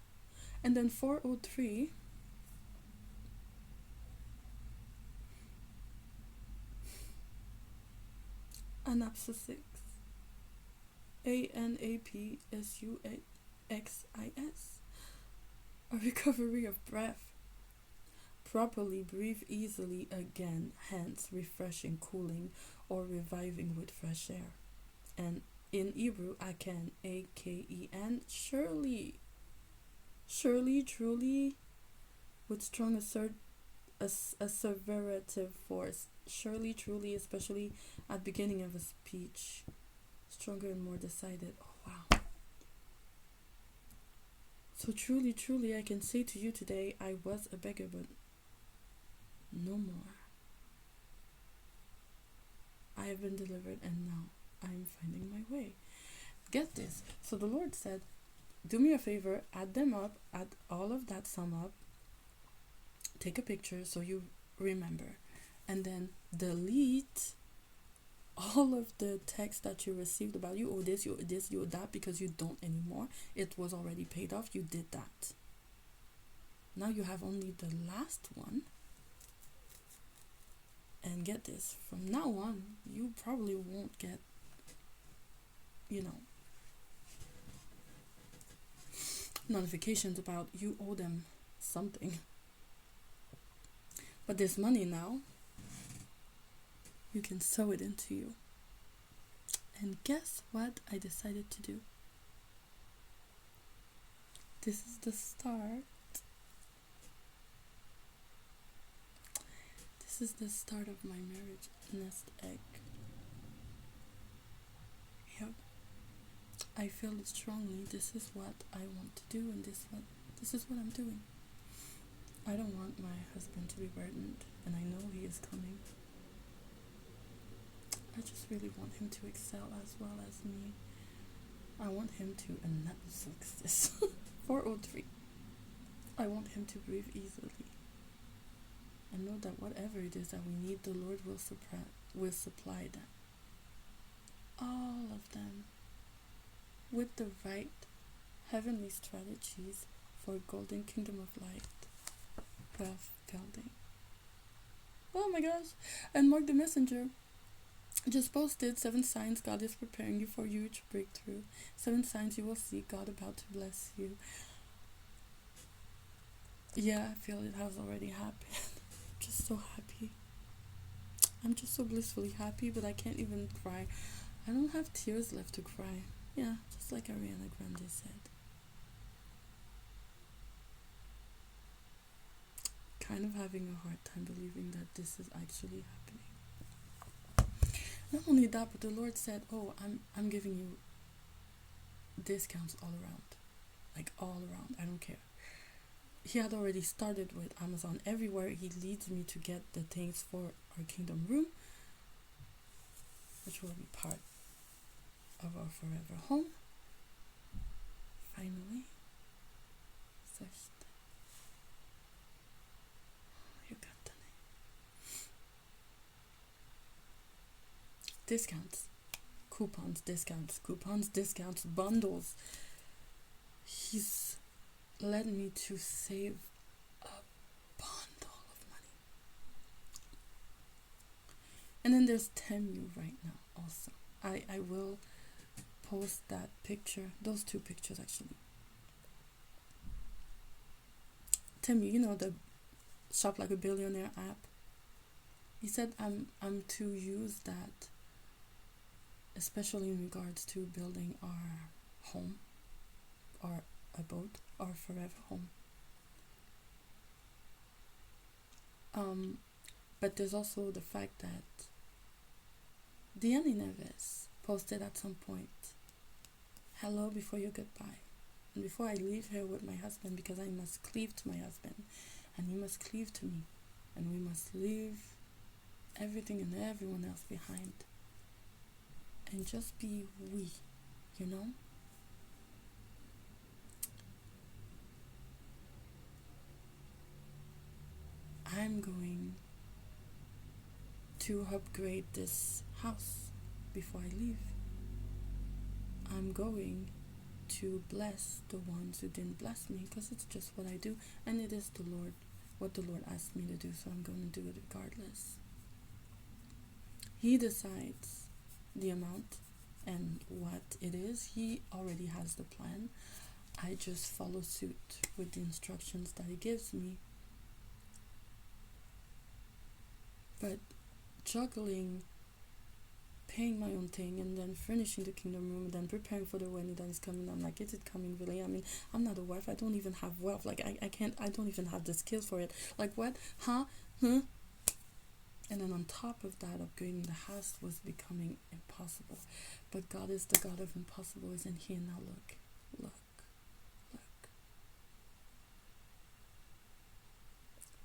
And then 403. Anapsusis. ANAPSUXIS. A recovery of breath. Properly breathe easily again, hence refreshing, cooling, or reviving with fresh air. And in Hebrew, aken, AKEN, surely, truly, with strong asseverative force. Surely, truly, especially at the beginning of a speech. Stronger and more decided. Oh, wow. So truly, I can say to you today, I was a beggar, but no more. I have been delivered, and now I am finding my way. Get this. So the Lord said, do me a favor, add them up, add all of that sum up, take a picture so you remember, and then delete all of the text that you received about you owe this, you owe this, you owe that, because you don't anymore. It was already paid off. You did that. Now you have only the last one. And get this, from now on, you probably won't get, notifications about you owe them something. But this money now, you can sow it into you. And guess what I decided to do? This is the start. This is the start of my marriage nest egg. Yep. I feel it strongly. This is what I want to do, and this is what I'm doing. I don't want my husband to be burdened, and I know he is coming. I just really want him to excel as well as me. I want him to announce this. 403. I want him to breathe easily. And know that whatever it is that we need, the Lord will supply them. All of them. With the right heavenly strategies for golden kingdom of light. Wealth building. Oh my gosh. And Mark the Messenger just posted 7 signs God is preparing you for huge breakthrough. 7 signs you will see God about to bless you. Yeah, I feel it has already happened. I'm just so happy. I'm just so blissfully happy, but I can't even cry. I don't have tears left to cry. Yeah, just like Ariana Grande said. Kind of having a hard time believing that this is actually happening. Not only that, but the Lord said, oh, I'm giving you discounts all around. Like all around. I don't care. He had already started with Amazon. Everywhere he leads me to get the things for our kingdom room, which will be part of our forever home. Finally. discounts, coupons, discounts, bundles. He's led me to save a bundle of money. And then there's Temu right now also. I will post that picture, those two pictures actually. Temu, you know, the Shop Like a Billionaire app. He said I'm to use that, especially in regards to building our home, or a boat, or forever home. But there's also the fact that Diane Neves posted at some point, "Hello before your goodbye. And before I leave here with my husband, because I must cleave to my husband, and he must cleave to me, and we must leave everything and everyone else behind, and just be we, you know?" I'm going to upgrade this house before I leave. I'm going to bless the ones who didn't bless me, because it's just what I do, and it is the Lord, what the Lord asked me to do, so I'm going to do it regardless. He decides the amount and what it is. He already has the plan. I just follow suit with the instructions that he gives me. But juggling paying my own thing and then furnishing the kingdom room and then preparing for the wedding that is coming, I'm like, is it coming really? I mean, I'm not a wife. I don't even have wealth. Like, I don't even have the skills for it. Like, what? Huh? And then on top of that, upgrading the house was becoming impossible. But God is the God of impossible, isn't he? And now look.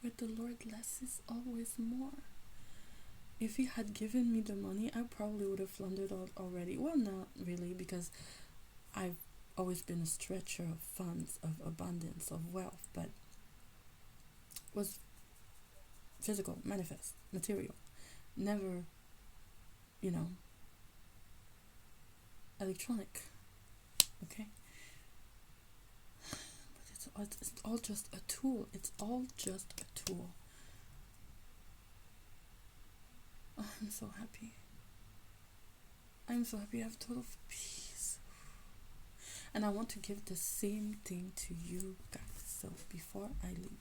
With the Lord, less is always more. If he had given me the money, I probably would have floundered out already. Well, not really, because I've always been a stretcher of funds, of abundance, of wealth, but was physical, manifest, material. Never, electronic. Okay? But it's all just a tool. It's all just a tool. Oh, I'm so happy. I'm so happy. I have total peace. And I want to give the same thing to you guys. So before I leave,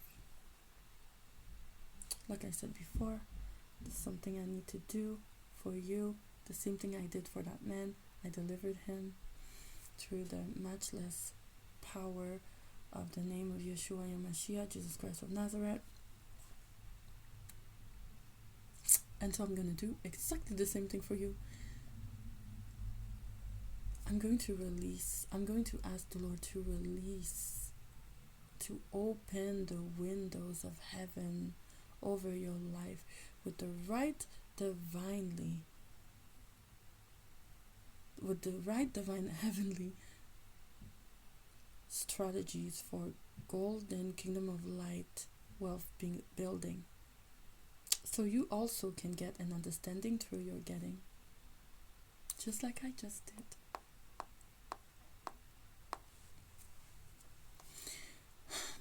like I said before, there's something I need to do for you. The same thing I did for that man. I delivered him through the matchless power of the name of Yeshua Yamashiach, Jesus Christ of Nazareth. And so I'm going to do exactly the same thing for you. I'm going to ask the Lord to release, to open the windows of heaven over your life with the right divine heavenly strategies for golden kingdom of light wealth building, so you also can get an understanding through your getting, just like I just did.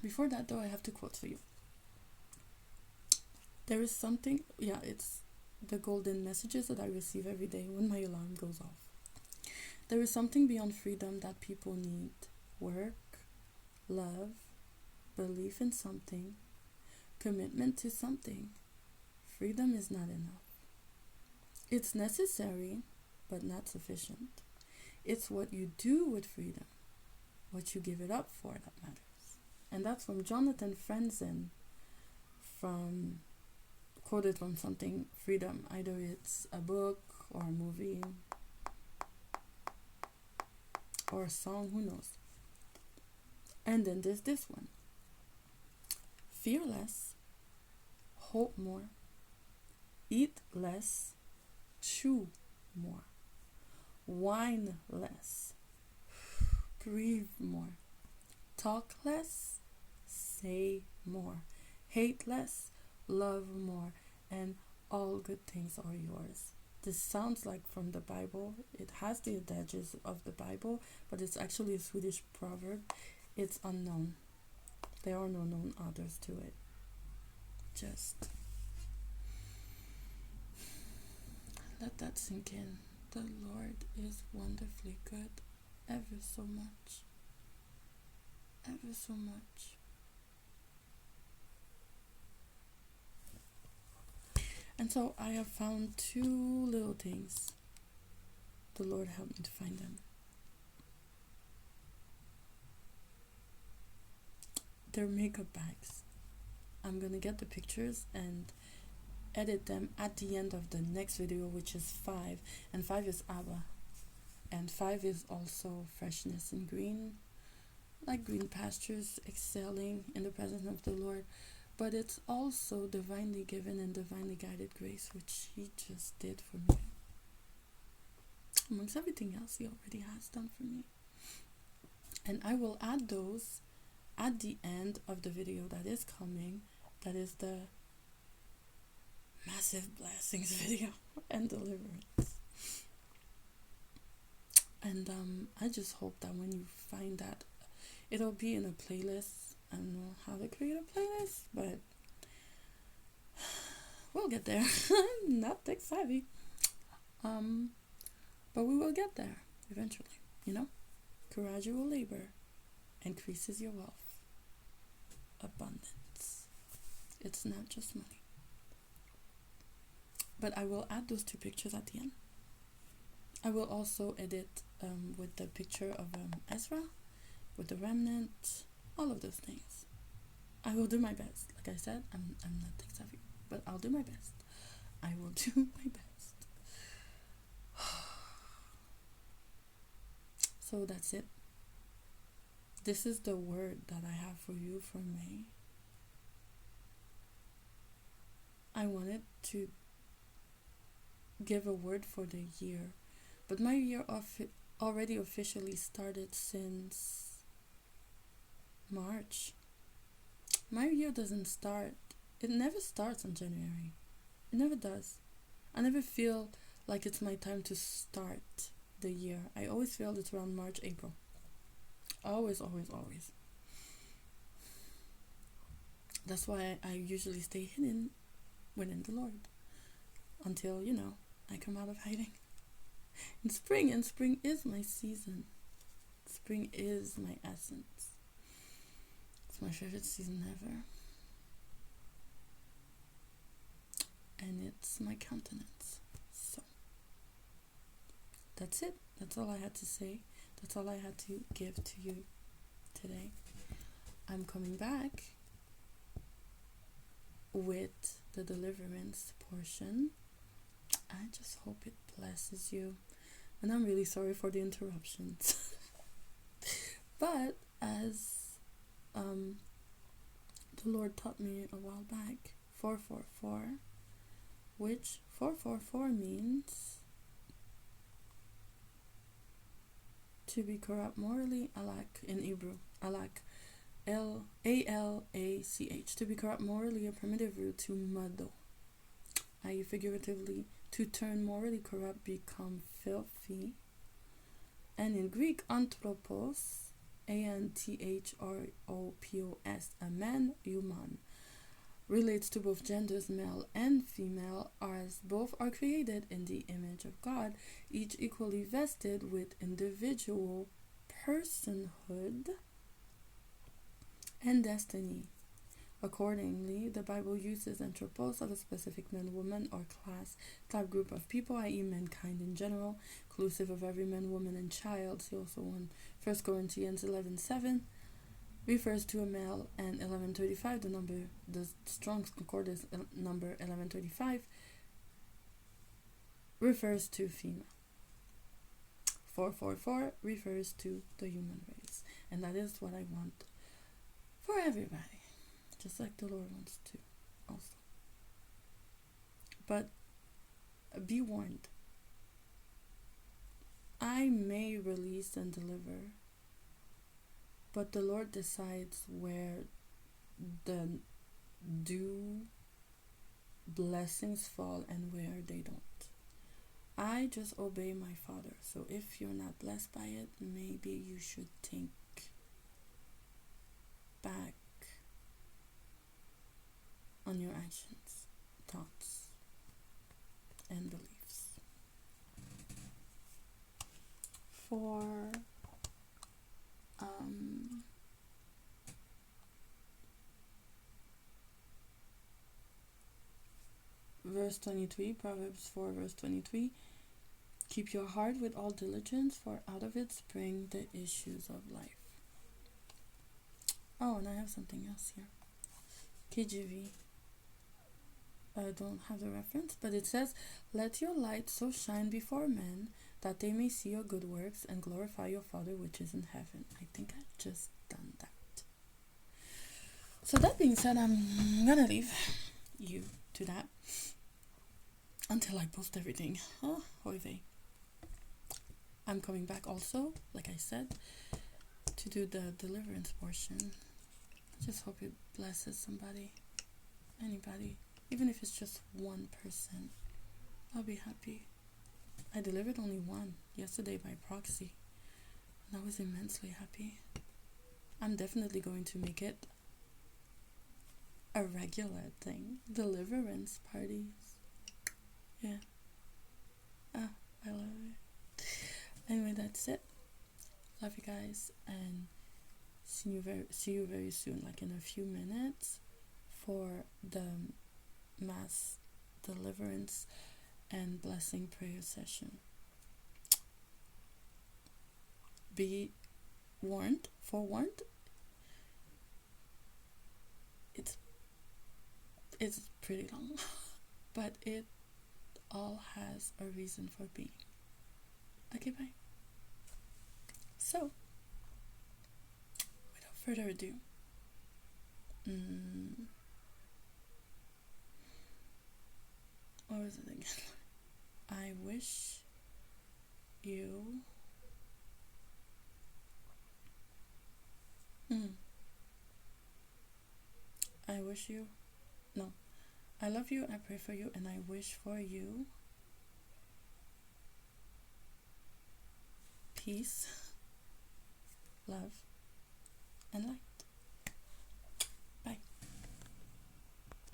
Before that though, I have two quotes for you. There is something, it's the golden messages that I receive every day when my alarm goes off. There is something beyond freedom that people need: work, love, belief in something, commitment to something. Freedom is not enough. It's necessary, but not sufficient. It's what you do with freedom, what you give it up for, that matters. And that's from Jonathan Franzen, quoted from something, Freedom. Either it's a book or a movie or a song, who knows. And then there's this one: fear less, hope more, eat less, chew more, whine less, breathe more, talk less, say more, hate less, love more, and all good things are yours. This sounds like from the Bible. It has the adages of the Bible, but it's actually a Swedish proverb. It's unknown. There are no known authors to it. Just let that sink in. The Lord is wonderfully good, ever so much. Ever so much. And so I have found two little things. The Lord helped me to find them. They're makeup bags. I'm gonna get the pictures and edit them at the end of the next video, which is 5. And 5 is Abba. And 5 is also freshness and green. Like green pastures, excelling in the presence of the Lord. But it's also divinely given and divinely guided grace, which He just did for me. Amongst everything else He already has done for me. And I will add those at the end of the video that is coming. That is the massive blessings video and deliverance. And I just hope that when you find that, it'll be in a playlist. I don't know how to create a playlist, but we'll get there. I'm not tech savvy. But we will get there eventually, you know? Gradual labor increases your wealth. Abundance. It's not just money. But I will add those 2 pictures at the end. I will also edit with the picture of Ezra, with the remnant, all of those things. I will do my best. Like I said, I'm not tech savvy, but I'll do my best. I will do my best. So that's it. This is the word that I have for you for May. I wanted to give a word for the year, but my year already officially started since March. My year doesn't start. It never starts in January. It never does. I never feel like it's my time to start the year. I always feel it's around March, April. Always, always, always. That's why I usually stay hidden within the Lord until, I come out of hiding. In spring, and spring is my season. Spring is my essence. It's my favorite season ever. And it's my countenance. So, that's it. That's all I had to say. That's all I had to give to you today. I'm coming back with the deliverance portion. I just hope it blesses you. And I'm really sorry for the interruptions. But as the Lord taught me a while back, 444, which 444 means to be corrupt morally, alak in Hebrew, alak, A-L-A-C-H, to be corrupt morally, a primitive root to mado, i.e. figuratively, to turn morally corrupt, become filthy. And in Greek, anthropos, A-N-T-H-R-O-P-O-S, a man, human, relates to both genders, male and female, as both are created in the image of God, each equally vested with individual personhood and destiny. Accordingly, the Bible uses anthropos of a specific man, woman, or class, type, group of people, i.e. mankind in general, inclusive of every man, woman, and child. See also 1 Corinthians 11:7 refers to a male, and 11:35, the Strong's Concordance number 1135, refers to female. 444 refers to the human race, and that is what I want for everybody. Just like the Lord wants to also. But be warned. I may release and deliver, but the Lord decides where the due blessings fall and where they don't. I just obey my Father. So if you're not blessed by it, maybe you should think back on your actions, thoughts, and beliefs. For verse 23, Proverbs 4, verse 23, keep your heart with all diligence, for out of it spring the issues of life. Oh, and I have something else here. KJV. I don't have the reference, but it says, let your light so shine before men that they may see your good works and glorify your Father which is in heaven. I think I just done that. So that being said, I'm gonna leave you to that until I post everything. Oh, oy vey. I'm coming back also, like I said, to do the deliverance portion. I just hope it blesses somebody, anybody, even if it's just one person. I'll be happy. I delivered only one yesterday by proxy, and I was immensely happy. I'm definitely going to make it a regular thing. Deliverance parties. Yeah. Ah, I love it. Anyway, that's it. Love you guys, and see you very soon, like in a few minutes, for the mass deliverance and blessing prayer session. Be forewarned. It's pretty long, but it all has a reason for being. Okay, bye. So, without further ado, what was it again? I wish you I love you, I pray for you, and I wish for you peace, love, and light.